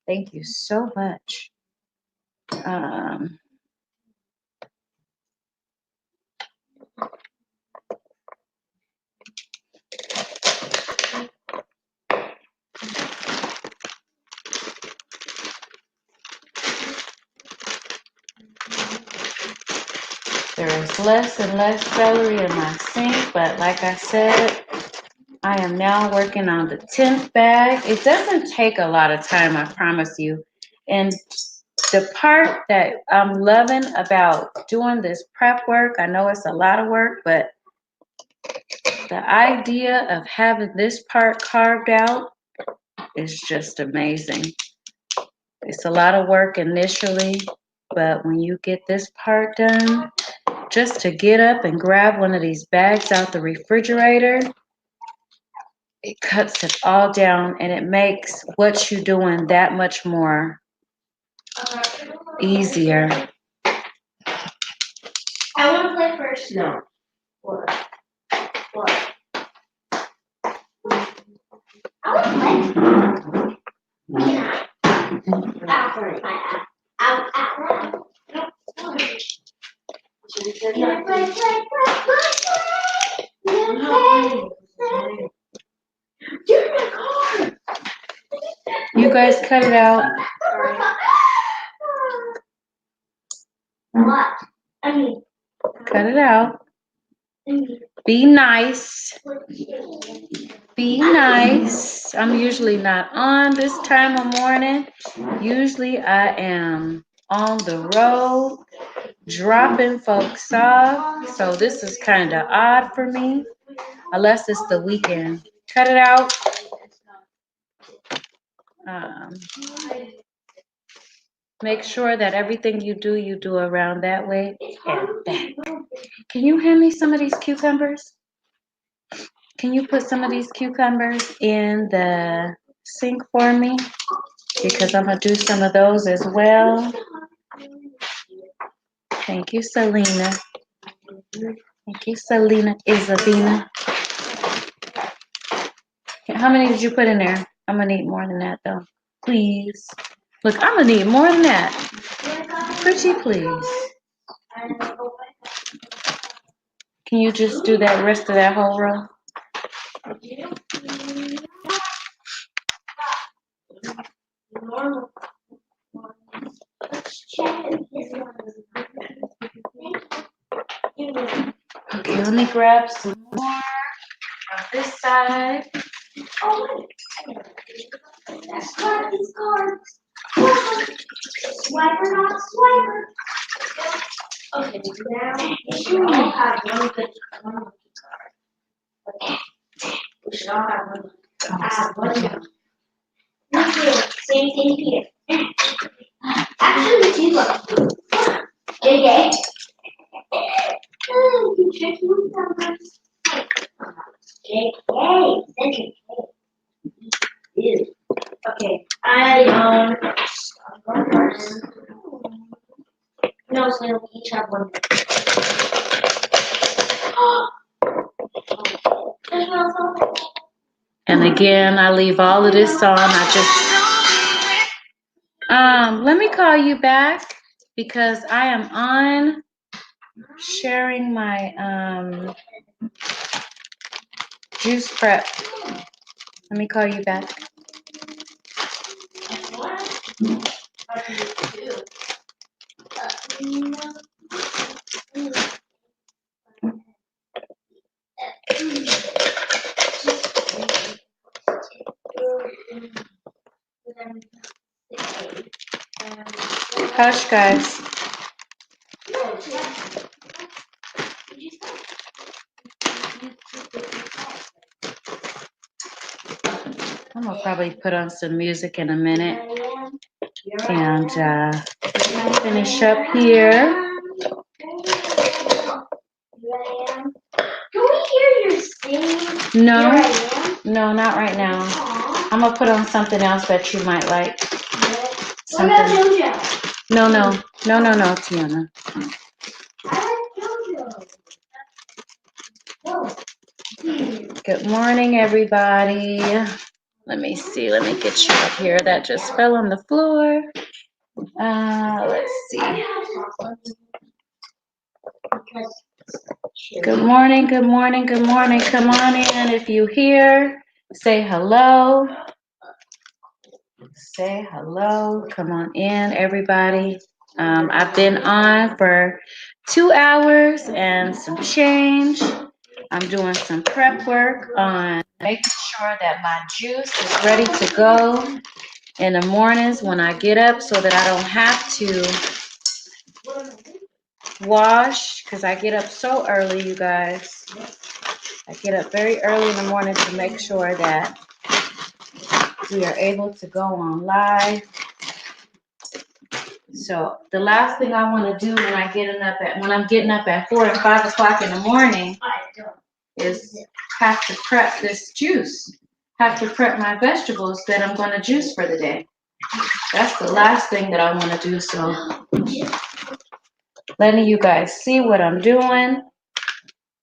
Thank you so much. There is less and less celery in my sink, but like I said, I am now working on the 10th bag. It doesn't take a lot of time, I promise you. And the part that I'm loving about doing this prep work, I know it's a lot of work, but the idea of having this part carved out is just amazing. It's a lot of work initially, but when you get this part done, just to get up and grab one of these bags out the refrigerator, it cuts it all down and it makes what you're doing that much more easier. I want to play first. No. What? I want to play. You guys cut it out. What? I mean, Cut it out. Be nice. Be nice. I'm usually not on this time of morning. Usually I am on the road dropping folks off. So this is kind of odd for me, unless it's the weekend. Cut it out. Make sure that everything you do around that way and back. Can you hand me some of these cucumbers? Can you put some of these cucumbers in the sink for me? Because I'm going to do some of those as well. Thank you, Selena. Thank you, Selena Isabina. How many did you put in there? I'm going to need more than that, though. Please. Look, I'm going to need more than that. Pretty please. Can you just do that rest of that whole row? Okay, let me grab some more on this side. oh, that's card, these cards. Swiper, not swiper. Okay, now we should all have one good card. Okay. We should all have one. I have one now. Me too. Same thing here. Actually, two left. JJ. You check your numbers. JK. JK. Ew. Okay. I go first. No, so we each have one. And again, I leave all of this on. Let me call you back because I am on sharing my juice prep. Let me call you back. Hush, guys. I'm gonna probably put on some music in a minute and finish up here. Can we hear you sing? No, Here I no, not right now. am. Aw. I'm gonna put on something else that you might like. What about Something. JoJo? No, Tiana. I like JoJo. Oh. Good morning, everybody. Let me see. Let me get you up here. That just fell on the floor. Let's see. Good morning, good morning, good morning. Come on in if you here. Say hello. Say hello. Come on in, everybody. I've been on for 2 hours and some change. I'm doing some prep work on making sure that my juice is ready to go in the mornings when I get up so that I don't have to wash because I get up so early, you guys. I get up very early in the morning to make sure that we are able to go on live. So the last thing I want to do when I'm getting up at 4 and 5 o'clock in the morning is have to prep this juice. Have to prep my vegetables that I'm going to juice for the day. That's the last thing that I want to do. So letting you guys see what I'm doing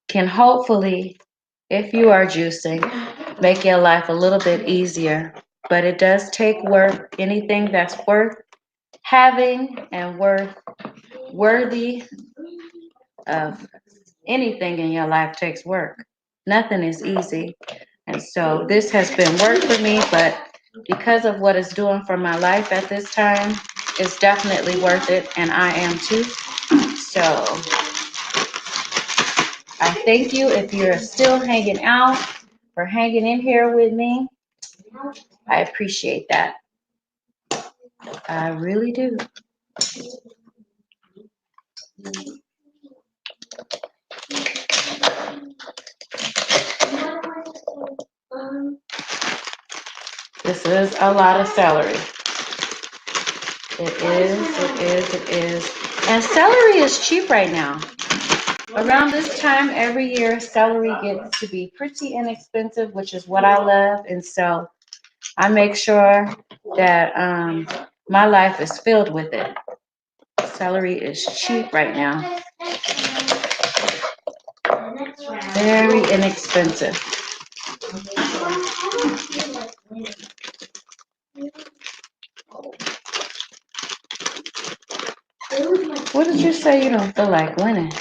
can hopefully, if you are juicing, make your life a little bit easier. But it does take work. Anything that's worth having and worthy of anything in your life takes work. Nothing is easy. And so this has been work for me, but because of what it's doing for my life at this time, it's definitely worth it, and I am too. So I thank you if you're still hanging out or hanging in here with me. I appreciate that. I really do. This is a lot of celery. It is. And celery is cheap right now. Around this time every year, celery gets to be pretty inexpensive, which is what I love. And so I make sure that my life is filled with it. Celery is cheap right now. Very inexpensive. What did you say you don't feel like winning?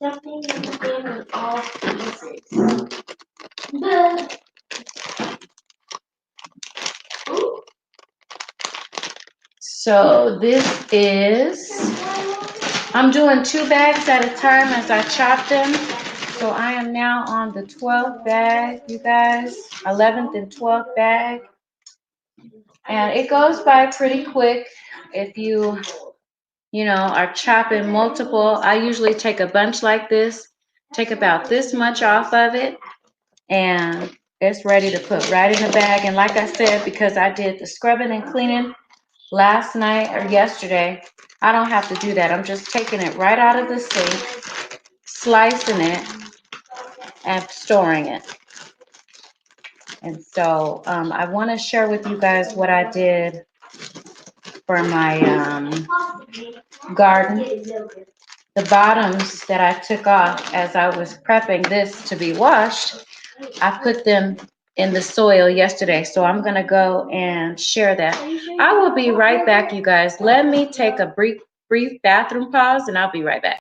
Something in the game of all pieces. So this is, I'm doing 2 bags at a time as I chop them. So I am now on the 12th bag, you guys, 11th and 12th bag. And it goes by pretty quick if you are chopping multiple. I usually take a bunch like this, take about this much off of it, and it's ready to put right in the bag. And like I said, because I did the scrubbing and cleaning last night or yesterday, I don't have to do that. I'm just taking it right out of the sink, slicing it, and storing it. And so I want to share with you guys what I did for my garden. The bottoms that I took off as I was prepping this to be washed, I put them in the soil yesterday. So I'm going to go and share that. I will be right back, you guys. Let me take a brief bathroom pause, and I'll be right back.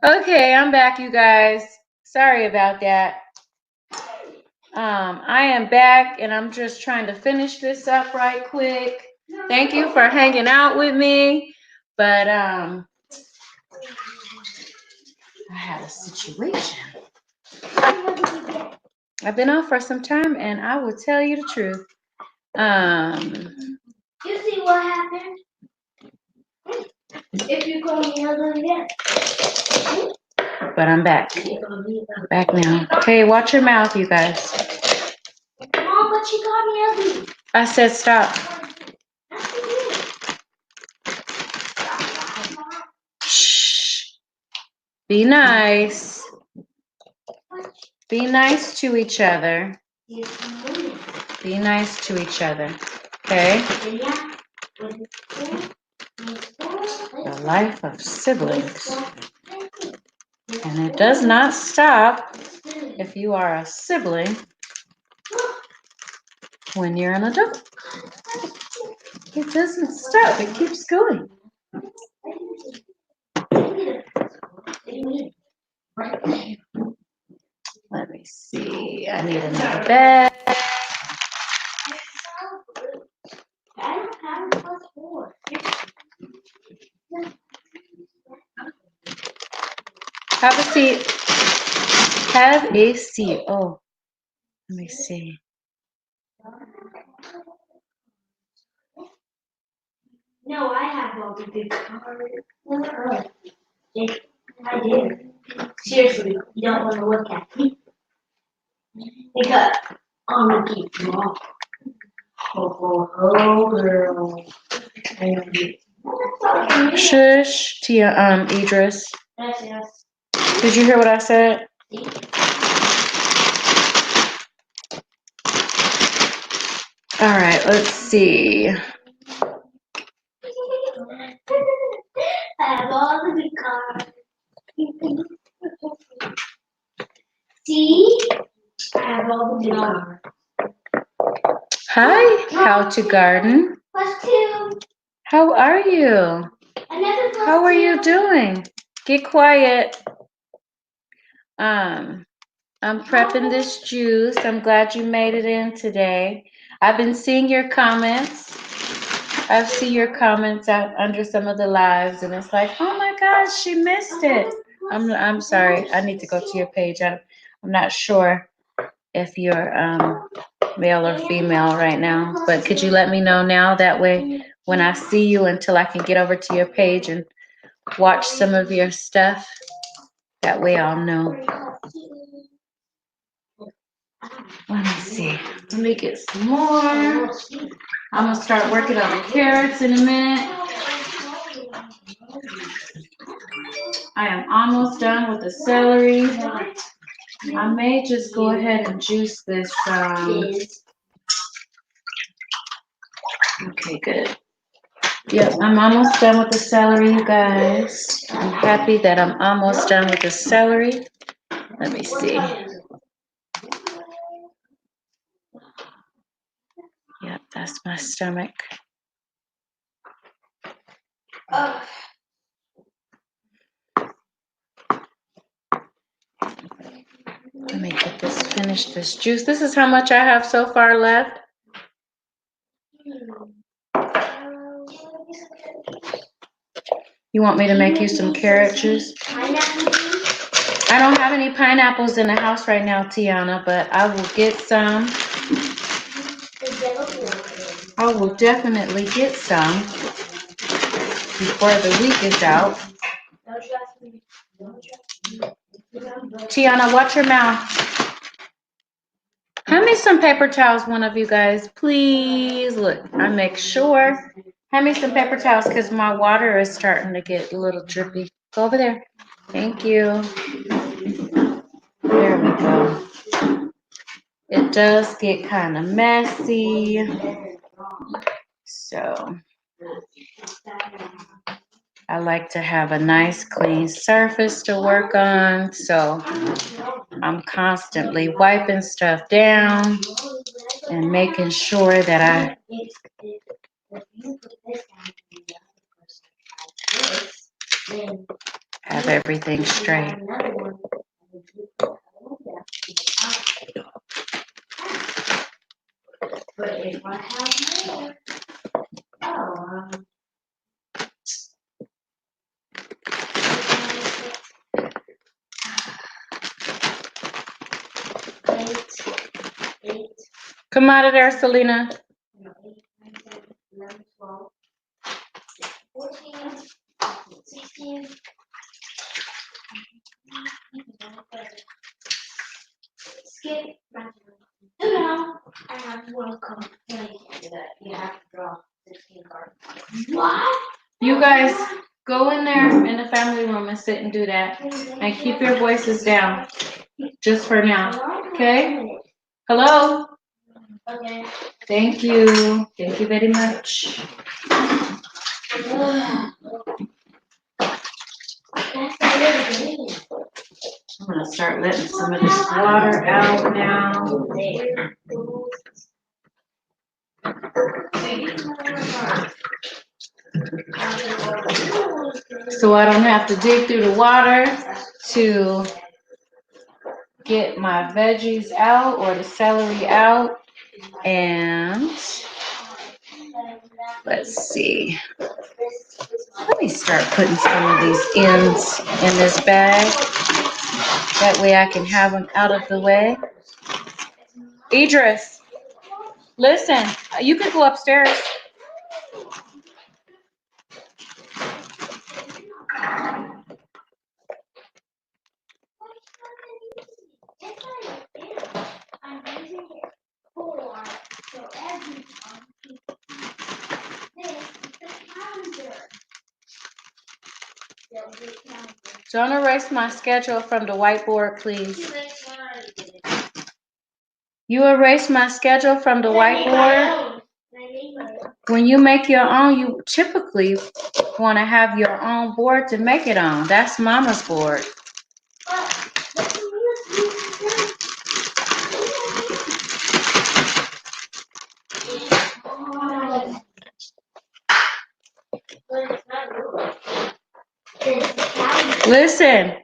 Okay, I'm back, you guys. Sorry about that. I am back and I'm just trying to finish this up right quick. Thank you for hanging out with me. But I had a situation. I've been off for some time and I will tell you the truth. You see what happened? If you call me ugly again. But I'm back. Back now. Okay, watch your mouth, you guys. Mom, but she called me ugly. I said stop. Shh. Be nice. Be nice to each other. Be nice to each other. Okay? The life of siblings. And it does not stop if you are a sibling when you're an adult. It doesn't stop. It keeps going. Let me see. I need another bag. I don't have a +4. Have a seat. Have a seat. Oh, let me see. No, I have all the big cards. I did. Seriously, you don't want to look at me. Because I'm gonna keep them all. Oh, girl. Shush, Tia, Idris. Yes. Did you hear what I said? All right, let's see. I have all the big cards. See? I have all the big cards. Hi, How to Garden. +2. How are you? Another +2. How are you doing? Get quiet. I'm prepping this juice. I'm glad you made it in today. I've been seeing your comments. I see your comments out under some of the lives, and it's like, oh my gosh, she missed it. I'm sorry. I need to go to your page. I'm not sure if you're male or female right now, but could you let me know now? That way, when I see you, until I can get over to your page and watch some of your stuff, that way I'll know. Let me see. Let me get some more. I'm gonna start working on the carrots in a minute. I am almost done with the celery. I may just go ahead and juice this. Okay, good. Yep, I'm almost done with the celery, you guys. I'm happy that I'm almost done with the celery. Let me see. Yep, that's my stomach. Let me get this, finish this juice. This is how much I have so far left. You want me to make you some carrot juice? I don't have any pineapples in the house right now, Tiana, but I will get some. I will definitely get some before the week is out. Tiana, watch your mouth. Hand me some paper towels, one of you guys, please. Look, I make sure. Hand me some paper towels because my water is starting to get a little drippy. Go over there. Thank you. There we go. It does get kind of messy. So I like to have a nice clean surface to work on. So I'm constantly wiping stuff down and making sure that I have everything straight. But if I have more, eight, Come out of there, Selena. 8, 9, 10, 11, 12, 14, 16. Skip. No, and welcome. No, you can't do that. You have to draw 16 cards. What? You guys go in there in the family room and sit and do that. And keep your voices down. Just for now. Okay? Hello? Okay. Thank you. Thank you very much. I'm gonna start letting some of this water out now. So I don't have to dig through the water to get my veggies out or the celery out. And let's see. Let me start putting some of these ends in this bag. That way I can have them out of the way. Idris, listen, you can go upstairs. I'm using it for so everyone can see. This is the calendar. Don't erase my schedule from the whiteboard, please. You erase my schedule from the whiteboard. When you make your own, you typically want to have your own board to make it on. That's Mama's board. Listen,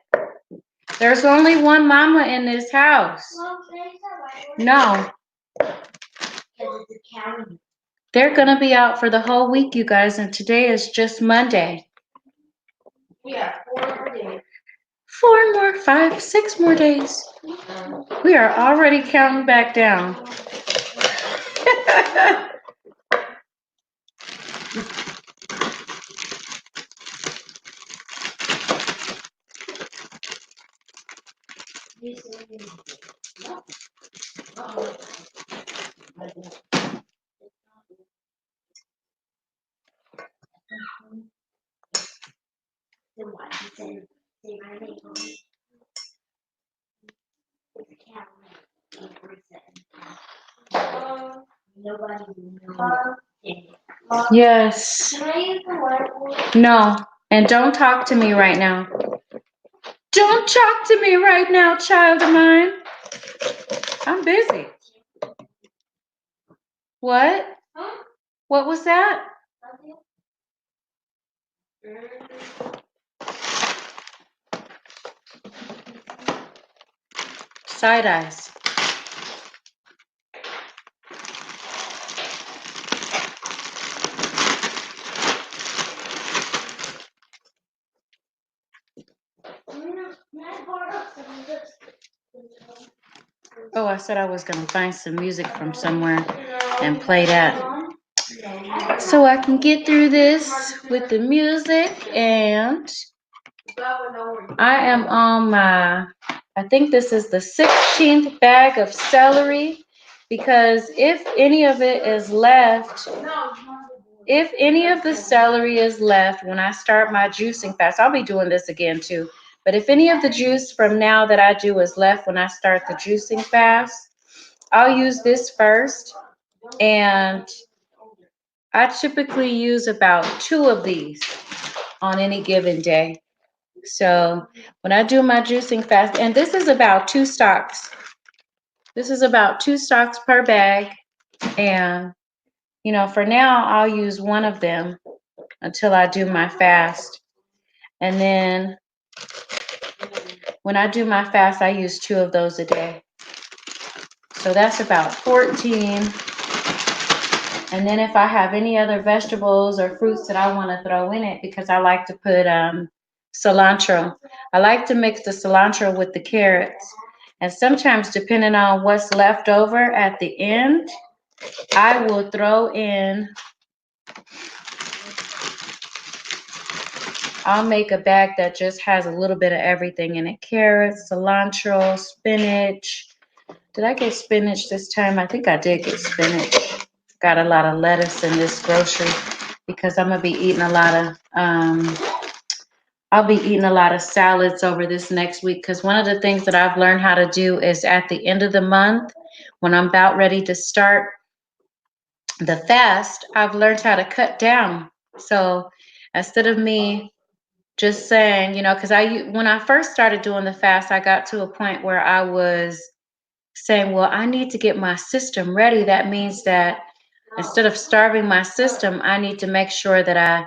there's only one Mama in this house. No. They're gonna be out for the whole week, you guys, and today is just Monday. Yeah, 4 more days. 4 more, 5, 6 more days. We are already counting back down. Yes. No, and don't talk to me right now. Don't talk to me right now, child of mine. I'm busy. What? What was that? Side eyes. Oh, I said I was going to find some music from somewhere and play that. So I can get through this with the music, and I am on my, I think this is the 16th bag of celery, because if any of it is left, if any of the celery is left when I start my juicing fast, I'll be doing this again too, but if any of the juice from now that I do is left when I start the juicing fast, I'll use this first, and I typically use about 2 of these on any given day. So when I do my juicing fast, and this is about 2 stalks. This is about 2 stalks per bag. And, you know, for now, I'll use one of them until I do my fast. And then When I do my fast, I use 2 of those a day. So that's about 14. And then if I have any other vegetables or fruits that I want to throw in it, because I like to put cilantro. I like to mix the cilantro with the carrots. And sometimes, depending on what's left over at the end, I will throw in, I'll make a bag that just has a little bit of everything in it. Carrots, cilantro, spinach. Did I get spinach this time? I think I did get spinach. Got a lot of lettuce in this grocery because I'm gonna be eating a lot of I'll be eating a lot of salads over this next week, because one of the things that I've learned how to do is at the end of the month, when I'm about ready to start the fast, I've learned how to cut down. So instead of me just saying, because when I first started doing the fast, I got to a point where I was saying, well, I need to get my system ready. That means that instead of starving my system, I need to make sure that I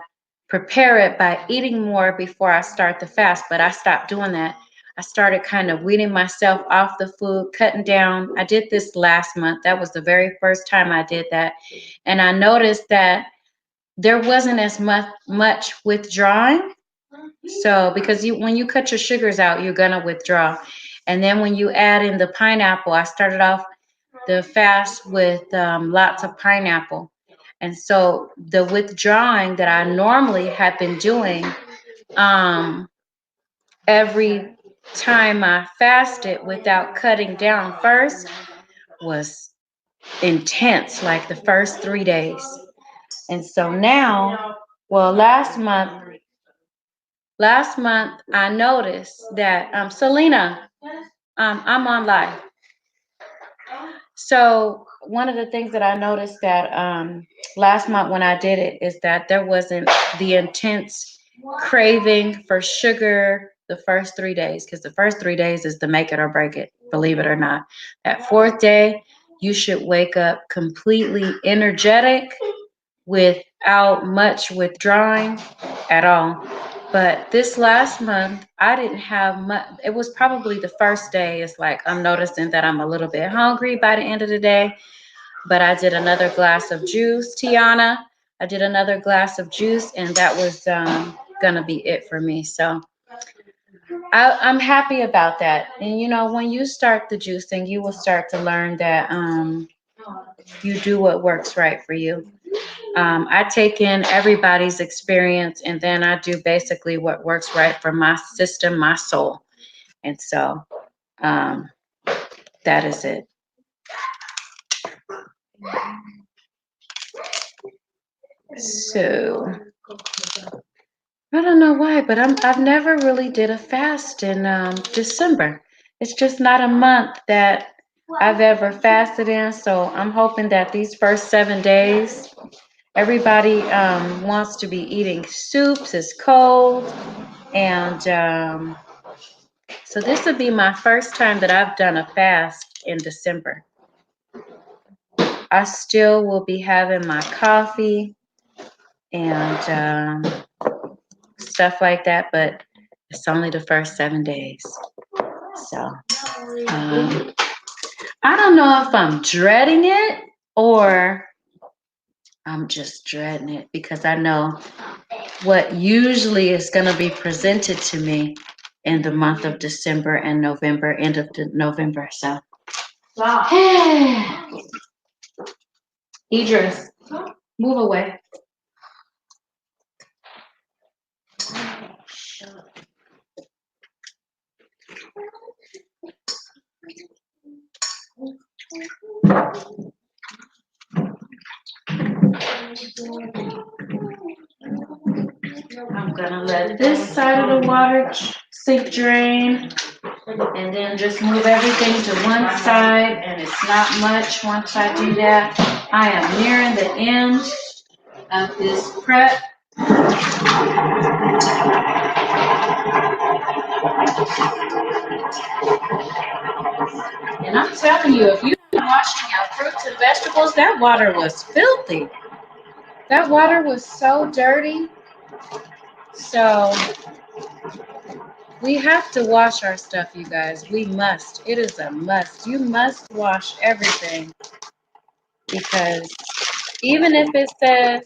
prepare it by eating more before I start the fast. But I stopped doing that. I started kind of weaning myself off the food, cutting down. I did this last month. That was the very first time I did that. And I noticed that there wasn't as much withdrawing. So because when you cut your sugars out, you're gonna withdraw. And then when you add in the pineapple, I started off the fast with lots of pineapple. And so the withdrawing that I normally had been doing every time I fasted without cutting down first was intense, like the first 3 days. And so now, well, last month I noticed that Selena, I'm on live. So one of the things that I noticed that last month when I did it is that there wasn't the intense craving for sugar the first 3 days, because the first 3 days is the make it or break it, believe it or not. That 4th day, you should wake up completely energetic without much withdrawing at all. But this last month, I didn't have much. It was probably the first day. It's like I'm noticing that I'm a little bit hungry by the end of the day. But I did another glass of juice, Tiana. I did another glass of juice, and that was gonna be it for me. So I'm happy about that. And when you start the juicing, you will start to learn that you do what works right for you. I take in everybody's experience, and then I do basically what works right for my system, my soul. And so that is it. So I don't know why, but I've never really did a fast in December. It's just not a month that I've ever fasted in. So I'm hoping that these first 7 days, everybody wants to be eating soups. It's cold. And so this would be my first time that I've done a fast in December. I still will be having my coffee and stuff like that, but it's only the first 7 days. So I don't know if I'm dreading it or I'm just dreading it, because I know what usually is going to be presented to me in the month of December and November, end of November. So, Idris, move away. I'm gonna let this side of the water sink drain, and then just move everything to one side, and it's not much once I do that. I am nearing the end of this prep. And I'm telling you, if you've been washing your fruits and vegetables, that water was filthy. That water was so dirty. So We have to wash our stuff, you guys. We must. It is a must. You must wash everything because even if it says,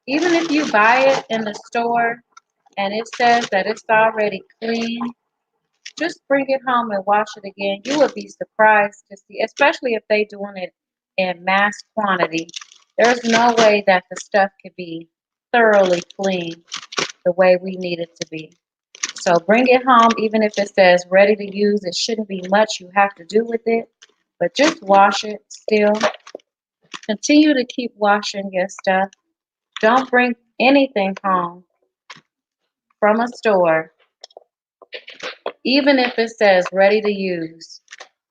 even if you buy it in the store and it says that it's already clean, just bring it home and wash it again. You would be surprised to see, especially if they doing it in mass quantity. There's no way that the stuff could be thoroughly clean the way we need it to be. So bring it home, even if it says ready to use. It shouldn't be much you have to do with it, but just wash it still. Continue to keep washing your stuff. Don't bring anything home from a store, even if it says ready to use,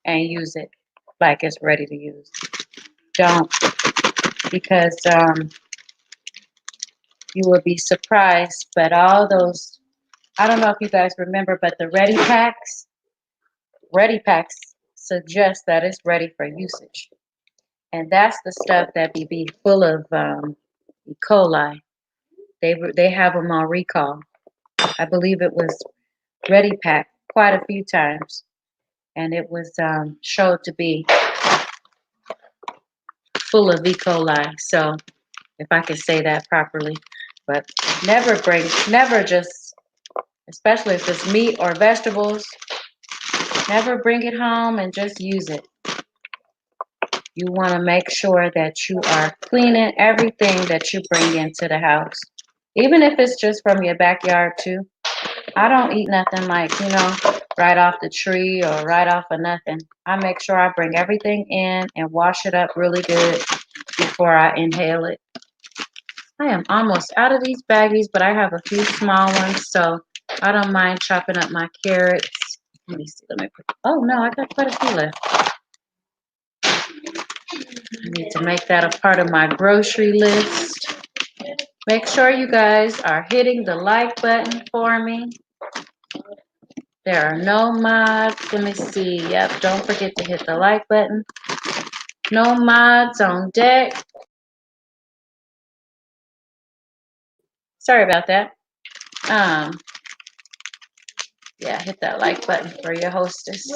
and use it like it's ready to use. Don't, because you will be surprised. But all those, I don't know if you guys remember, but the Ready Packs suggest that it's ready for usage. And that's the stuff that be full of E. coli. They have them on recall. I believe it was Ready Pack quite a few times, and it was showed to be full of E. coli. So if I can say that properly, but never just, especially if it's meat or vegetables, never bring it home and just use it. You want to make sure that you are cleaning everything that you bring into the house, even if it's just from your backyard too. I don't eat nothing like, right off the tree or right off of nothing. I make sure I bring everything in and wash it up really good before I inhale it. I am almost out of these baggies, but I have a few small ones, so I don't mind chopping up my carrots. Let me see. Oh no, I got quite a few left. I need to make that a part of my grocery list. Make sure you guys are hitting the like button for me. There are no mods. Let me see. Yep, don't forget to hit the like button. No mods on deck. Sorry about that. Yeah, hit that like button for your hostess.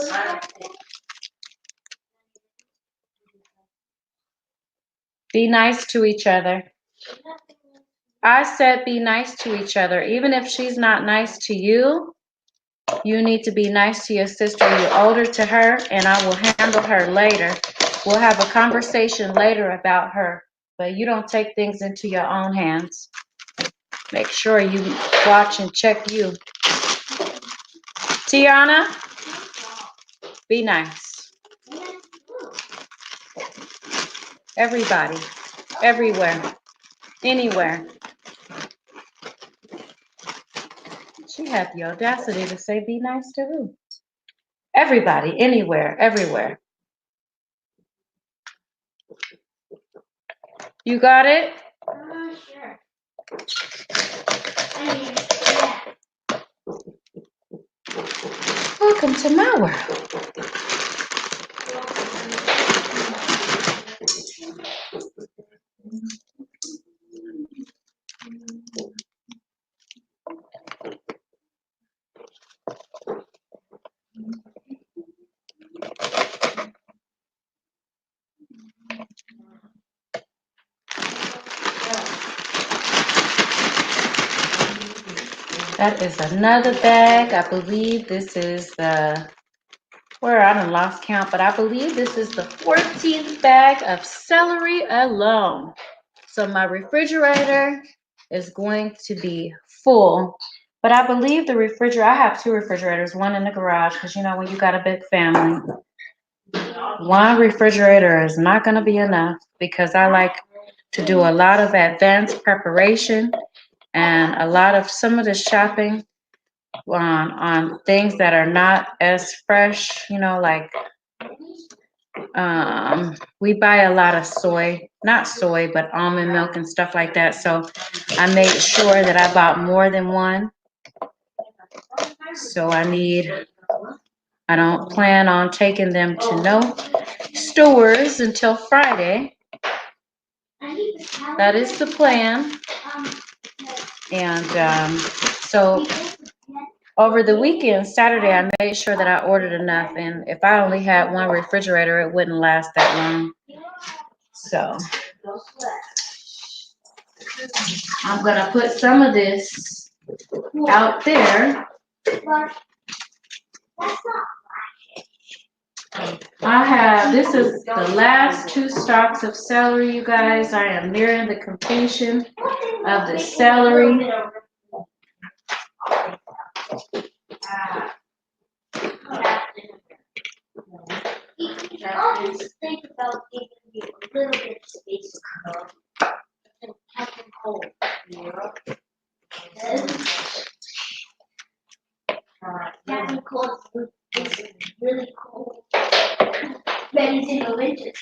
Be nice to each other. I said be nice to each other. Even if she's not nice to you, you need to be nice to your sister. You're older to her, and I will handle her later. We'll have a conversation later about her, but you don't take things into your own hands. Make sure you watch and check you. Tiana, be nice. Everybody, everywhere, anywhere. She had the audacity to say be nice to who? Everybody, anywhere, everywhere. You got it? Sure. Welcome to my world. That is another bag. I believe this is where I done lost count, but I believe this is the 14th bag of celery alone. So my refrigerator is going to be full, but I believe the refrigerator, I have two refrigerators, one in the garage, because when you got a big family, one refrigerator is not going to be enough because I like to do a lot of advanced preparation and a lot of some of the shopping on things that are not as fresh, like we buy a lot of not soy, but almond milk and stuff like that. So I made sure that I bought more than one. So I don't plan on taking them to no stores until Friday. That is the plan. And so over the weekend, Saturday, I made sure that I ordered enough. And if I only had one refrigerator, it wouldn't last that long. So I'm going to put some of this out there. This is the last 2 stalks of celery, you guys. I am nearing the completion of the celery. Always think about giving you a little bit of space and Captain Cold. Captain Cold is really cold. Ready to go into it.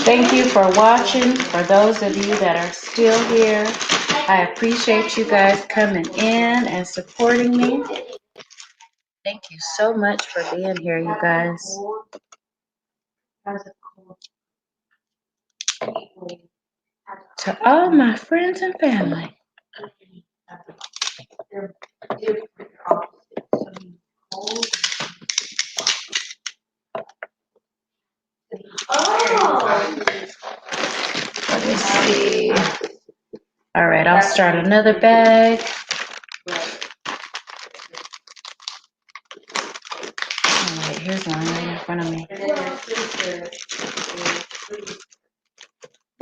Thank you for watching. For those of you that are still here, I appreciate you guys coming in and supporting me. Thank you so much for being here, you guys. To all my friends and family. Let me see. All right, I'll start another bag. All right, here's one right in front of me.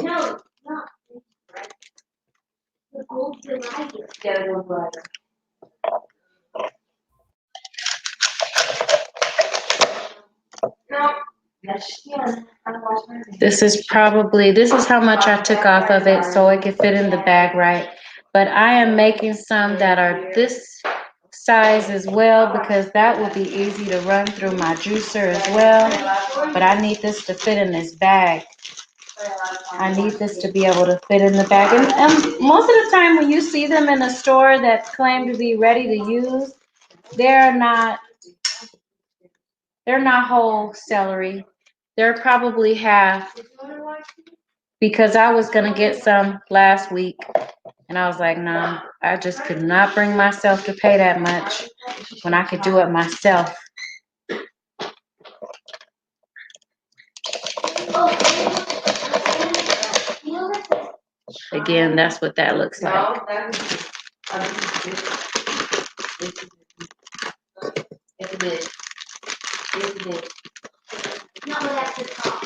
No, not the gold glider. Yeah, the glider. No. This is how much I took off of it so it could fit in the bag right. But I am making some that are this size as well because that will be easy to run through my juicer as well. But I need this to fit in this bag. I need this to be able to fit in the bag. And most of the time when you see them in a store that claim to be ready to use, they're not whole celery. They're probably half, because I was going to get some last week and I was like, nah, I just could not bring myself to pay that much when I could do it myself. Again, that's what that looks like. No, that's the top.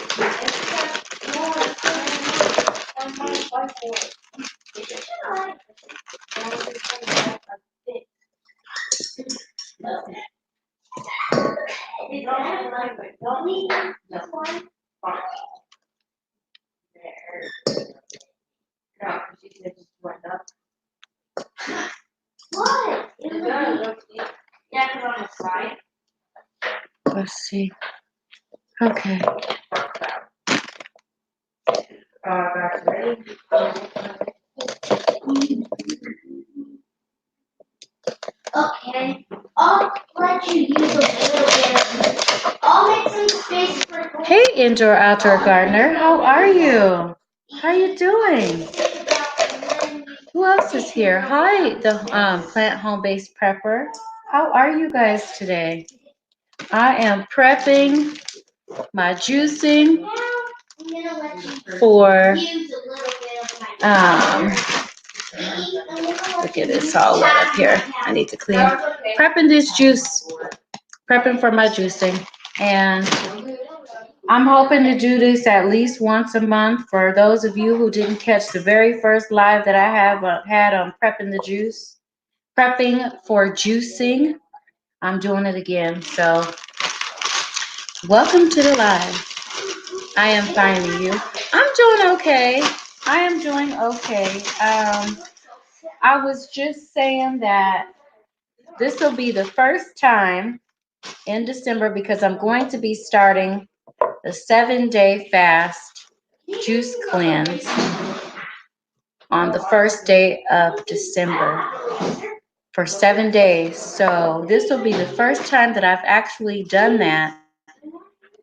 What? Yeah, because on the side. Let's see. Okay. Okay, I'll let you use a little bit. I'll make some space for. Hey, indoor outdoor gardener, how are you? How you doing? Who else is here? Hi, the plant home-based prepper. How are you guys today? I am prepping my juicing for look at this all wet up here. I need to clean. Prepping this juice, prepping for my juicing, and I'm hoping to do this at least once a month. For those of you who didn't catch the very first live that I have had on prepping the juice, prepping for juicing, I'm doing it again. So welcome to the live. I am finding you. I'm doing okay. I am doing okay. I was just saying that this will be the first time in December because I'm going to be starting the 7-day fast juice cleanse on the first day of December for 7 days. So this will be the first time that I've actually done that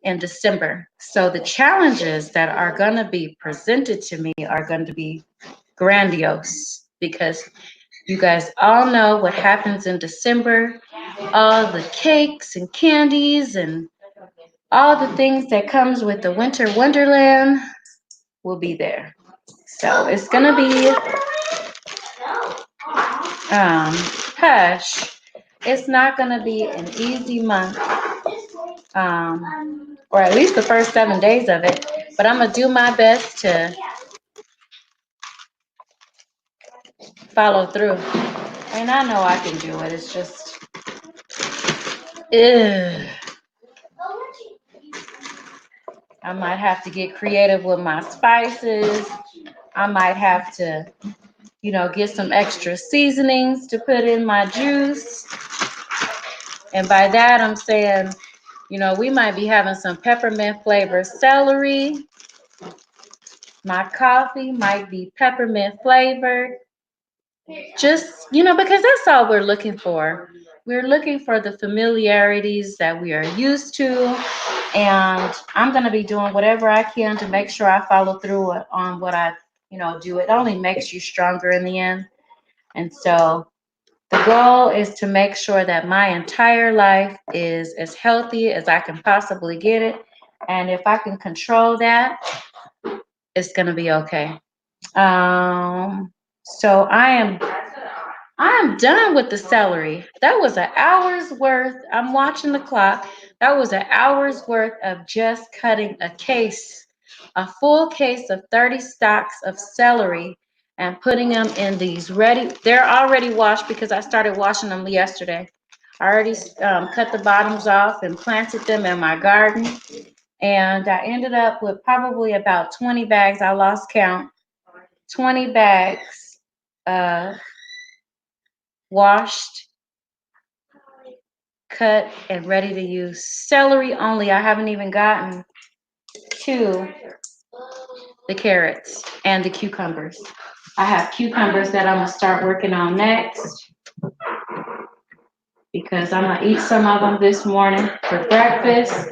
in December. So the challenges that are going to be presented to me are going to be grandiose because you guys all know what happens in December. All the cakes and candies and all the things that comes with the winter wonderland will be there. So it's going to be hush. It's not going to be an easy month, or at least the first 7 days of it. But I'm going to do my best to follow through. And I know I can do it. It's just, ugh. I might have to get creative with my spices. I might have to, get some extra seasonings to put in my juice. And by that, I'm saying, we might be having some peppermint flavored celery. My coffee might be peppermint flavored. Just, because that's all we're looking for. We're looking for the familiarities that we are used to. And I'm going to be doing whatever I can to make sure I follow through on what I, do. It only makes you stronger in the end. And so the goal is to make sure that my entire life is as healthy as I can possibly get it. And if I can control that, it's going to be okay. So I am done with the celery. That was an hour's worth. I'm watching the clock. That was an hour's worth of just cutting a full case of 30 stalks of celery and putting them in these ready. They're already washed because I started washing them yesterday. I already cut the bottoms off and planted them in my garden. And I ended up with probably about 20 bags. I lost count. 20 bags washed, cut, and ready to use. Celery only. I haven't even gotten to the carrots and the cucumbers. I have cucumbers that I'm going to start working on next because I'm going to eat some of them this morning for breakfast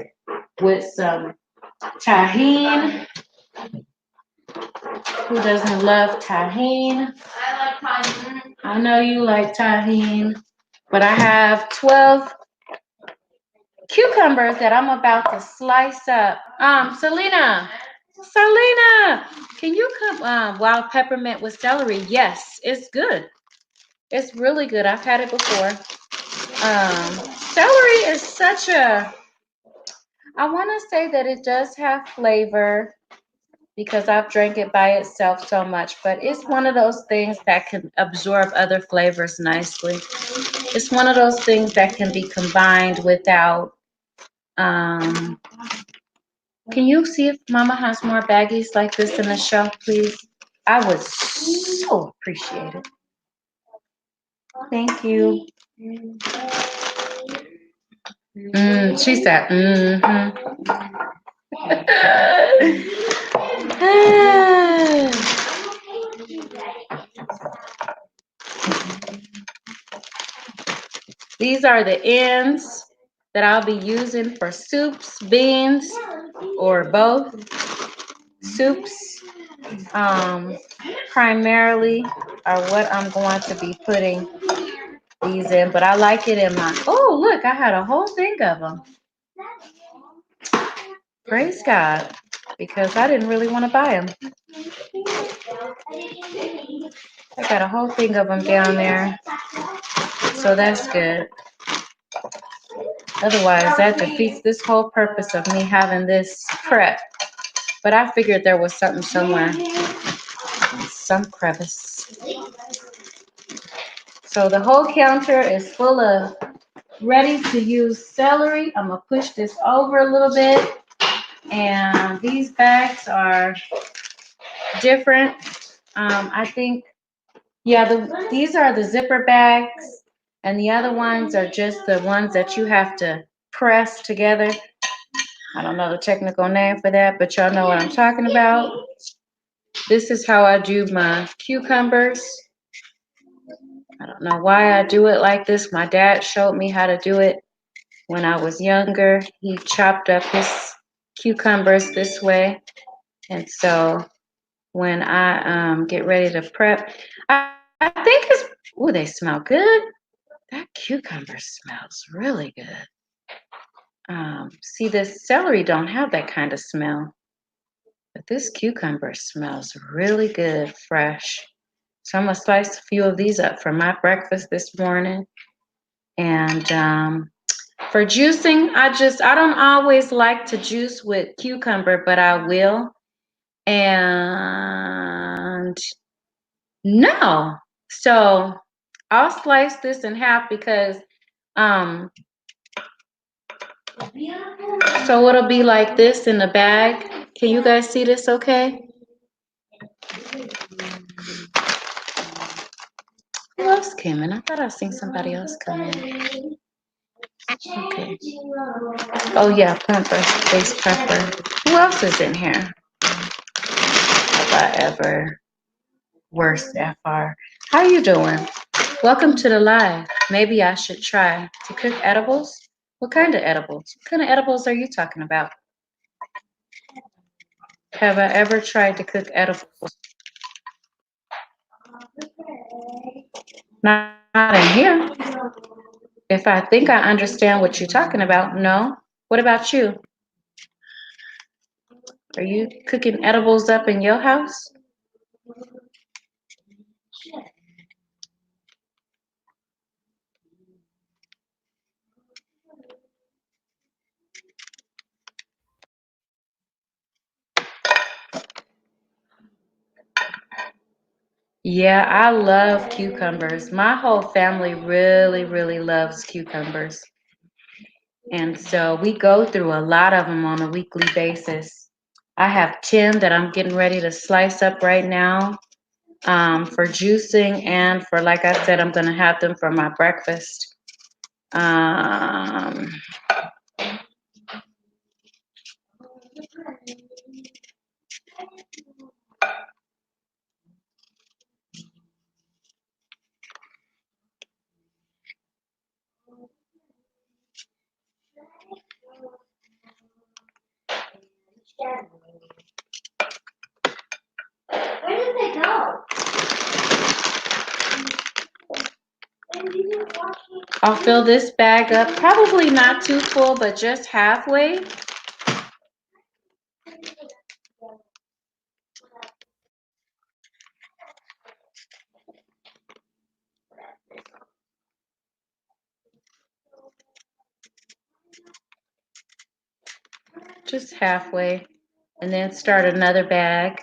with some tahini. Who doesn't love tahini? I like tahini. I know you like tahini, but I have 12 cucumbers that I'm about to slice up. Selena, can you come wild peppermint with celery? Yes, it's good. It's really good. I've had it before. Celery is such I want to say that it does have flavor because I've drank it by itself so much, but it's one of those things that can absorb other flavors nicely. It's one of those things that can be combined without, can you see if Mama has more baggies like this in the shelf, please? I would so appreciate it. Thank you. She said, These are the ends that I'll be using for soups, beans, or both. Soups primarily are what I'm going to be putting these in, but I like it in my, oh, look, I had a whole thing of them. Praise God, because I didn't really want to buy them. I got a whole thing of them down there, so that's good. Otherwise, that defeats this whole purpose of me having this prep. But I figured there was something somewhere, some crevice. So the whole counter is full of ready to use celery. I'm gonna push this over a little bit. And these bags are different. I think, yeah, these are the zipper bags. And the other ones are just the ones that you have to press together. I don't know the technical name for that, but y'all know what I'm talking about. This is how I do my cucumbers. I don't know why I do it like this. My dad showed me how to do it when I was younger. He chopped up his cucumbers this way. And so when I get ready to prep, I think it's, oh, they smell good. That cucumber smells really good. See, this celery don't have that kind of smell, but this cucumber smells really good, fresh. So I'm gonna slice a few of these up for my breakfast this morning. And for juicing, I don't always like to juice with cucumber, but I will. And no, so I'll slice this in half because so it'll be like this in the bag. Can you guys see this okay? Who else came in? I thought I seen somebody else come in. Okay. Oh yeah, plant-based pepper. Who else is in here? If I ever worse FR. How you doing? Welcome to the live. Maybe I should try to cook edibles. What kind of edibles? What kind of edibles are you talking about? Have I ever tried to cook edibles? Not in here. If I think I understand what you're talking about, no. What about you? Are you cooking edibles up in your house? Yeah, I love cucumbers. My whole family really, really loves cucumbers. And so we go through a lot of them on a weekly basis. I have 10 that I'm getting ready to slice up right now for juicing, and for, like I said, I'm going to have them for my breakfast. Where did they go? I'll fill this bag up, probably not too full, but just halfway. Just halfway, and then start another bag.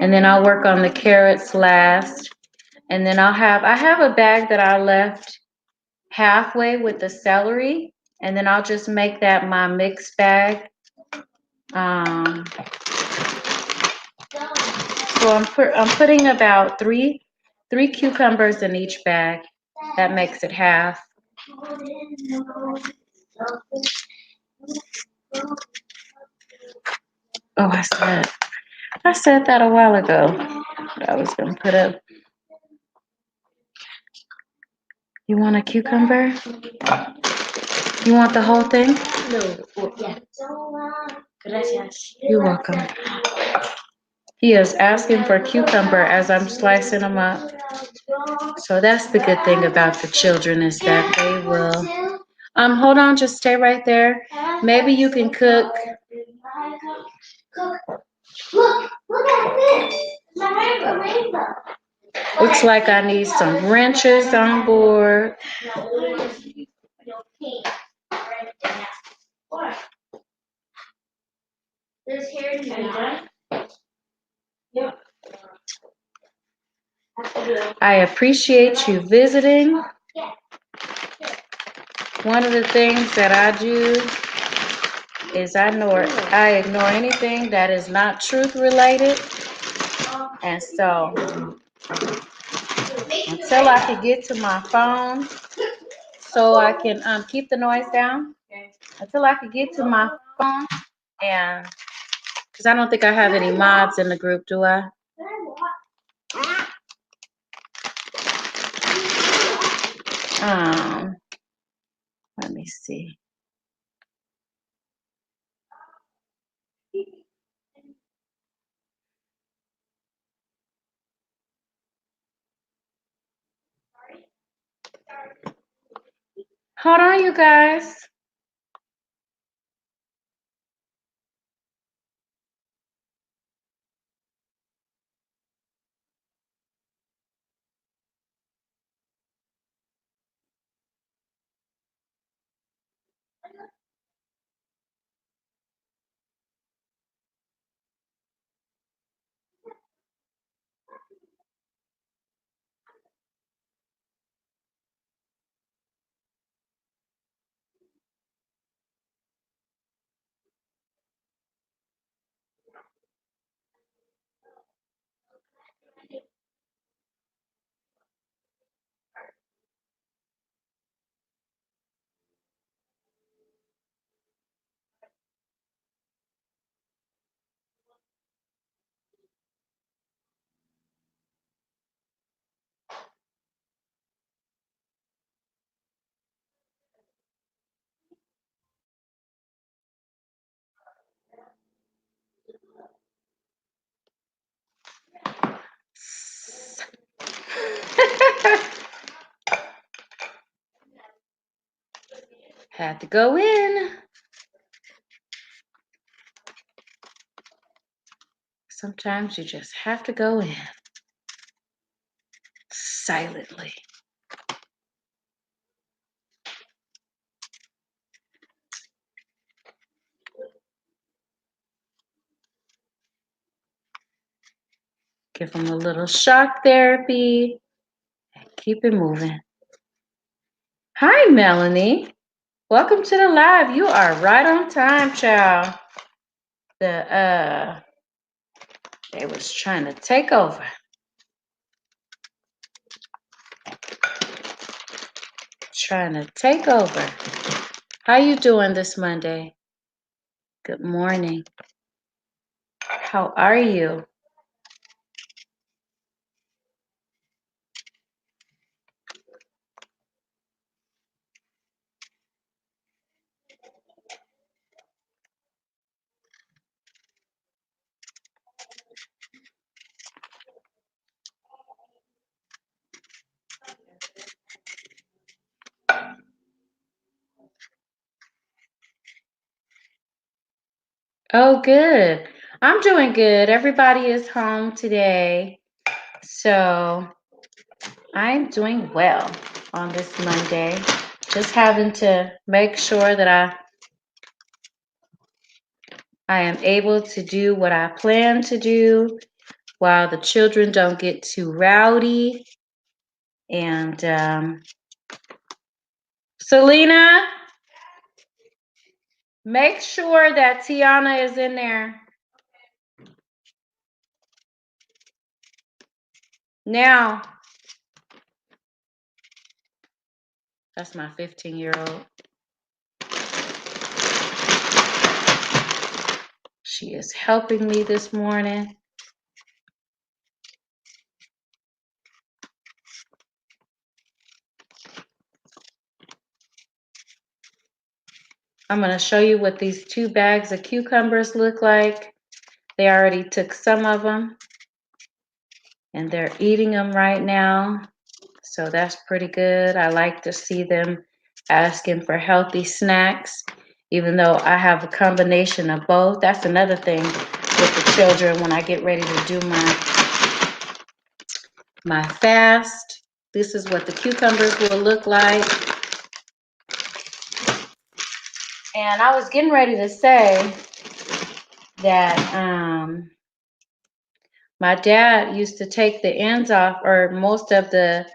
And then I'll work on the carrots last. And then I have a bag that I left halfway with the celery, and then I'll just make that my mix bag. So I'm putting about three cucumbers in each bag. That makes it half. Oh, I said that a while ago. That I was gonna put up. You want a cucumber? You want the whole thing? No. Yeah. Gracias. You're welcome. He is asking for cucumber as I'm slicing them up. So that's the good thing about the children, is that they will. Hold on, just stay right there. Maybe you can cook. Look at this. My rainbow. Looks like I need some wrenches on board. This here is done. Yep. I appreciate you visiting. One of the things that I do is I ignore anything that is not truth related. And so until I can get to my phone so I can keep the noise down, until I can get to my phone, and because I don't think I have any mods in the group, do I? Let me see. Hold on, you guys. Had to go in. Sometimes you just have to go in silently. Give them a little shock therapy and keep it moving. Hi, Melanie. Welcome to the live. You are right on time, child. They was trying to take over. Trying to take over. How you doing this Monday? Good morning. How are you? Oh, good. I'm doing good. Everybody is home today. So I'm doing well on this Monday. Just having to make sure that I am able to do what I plan to do while the children don't get too rowdy. And Selena, make sure that Tiana is in there. Now, that's my 15-year-old. She is helping me this morning. I'm going to show you what these 2 bags of cucumbers look like. They already took some of them, and they're eating them right now. So that's pretty good. I like to see them asking for healthy snacks, even though I have a combination of both. That's another thing with the children when I get ready to do my fast. This is what the cucumbers will look like. And I was getting ready to say that my dad used to take the ends off, or most of the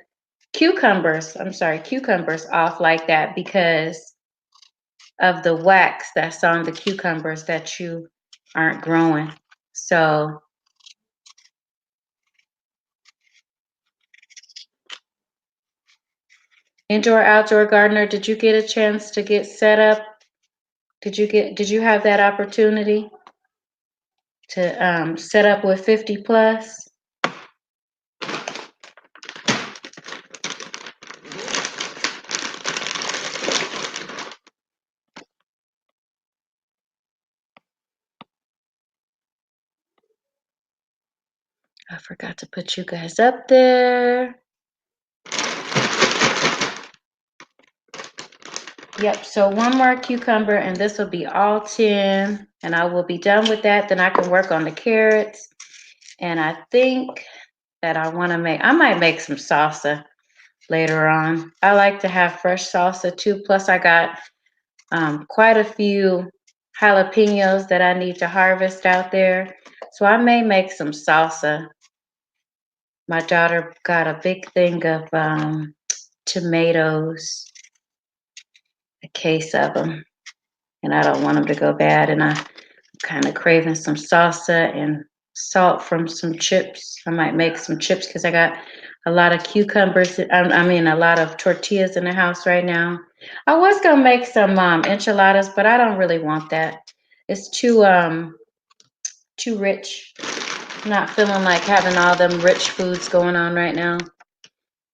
cucumbers off like that because of the wax that's on the cucumbers that you aren't growing. So indoor outdoor gardener, did you get a chance to get set up? Did you have that opportunity to set up with 50 plus? I forgot to put you guys up there. Yep, so one more cucumber and this will be all 10 and I will be done with that. Then I can work on the carrots. And I think that I might make some salsa later on. I like to have fresh salsa too. Plus I got quite a few jalapenos that I need to harvest out there. So I may make some salsa. My daughter got a big thing of tomatoes, a case of them, and I don't want them to go bad. And I'm kind of craving some salsa and salt from some chips. I might make some chips because I got a lot of cucumbers. I mean, a lot of tortillas in the house right now. I was gonna make some enchiladas, but I don't really want that. It's too rich. Not feeling like having all them rich foods going on right now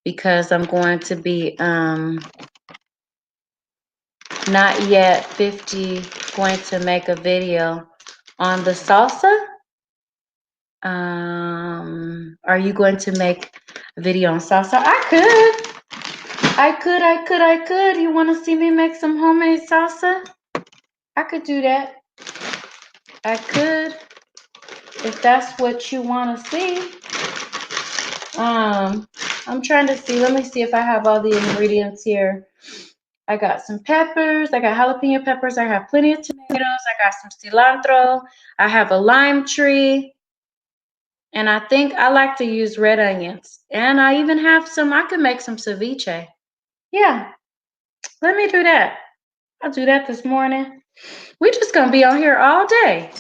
because I'm going to be not yet 50 going to make a video on the salsa. Are you going to make a video on salsa? I could. You want to see me make some homemade salsa? I could do that. I could, if that's what you want to see. I'm trying to see. Let me see if I have all the ingredients here. I got some peppers. I got jalapeno peppers. I have plenty of tomatoes. I got some cilantro. I have a lime tree. And I think I like to use red onions. And I even have I could make some ceviche. Yeah, let me do that. I'll do that this morning. We're just going to be on here all day.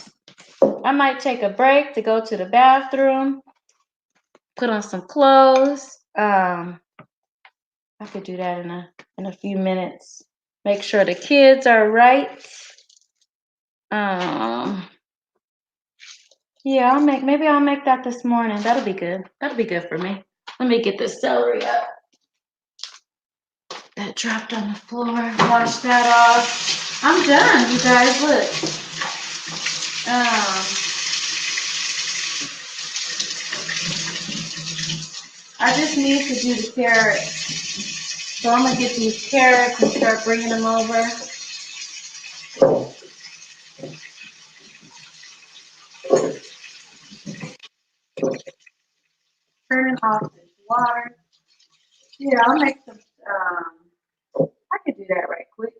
I might take a break to go to the bathroom, put on some clothes. I could do that in a few minutes. Make sure the kids are right. Yeah, maybe I'll make that this morning. That'll be good. That'll be good for me. Let me get this celery up. That dropped on the floor. Wash that off. I'm done, you guys. Look. I just need to do the carrots. So I'm gonna get these carrots and start bringing them over. Turning off this water. Yeah, I'll make some. I could do that right quick.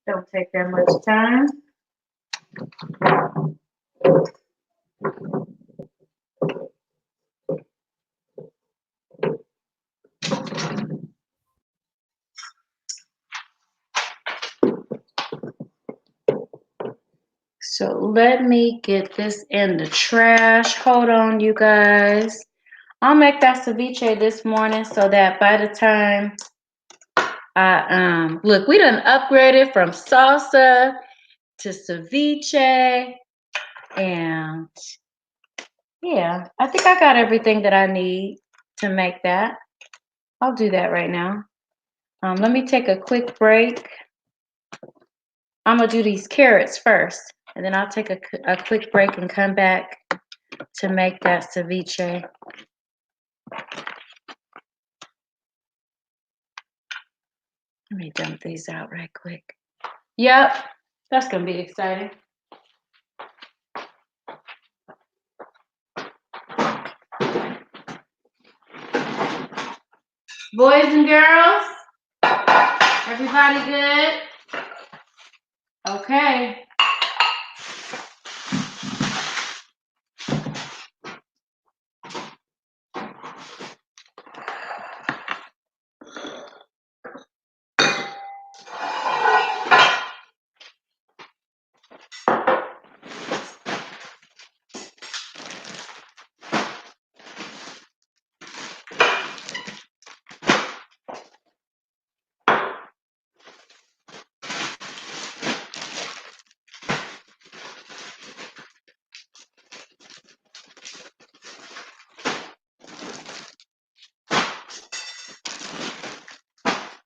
Don't take that much time. So let me get this in the trash. Hold on, you guys. I'll make that ceviche this morning so that by the time I look, we done upgraded from salsa to ceviche, and yeah, I think I got everything that I need to make that. I'll do that right now. Let me take a quick break. I'm gonna do these carrots first, and then I'll take a quick break and come back to make that ceviche. Let me dump these out right quick. Yep, that's gonna be exciting. Boys and girls, everybody good? Okay.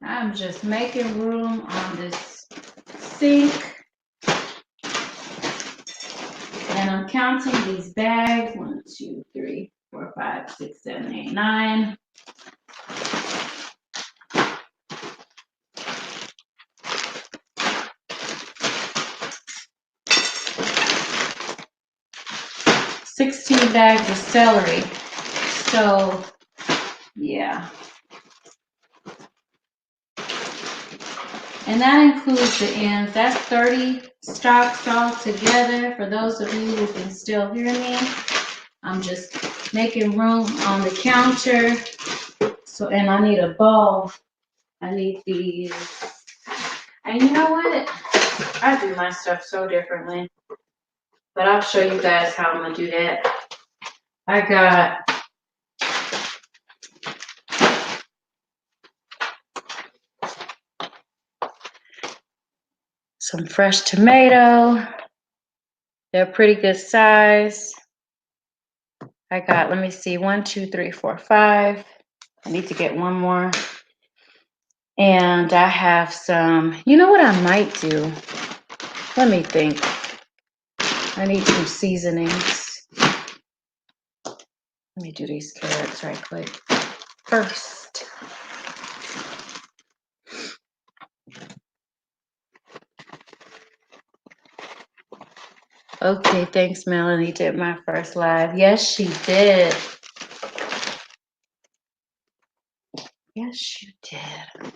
I'm just making room on this sink. And I'm counting these bags. 1, 2, 3, 4, 5, 6, 7, 8, 9. 16 bags of celery. So, yeah. And that includes the ends. That's 30 stalks all together. For those of you who can still hear me, I'm just making room on the counter. So, and I need a bowl. I need these. And you know what? I do my stuff so differently. But I'll show you guys how I'm gonna do that. I got some fresh tomato. They're pretty good size. I got, let me see, 1, 2, 3, 4, 5. I need to get one more. And I have some, you know what I might do? Let me think. I need some seasonings. Let me do these carrots right quick. First. Okay, thanks, Melanie. Did my first live. Yes, she did. Yes, you did.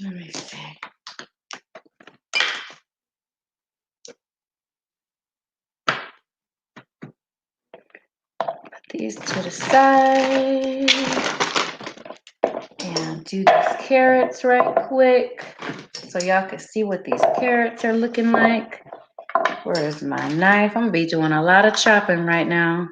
Let me see. Put these to the side. And do these carrots right quick so y'all can see what these carrots are looking like. Where's my knife? I'm gonna be doing a lot of chopping right now.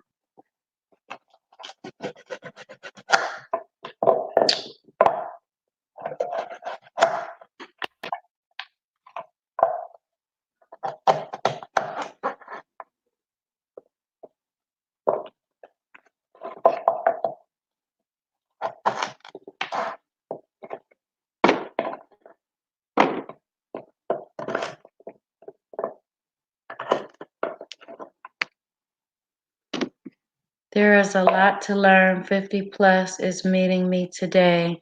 There is a lot to learn. 50 plus is meeting me today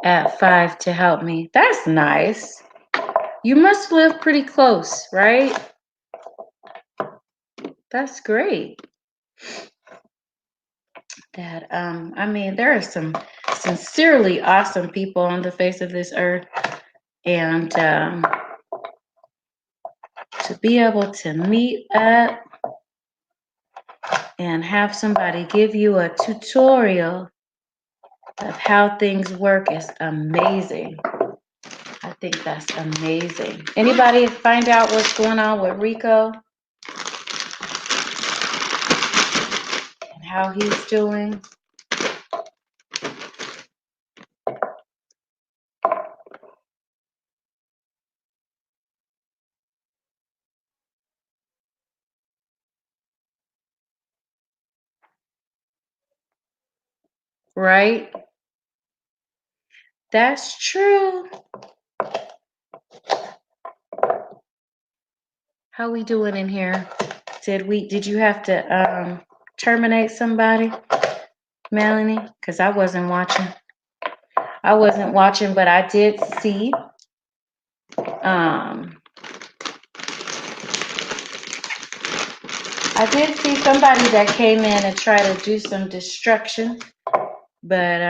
at 5 to help me. That's nice. You must live pretty close, right? That's great. That I mean, there are some sincerely awesome people on the face of this earth, and to be able to meet up and have somebody give you a tutorial of how things work is amazing. I think that's amazing. Anybody find out what's going on with Rico and how he's doing? Right? That's true. How we doing in here? Did you have to terminate somebody, Melanie? Because I wasn't watching. I wasn't watching, but I did see somebody that came in and tried to do some destruction, but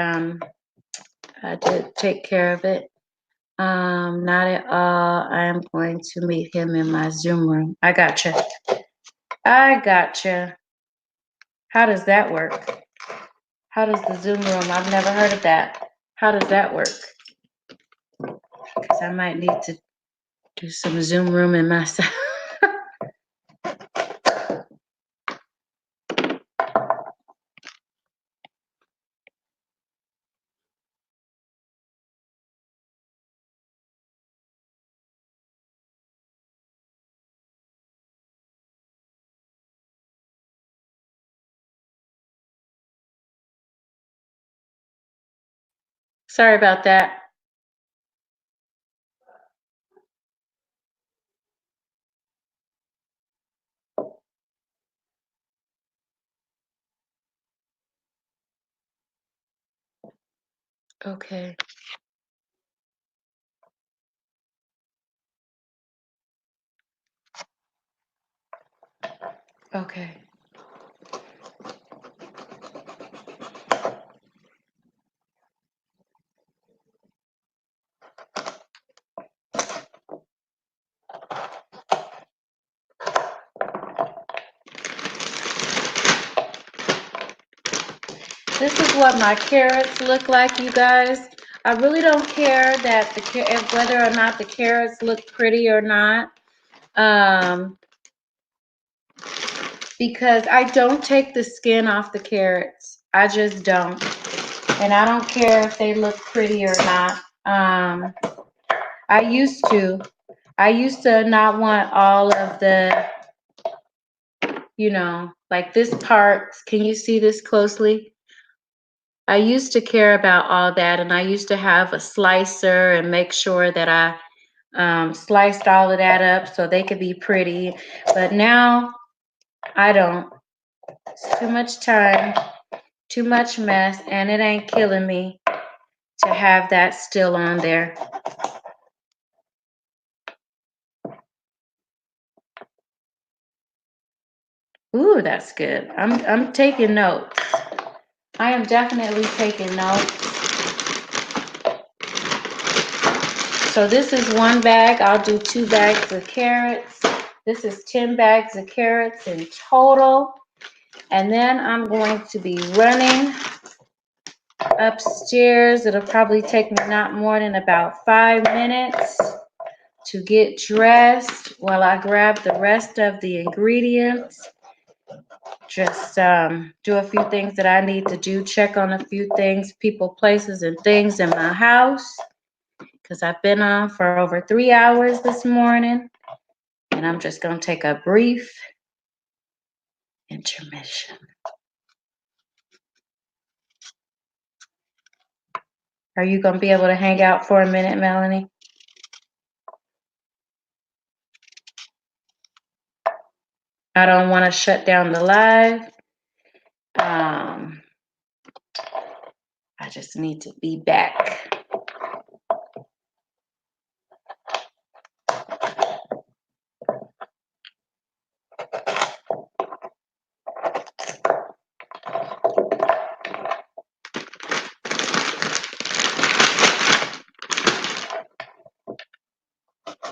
I did take care of it. Not at all. I am going to meet him in my Zoom room. I gotcha. How does that work? How does the Zoom room? I've never heard of that. How does that work? Because I might need to do some Zoom room in myself. Sorry about that. Okay. Okay. This is what my carrots look like, you guys. I really don't care that whether or not the carrots look pretty or not. Because I don't take the skin off the carrots. I just don't. And I don't care if they look pretty or not. I used to. I used to not want all of the, like this part. Can you see this closely? I used to care about all that, and I used to have a slicer and make sure that I sliced all of that up so they could be pretty. But now I don't. It's too much time, too much mess, and it ain't killing me to have that still on there. Ooh, that's good. I'm taking notes. I am definitely taking notes. So this is 1 bag. I'll do 2 bags of carrots. This is 10 bags of carrots in total. And then I'm going to be running upstairs. It'll probably take me not more than about 5 minutes to get dressed while I grab the rest of the ingredients. Just do a few things that I need to do, check on a few things, people, places, and things in my house, because I've been on for over 3 hours this morning, and I'm just going to take a brief intermission. Are you going to be able to hang out for a minute, Melanie? I don't want to shut down the live. I just need to be back.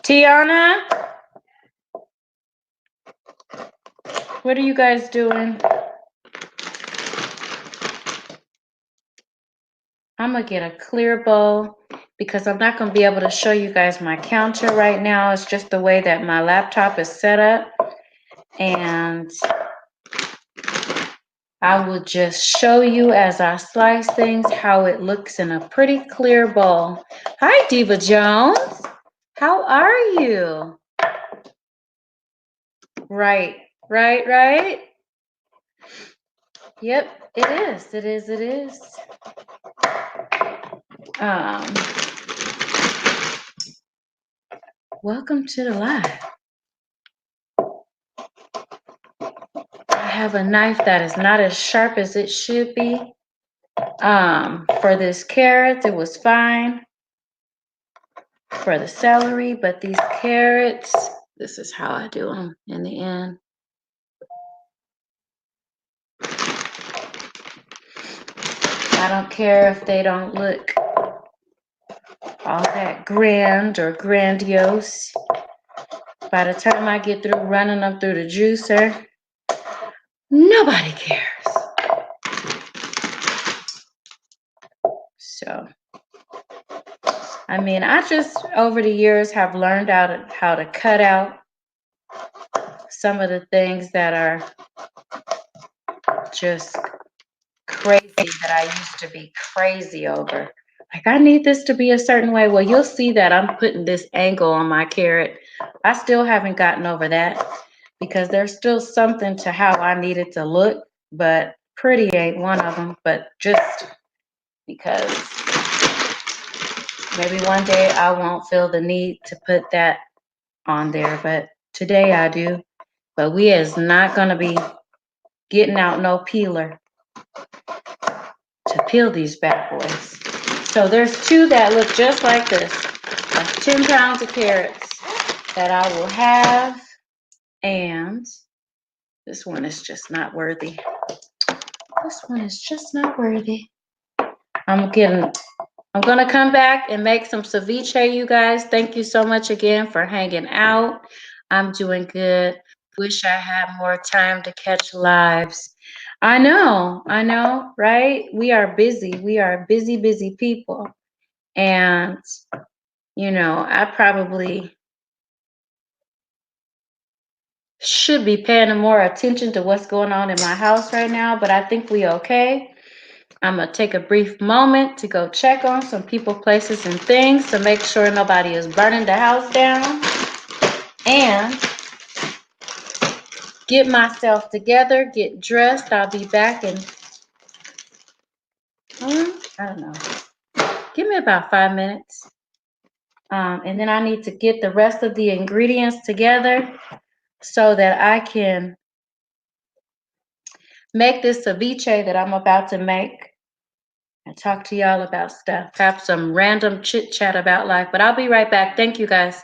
Tiana, what are you guys doing? I'm going to get a clear bowl because I'm not going to be able to show you guys my counter right now. It's just the way that my laptop is set up. And I will just show you as I slice things how it looks in a pretty clear bowl. Hi, Diva Jones. How are you? Right. Yep, it is. Welcome to the live. I have a knife that is not as sharp as it should be. For this carrots, it was fine. For the celery, but these carrots, this is how I do them in the end. I don't care if they don't look all that grand or grandiose. By the time I get through running them through the juicer, nobody cares. So, I mean, I just over the years have learned how to cut out some of the things that are just crazy that I used to be crazy over. Like, I need this to be a certain way. Well, you'll see that I'm putting this angle on my carrot. I still haven't gotten over that because there's still something to how I need it to look, but pretty ain't one of them. But just because maybe one day I won't feel the need to put that on there, but today I do. But we is not gonna be getting out no peeler to peel these bad boys. So there's two that look just like this. That's 10 pounds of carrots that I will have. And this one is just not worthy. This one is just not worthy. I'm gonna come back and make some ceviche, you guys. Thank you so much again for hanging out. I'm doing good. Wish I had more time to catch lives. I know, right? We are busy. We are busy, busy people. And, I probably should be paying more attention to what's going on in my house right now, but I think we okay. I'm gonna take a brief moment to go check on some people, places, and things to make sure nobody is burning the house down and get myself together, get dressed. I'll be back in, I don't know, give me about 5 minutes. And then I need to get the rest of the ingredients together so that I can make this ceviche that I'm about to make and talk to y'all about stuff. Have some random chit chat about life. But I'll be right back. Thank you guys.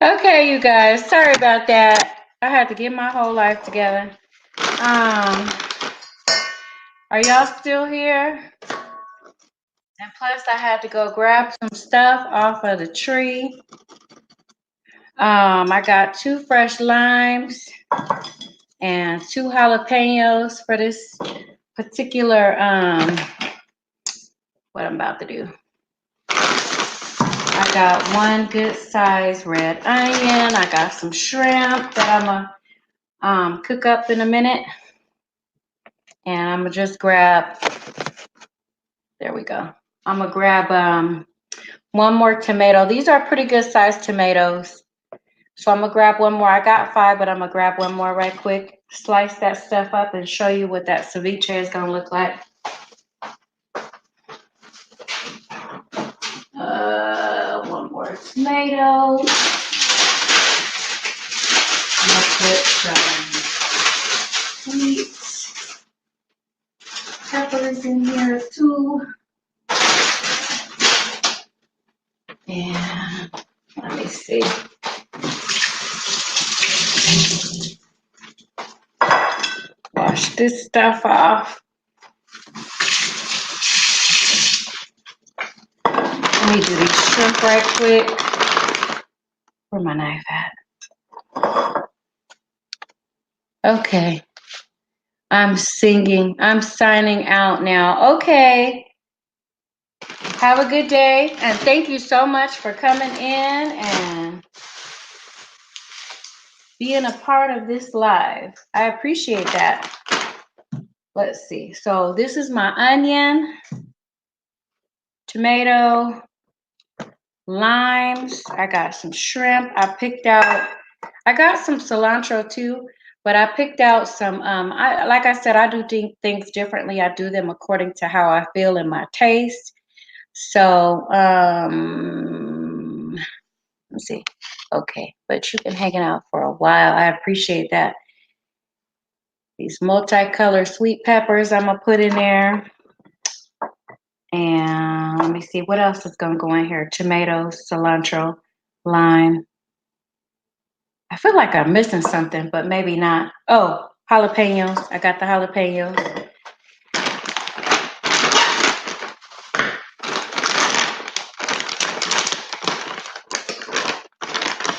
Okay, you guys, sorry about that. I had to get my whole life together. Are y'all still here? And plus, I had to go grab some stuff off of the tree. I got 2 fresh limes and 2 jalapenos for this particular what I'm about to do. I got 1 good size red onion. I got some shrimp that I'm gonna cook up in a minute. And I'm gonna just grab, there we go. I'm gonna grab 1 more tomato. These are pretty good sized tomatoes. So I'm gonna grab 1 more. I got 5, but I'm gonna grab 1 more right quick. Slice that stuff up and show you what that ceviche is gonna look like. 1 more tomato. I'm gonna put some sweet peppers in here too. And let me see. Wash this stuff off. Let me do these shrimp right quick. Where my knife at? Okay. I'm signing out now. Okay. Have a good day. And thank you so much for coming in and being a part of this live. I appreciate that. Let's see. So this is my onion, tomato, limes. I got some shrimp. I got some cilantro too, but I picked out some, like I said, I do things differently. I do them according to how I feel in my taste. So, let's see. Okay, but you've been hanging out for a while. I appreciate that. These multicolored sweet peppers I'm gonna put in there. And let me see what else is gonna go in here. Tomatoes, cilantro, lime. I feel like I'm missing something, but maybe not. Oh, jalapenos. I got the jalapenos.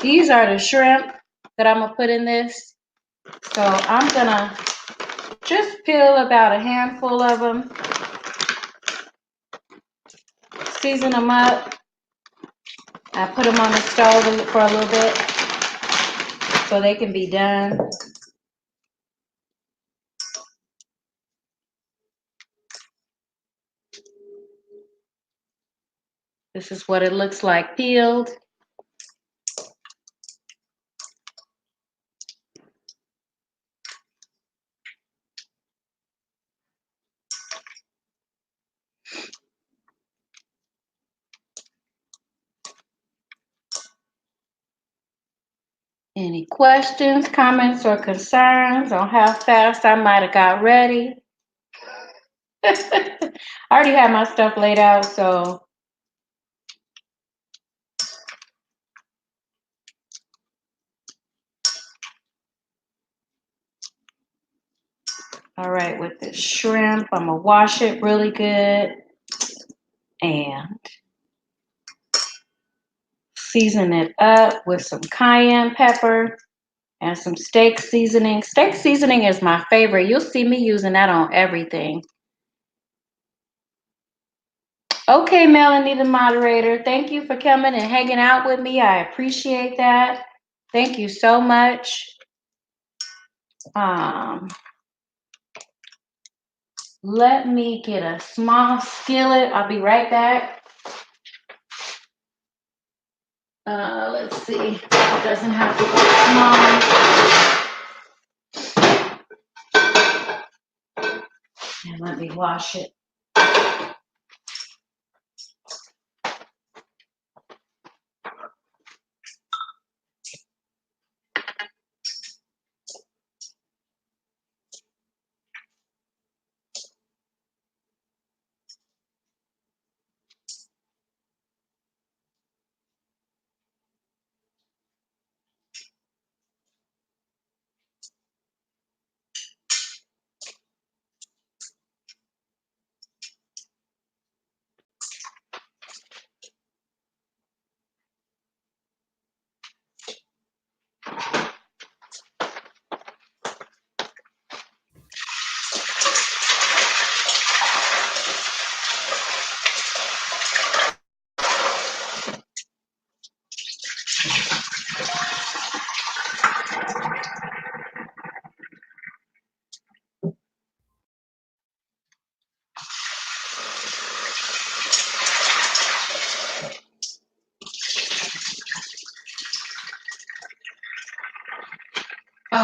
These are the shrimp that I'm gonna put in this. So I'm gonna just peel about a handful of them, season them up. I put them on the stove for a little bit so they can be done. This is what it looks like peeled. Any questions, comments, or concerns on how fast I might have got ready? I already had my stuff laid out, so. All right, with the shrimp, I'm gonna wash it really good and season it up with some cayenne pepper and some steak seasoning. Steak seasoning is my favorite. You'll see me using that on everything. Okay, Melanie, the moderator, thank you for coming and hanging out with me. I appreciate that. Thank you so much. Let me get a small skillet. I'll be right back. Let's see. It doesn't have to be small. And let me wash it.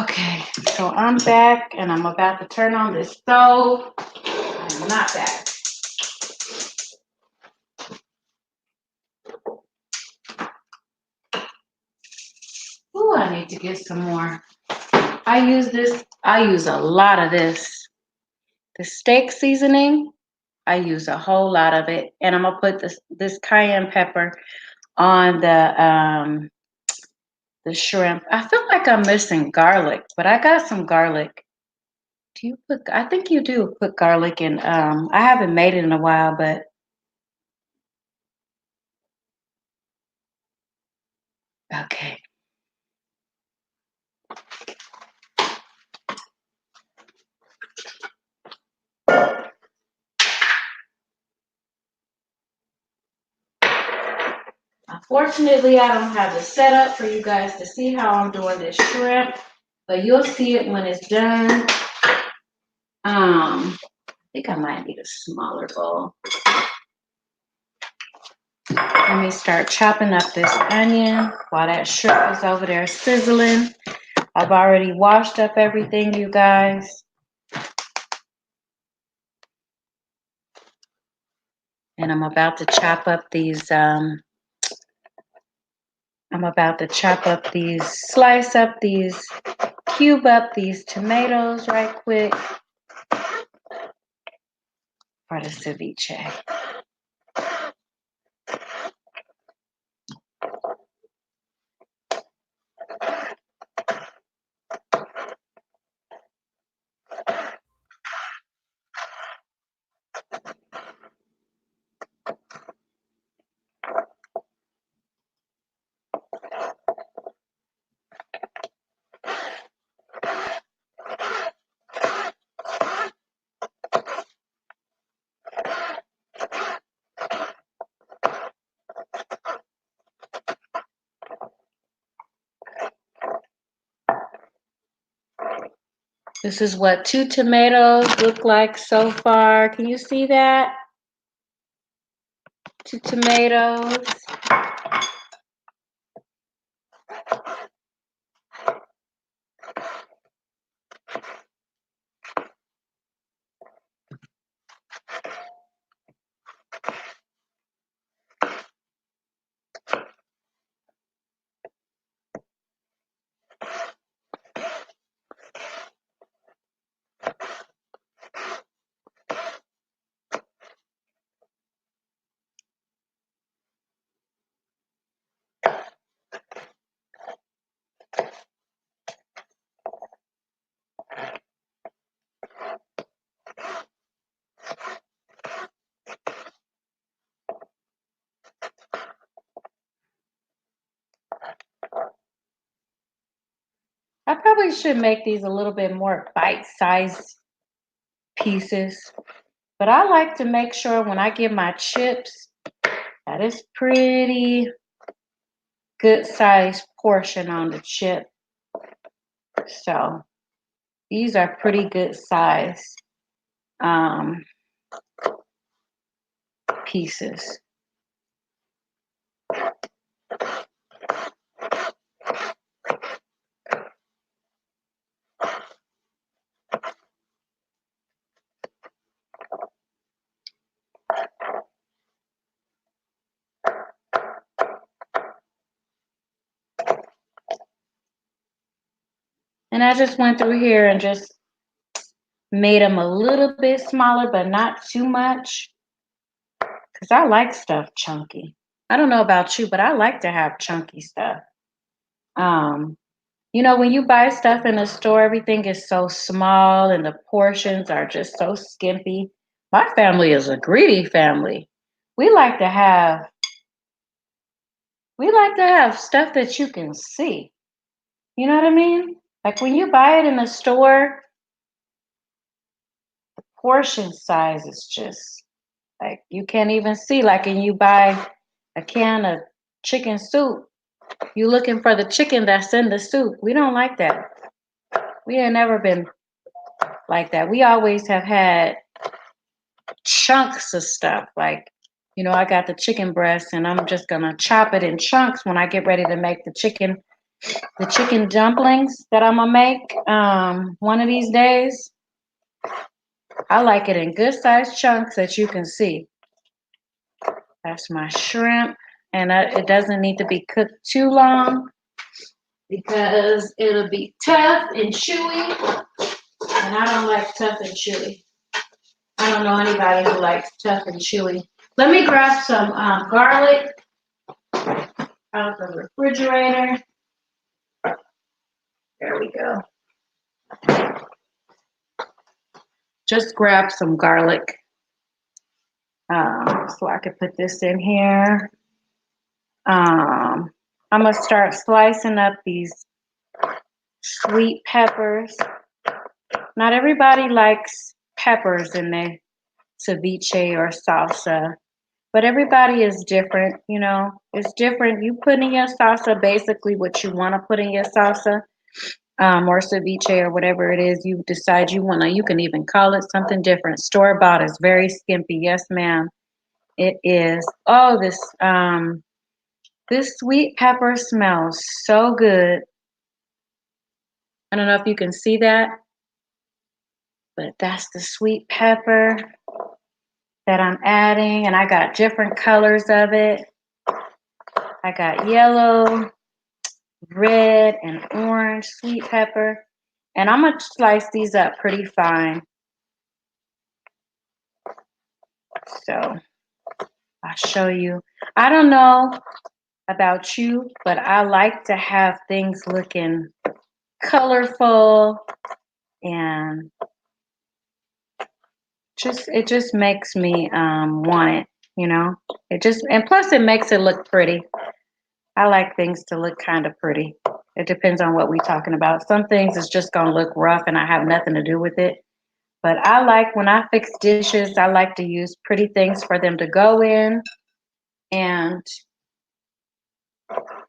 Okay, so I'm back and I'm about to turn on this stove. I'm not back. Ooh, I need to get some more. I use a lot of this. The steak seasoning, I use a whole lot of it. And I'm gonna put this cayenne pepper on the shrimp. I feel like I'm missing garlic, but I got some garlic. I think you do put garlic in. I haven't made it in a while, but okay. Unfortunately, I don't have the setup for you guys to see how I'm doing this shrimp, but you'll see it when it's done. I think I might need a smaller bowl. Let me start chopping up this onion while that shrimp is over there sizzling. I've already washed up everything, you guys. And I'm about to chop up these, slice up these, cube up these tomatoes right quick for the ceviche. This is what 2 tomatoes look like so far. Can you see that? 2 tomatoes. I probably should make these a little bit more bite-sized pieces, but I like to make sure when I get my chips that it's pretty good sized portion on the chip. So these are pretty good size pieces. And I just went through here and just made them a little bit smaller, but not too much. Because I like stuff chunky. I don't know about you, but I like to have chunky stuff. You know, when you buy stuff in a store, everything is so small and the portions are just so skimpy. My family is a greedy family. We like to have stuff that you can see. You know what I mean? Like when you buy it in a store, the portion size is just like you can't even see. Like when you buy a can of chicken soup, you looking for the chicken that's in the soup. We don't like that. We have never been like that. We always have had chunks of stuff. Like, you know, I got the chicken breast and I'm just gonna chop it in chunks when I get ready to make the chicken the chicken dumplings that I'm gonna make one of these days. I like it in good sized chunks that you can see. That's my shrimp, and it doesn't need to be cooked too long because it'll be tough and chewy, and I don't like tough and chewy. I don't know anybody who likes tough and chewy. Let me grab some garlic out of the refrigerator. There we go. Just grab some garlic so I can put this in here. I'm gonna start slicing up these sweet peppers. Not everybody likes peppers in their ceviche or salsa, but everybody is different, you know. It's different. You put in your salsa basically what you want to put in your salsa, or ceviche or whatever it is you decide you want to. You can even call it something different. Store bought is very skimpy. Yes, ma'am. It is. Oh, this sweet pepper smells so good. I don't know if you can see that, but that's the sweet pepper that I'm adding, and I got different colors of it. I got yellow, red, and orange sweet pepper, and I'm gonna slice these up pretty fine. So I'll show you. I don't know about you, but I like to have things looking colorful, and it just makes me want it, you know. And plus it makes it look pretty. I like things to look kind of pretty. It depends on what we're talking about. Some things is just gonna look rough and I have nothing to do with it. But I like when I fix dishes, I like to use pretty things for them to go in. And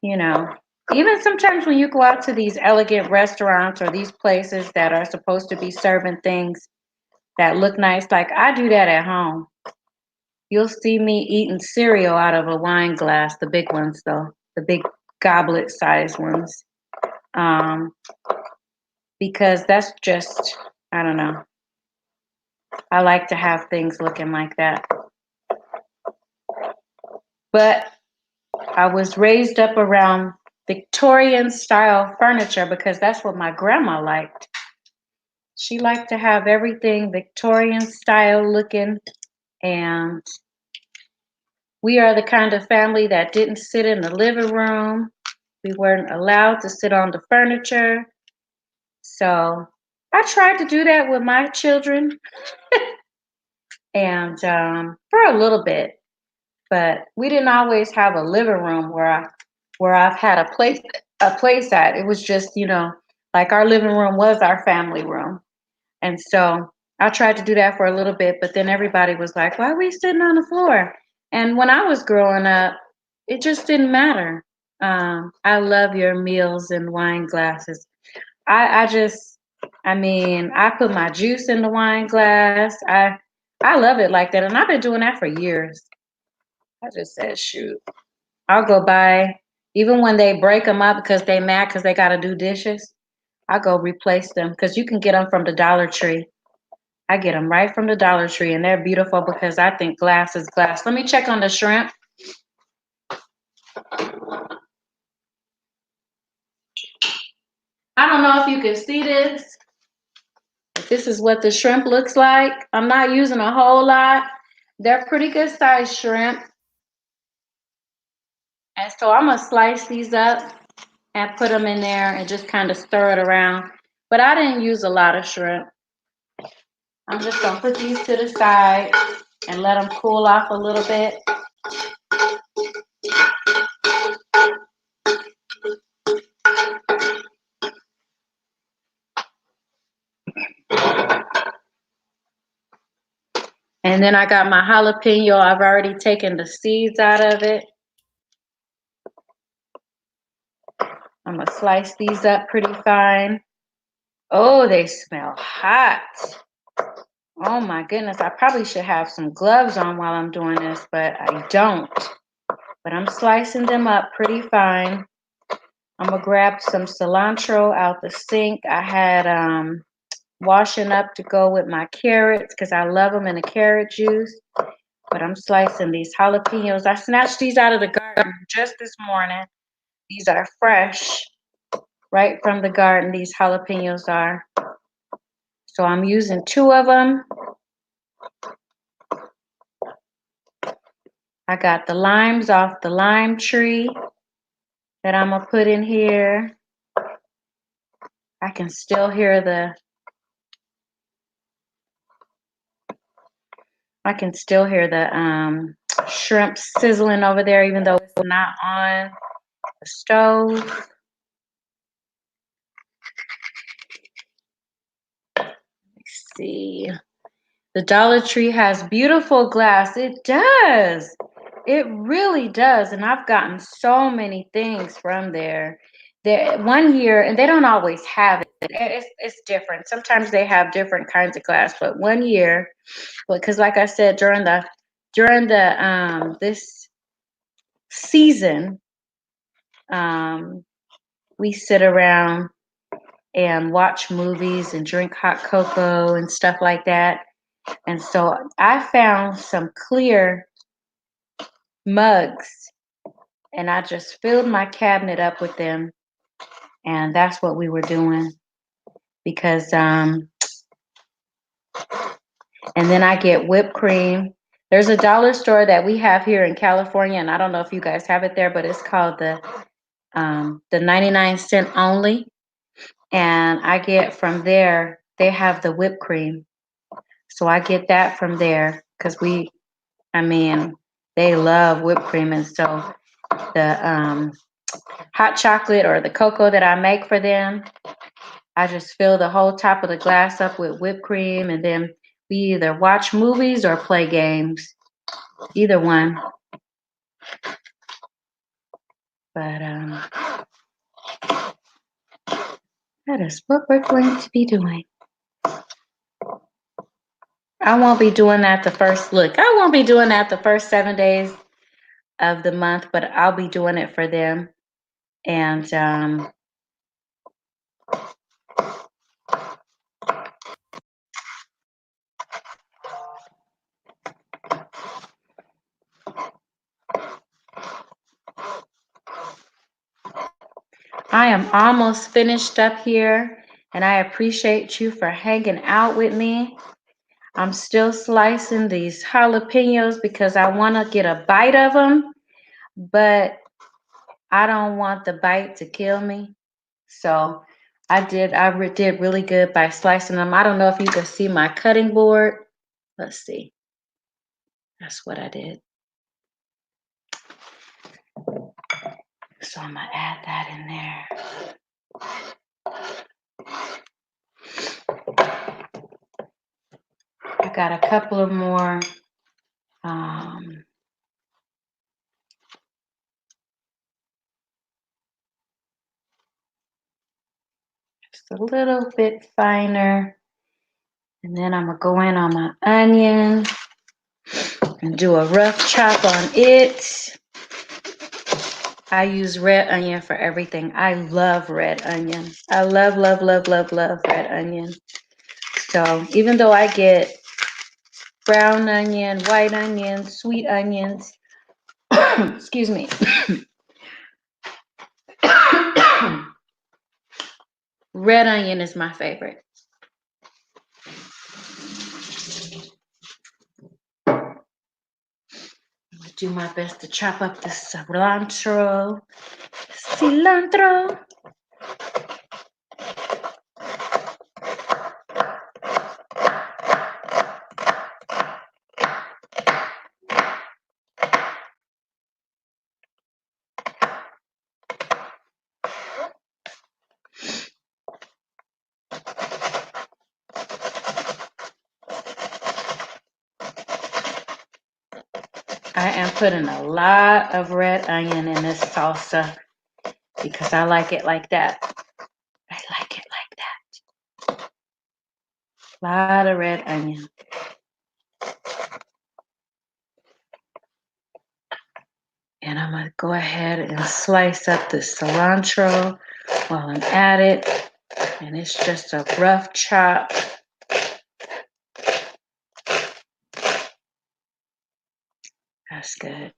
you know, even sometimes when you go out to these elegant restaurants or these places that are supposed to be serving things that look nice, like I do that at home. You'll see me eating cereal out of a wine glass, the big ones though, the big goblet size ones. Because that's just, I don't know. I like to have things looking like that. But I was raised up around Victorian style furniture because that's what my grandma liked. She liked to have everything Victorian style looking, and we are the kind of family that didn't sit in the living room. We weren't allowed to sit on the furniture. So I tried to do that with my children and for a little bit, but we didn't always have a living room where I've had a place at. It was just, you know, like our living room was our family room. And so I tried to do that for a little bit, but then everybody was like, why are we sitting on the floor? And when I was growing up, it just didn't matter. I love your meals and wine glasses. I mean, I put my juice in the wine glass. I love it like that. And I've been doing that for years. I just said, shoot, I'll go buy, even when they break them up because they mad because they got to do dishes, I'll go replace them because you can get them from the Dollar Tree. I get them right from the Dollar Tree, and they're beautiful because I think glass is glass. Let me check on the shrimp. I don't know if you can see this. But this is what the shrimp looks like. I'm not using a whole lot. They're pretty good sized shrimp. And so I'm going to slice these up and put them in there and just kind of stir it around. But I didn't use a lot of shrimp. I'm just going to put these to the side and let them cool off a little bit. And then I got my jalapeno. I've already taken the seeds out of it. I'm going to slice these up pretty fine. Oh, they smell hot. Oh my goodness, I probably should have some gloves on while I'm doing this, but I don't. But I'm slicing them up pretty fine. I'm gonna grab some cilantro out the sink. I had washing up to go with my carrots because I love them in a carrot juice. But I'm slicing these jalapenos. I snatched these out of the garden just this morning. These are fresh, right from the garden. These jalapenos are. So I'm using 2 of them. I got the limes off the lime tree that I'm gonna put in here. I can still hear the shrimp sizzling over there, even though it's not on the stove. Let's see. The Dollar Tree has beautiful glass. It does. It really does. And I've gotten so many things from there. There one year, and they don't always have it. It's different. Sometimes they have different kinds of glass, but one year, because like I said, during the this season, we sit around and watch movies and drink hot cocoa and stuff like that. And so I found some clear mugs and I just filled my cabinet up with them. And that's what we were doing because, and then I get whipped cream. There's a dollar store that we have here in California, and I don't know if you guys have it there, but it's called the 99-cent only. And I get from there, they have the whipped cream. So I get that from there because they love whipped cream. And so the hot chocolate or the cocoa that I make for them, I just fill the whole top of the glass up with whipped cream. And then we either watch movies or play games, either one. But that is what we're going to be doing. I won't be doing that the first 7 days of the month, but I'll be doing it for them. And I am almost finished up here, and I appreciate you for hanging out with me. I'm still slicing these jalapenos because I want to get a bite of them, but I don't want the bite to kill me. So I did really good by slicing them. I don't know if you can see my cutting board. Let's see. That's what I did. So I'm gonna add that in there. I got a couple of more just a little bit finer. And then I'm gonna go in on my onion and do a rough chop on it. I use red onion for everything. I love red onion. I love, love, love, love, love red onion. So even though I get brown onion, white onion, sweet onions, excuse me. Red onion is my favorite. I do my best to chop up the cilantro. I am putting a lot of red onion in this salsa because I like it like that. I like it like that. A lot of red onion. And I'm going to go ahead and slice up the cilantro while I'm at it. And it's just a rough chop. That's good.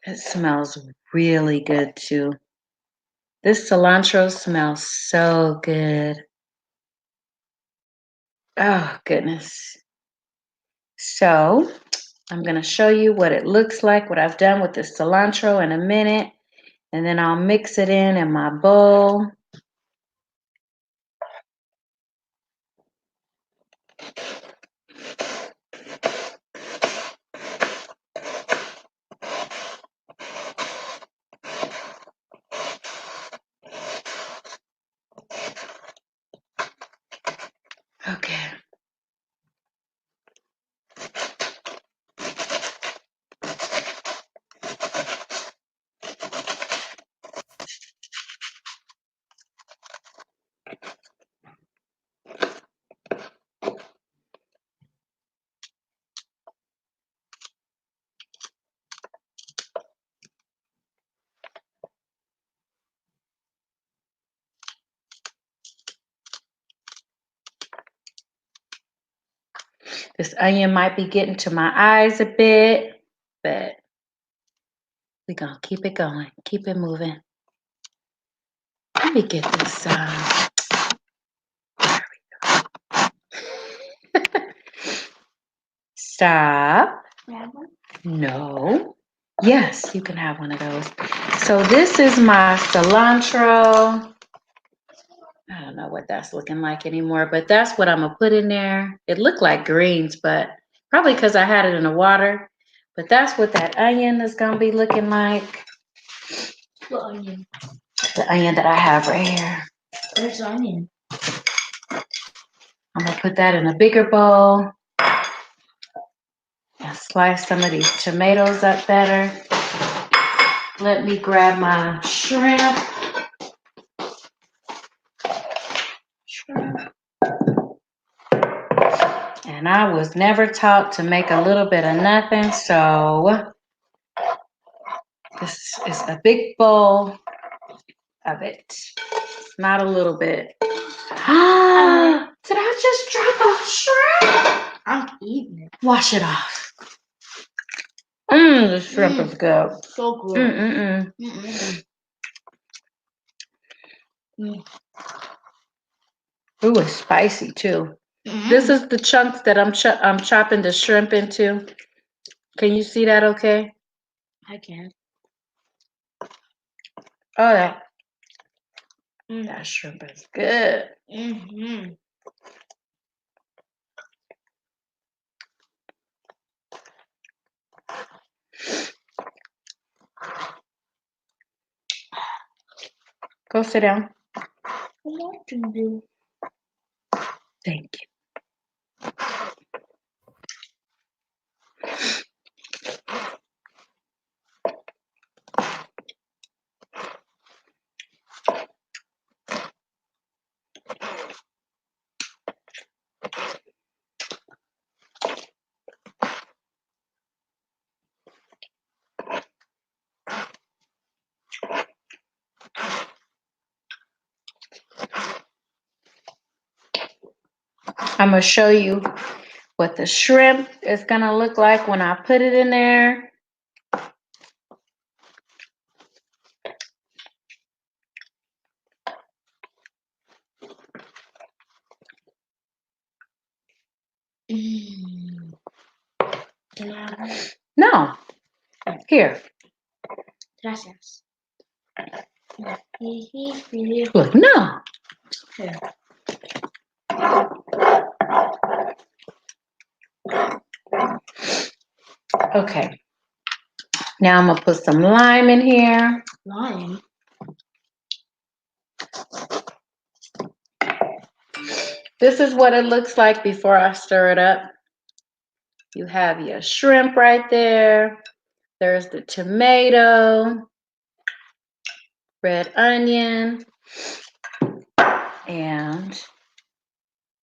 It smells really good too. This cilantro smells so good. Oh, goodness. So I'm going to show you what it looks like, what I've done with the cilantro in a minute, and then I'll mix it in my bowl. Okay. This onion might be getting to my eyes a bit, but we're going to keep it going, keep it moving. Let me get this. There we go. Stop. No. Yes, you can have one of those. So this is my cilantro. I don't know what that's looking like anymore, but that's what I'm going to put in there. It looked like greens, but probably because I had it in the water. But that's what that onion is going to be looking like. What onion? The onion that I have right here. Where's the onion? I'm going to put that in a bigger bowl. And slice some of these tomatoes up better. Let me grab my shrimp. And I was never taught to make a little bit of nothing, so this is a big bowl of it. Not a little bit. Did I just drop a shrimp? I'm eating it. Wash it off. The shrimp is good. So good. Ooh, it's spicy too. This is the chunks that I'm chopping the shrimp into. Can you see that okay? I can. Oh, yeah. That shrimp is good. Go sit down. What to do? Thank you. I'm going to show you what the shrimp is going to look like when I put it in there. Can I have it? No. Here. Gracias. Look, no. Here. Okay. Now I'm going to put some lime in here. Lime? This is what it looks like before I stir it up. You have your shrimp right there. There's the tomato, red onion, and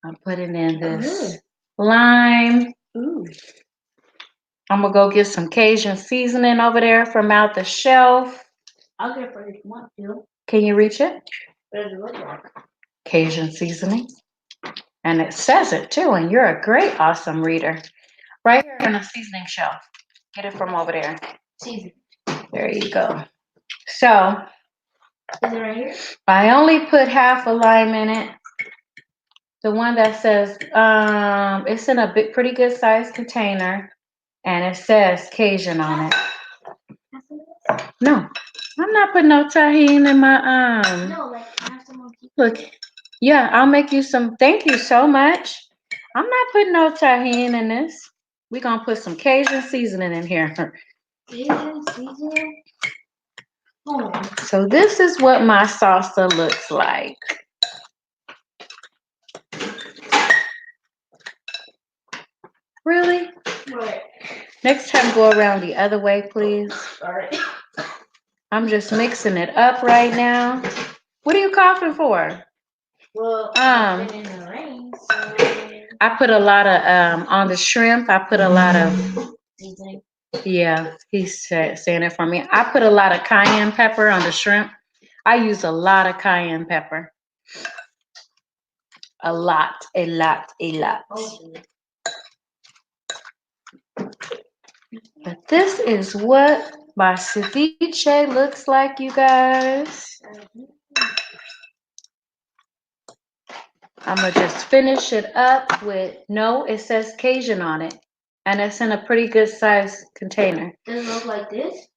I'm putting in this lime. Ooh. I'm gonna go get some Cajun seasoning over there from out the shelf. I'll get it for you if you want to. Can you reach it? What does it look like? Cajun seasoning. And it says it too, and you're a great, awesome reader. Right here on the seasoning shelf. Get it from over there. Season. There you go. So Is it right here? I only put half a lime in it. The one that says, it's in a pretty good sized container, and it says Cajun on it. No, I'm not putting no tahini in my, No, like I have someone keep. look, yeah, I'll make you some, thank you so much. I'm not putting no tahini in this. We're gonna put some Cajun seasoning in here. Cajun seasoning? Oh. So this is what my salsa looks like. Really? Right. Next time go around the other way, please. Alright. I'm just mixing it up right now. What are you coughing for? Well, I've been in the rain, so. I put a lot of on the shrimp. I put a lot of Seasoning. yeah. He's saying it for me. I put a lot of cayenne pepper on the shrimp. I use a lot of cayenne pepper. A lot, a lot, a lot. Okay. But this is what my ceviche looks like, you guys. I'm gonna just finish it up with, no, it says Cajun on it. And it's in a pretty good size container. Does it look like this?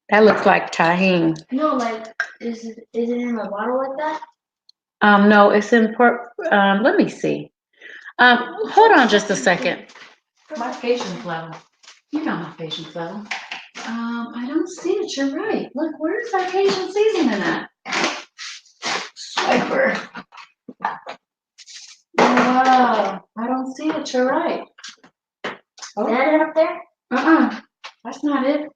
That looks like tahini. No, like, is it in a bottle like that? No, it's in let me see. Hold on just a second. My patience level. You know my patience level. I don't see it, you're right. Look, where's that Cajun seasoning at? Swiper. Wow, I don't see it, you're right. Oh. Is that it up there? That's not it.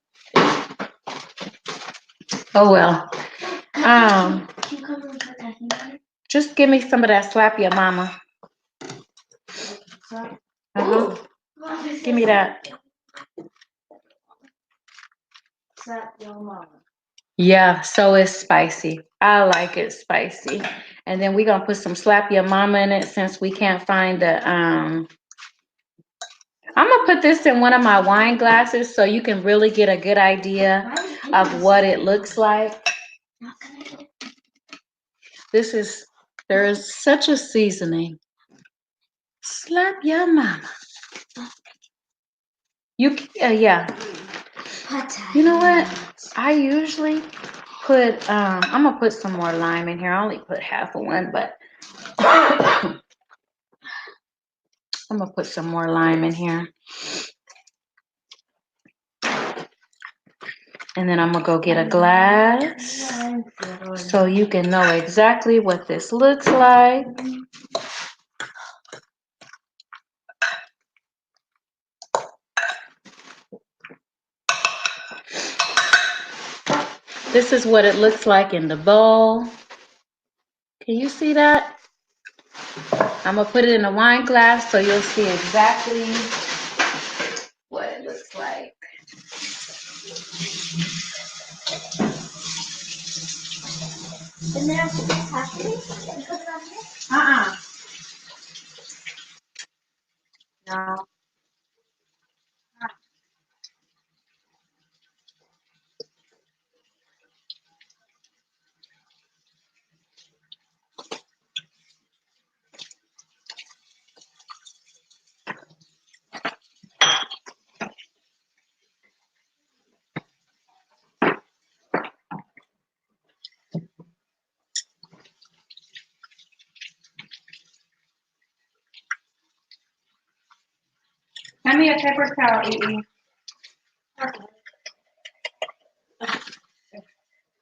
Oh well. Just give me some of that slap your mama. Give me that. Slap your mama. Yeah, so it's spicy. I like it spicy. And then we're gonna put some slap your mama in it since we can't find the I'm gonna put this in one of my wine glasses so you can really get a good idea of what it looks like. There is such a seasoning. Slap your mama. Yeah. You know what? I usually put, I'm gonna put some more lime in here. I only put half of one, but I'm gonna put some more lime in here. And then I'm gonna go get a glass so you can know exactly what this looks like. This is what it looks like in the bowl. Can you see that? I'm gonna put it in a wine glass so you'll see exactly what it looks like. Isn't there some happening? You put it on here? No. Hand me a paper towel, Evie.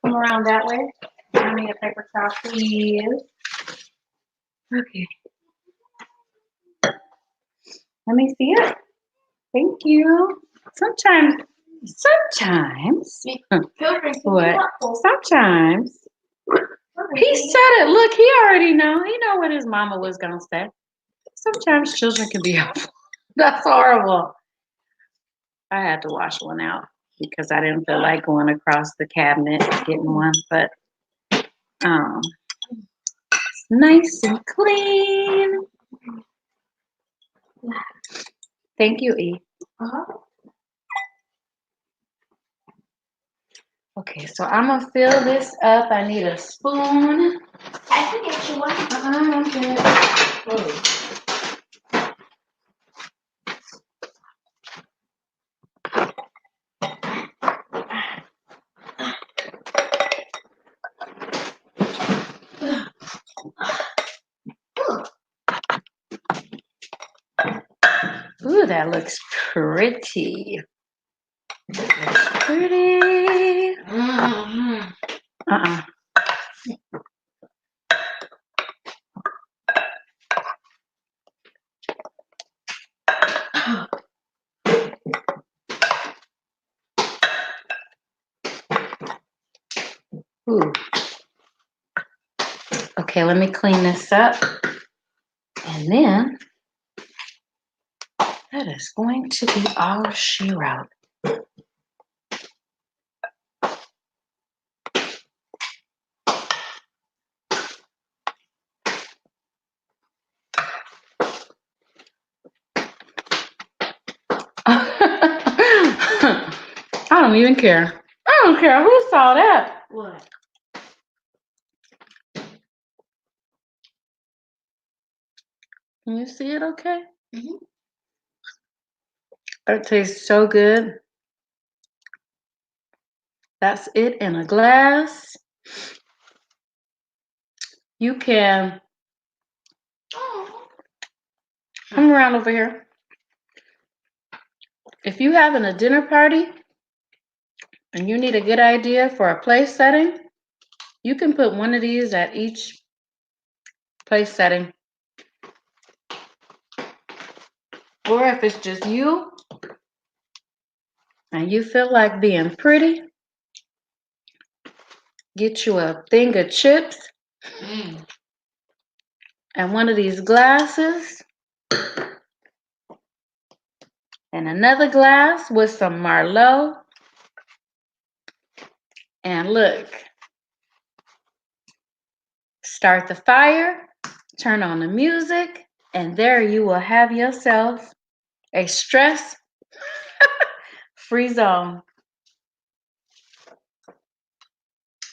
Come around that way. Hand me a paper towel, please. Okay. Let me see it. Thank you. Sometimes. What? Sometimes. He said it. Look, he already know. He know what his mama was gonna say. Sometimes children can be helpful. That's horrible. I had to wash one out because I didn't feel like going across the cabinet getting one, but um, it's nice and clean. Thank you, E. Uh-huh. Okay, so I'm gonna fill this up. I need a spoon. I can get you one. I'm good. Ooh, that looks pretty. Pretty. Mm-hmm. Uh-uh. Ooh. Okay, let me clean this up. And then that is going to be all she wrote. I don't even care. I don't care who saw that. What? Can you see it okay? Mm-hmm. It tastes so good. That's it in a glass. You can Oh. come around over here. If you're having a dinner party and you need a good idea for a place setting, you can put one of these at each place setting. Or if it's just you and you feel like being pretty, get you a thing of chips Mm. and one of these glasses and another glass with some Merlot. And look, start the fire, turn on the music, and there you will have yourself a stress-free zone.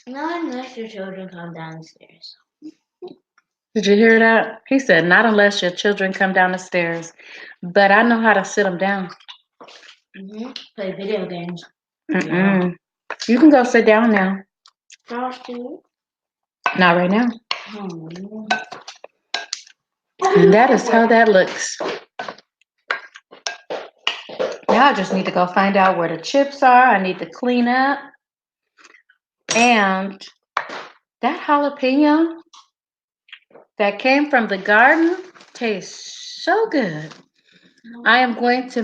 Not unless your children come downstairs. Did you hear that? He said, not unless your children come down the stairs. But I know how to sit them down. Mm-hmm. Play video games. Mm-mm. You can go sit down now. Downstairs. Not right now. Oh. And that is how that looks. Now I just need to go find out where the chips are. I need to clean up. And that jalapeno that came from the garden tastes so good. I'm going to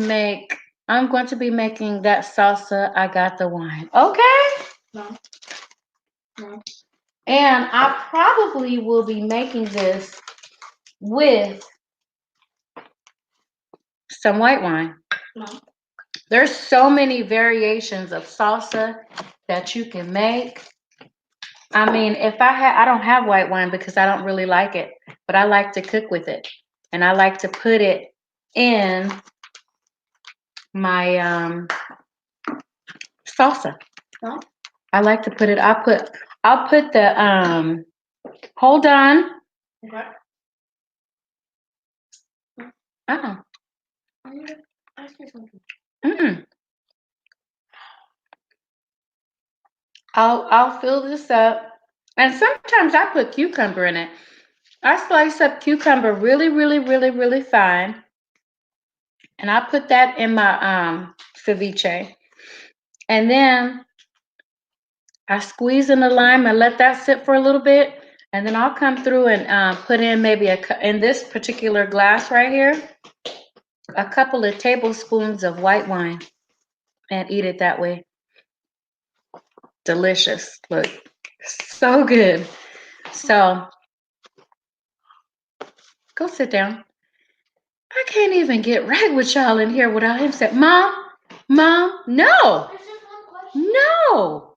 be making that salsa. I got the wine. Okay? No. No. And I probably will be making this with some white wine. No. There's so many variations of salsa that you can make. I mean, I don't have white wine because I don't really like it, but I like to cook with it. And I like to put it in my salsa. No. I like to put it, I'll put the hold on. Okay. Oh. I'm gonna ask you something. Mm. I'll fill this up. And sometimes I put cucumber in it. I slice up cucumber really, really, really, really fine. And I put that in my ceviche. And then I squeeze in the lime and let that sit for a little bit. And then I'll come through and put in maybe in this particular glass right here, a couple of tablespoons of white wine and eat it that way. Delicious. Look, so good. So go sit down. I can't even get right with y'all in here without him saying, Mom, no, There's just one question. no,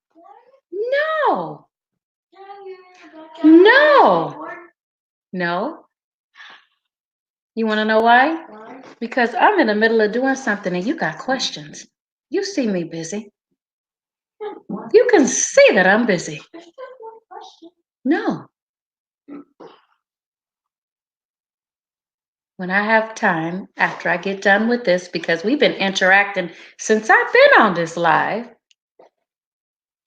no, Can No. no. You want to know why? Why? Because I'm in the middle of doing something and you got questions. You see me busy. You can see that I'm busy. There's just one question. No. When I have time after I get done with this, because we've been interacting since I've been on this live,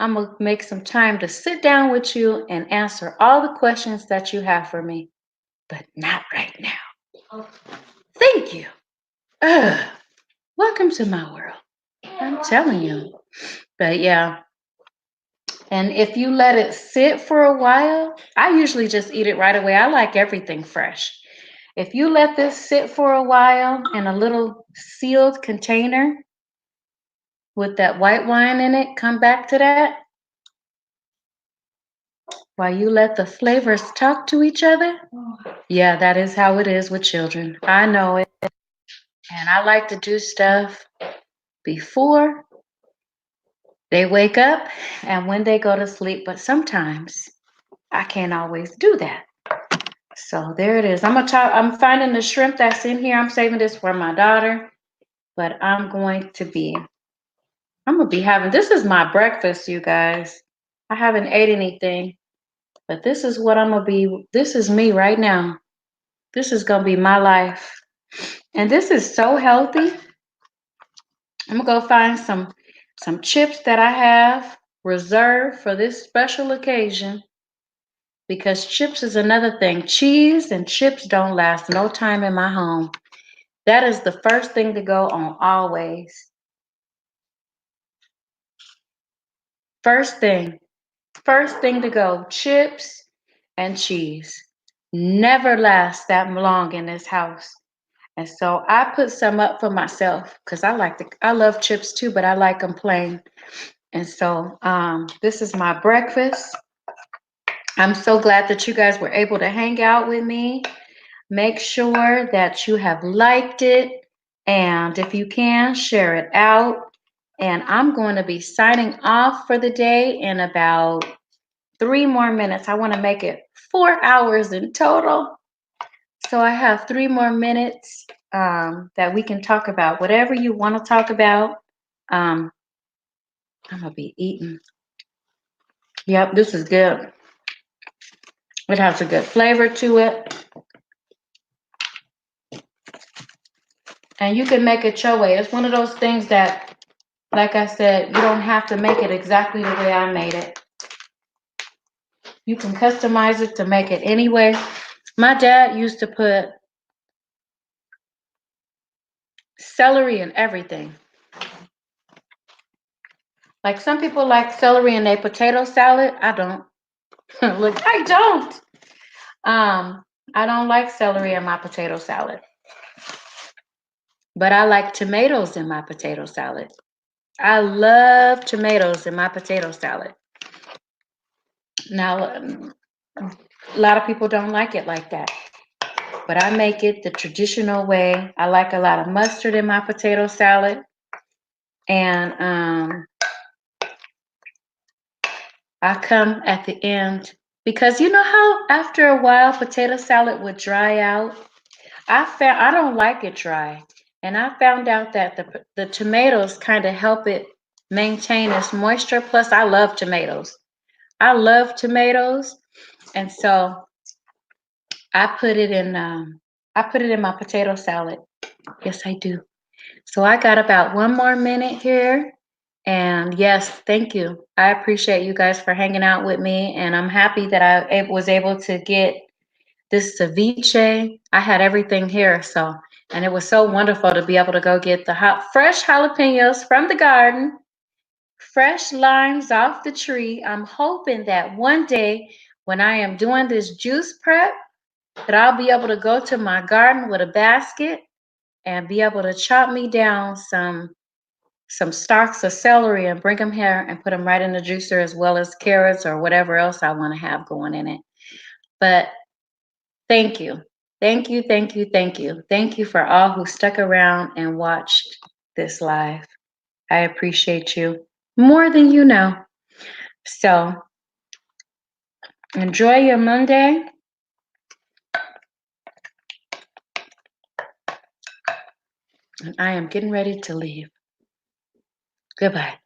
I'm going to make some time to sit down with you and answer all the questions that you have for me, but not right now. Oh. Thank you. Welcome to my world. I'm telling you. But yeah. And if you let it sit for a while, I usually just eat it right away. I like everything fresh. If you let this sit for a while in a little sealed container with that white wine in it, come back to that while you let the flavors talk to each other. Yeah, that is how it is with children. I know it. And I like to do stuff before they wake up and when they go to sleep, but sometimes I can't always do that. So there it is. I'm finding the shrimp that's in here. I'm saving this for my daughter, but I'm gonna be having, this is my breakfast, you guys. I haven't ate anything, but this is what this is me right now. This is gonna be my life. And this is so healthy. I'm gonna go find some chips that I have reserved for this special occasion, because chips is another thing. Cheese and chips don't last no time in my home. That is the first thing to go on always. First thing to go, chips and cheese. Never last that long in this house. And so I put some up for myself because I love chips too, but I like them plain. And so this is my breakfast. I'm so glad that you guys were able to hang out with me. Make sure that you have liked it. And if you can, share it out. And I'm going to be signing off for the day in about 3 more minutes. I want to make it 4 hours in total. So I have 3 more minutes that we can talk about whatever you want to talk about. I'm going to be eating. Yep, this is good. It has a good flavor to it. And you can make it your way. It's one of those things that, like I said, you don't have to make it exactly the way I made it. You can customize it to make it any way. My dad used to put celery in everything. Like some people like celery in their potato salad. I don't. Look, I don't. I don't like celery in my potato salad. But I like tomatoes in my potato salad. I love tomatoes in my potato salad. Now, a lot of people don't like it like that. But I make it the traditional way. I like a lot of mustard in my potato salad. And I come at the end because you know how after a while potato salad would dry out? I don't like it dry. And I found out that the tomatoes kind of help it maintain its moisture. Plus, I love tomatoes. I love tomatoes. And so I put it in my potato salad. Yes, I do. So I got about 1 more minute here. And yes, thank you. I appreciate you guys for hanging out with me. And I'm happy that I was able to get this ceviche. I had everything here. And it was so wonderful to be able to go get the fresh jalapenos from the garden, fresh limes off the tree. I'm hoping that one day when I am doing this juice prep, that I'll be able to go to my garden with a basket and be able to chop me down some stalks of celery and bring them here and put them right in the juicer, as well as carrots or whatever else I want to have going in it. But thank you. Thank you, thank you, thank you. Thank you for all who stuck around and watched this live. I appreciate you more than you know. So enjoy your Monday. And I am getting ready to leave. Goodbye.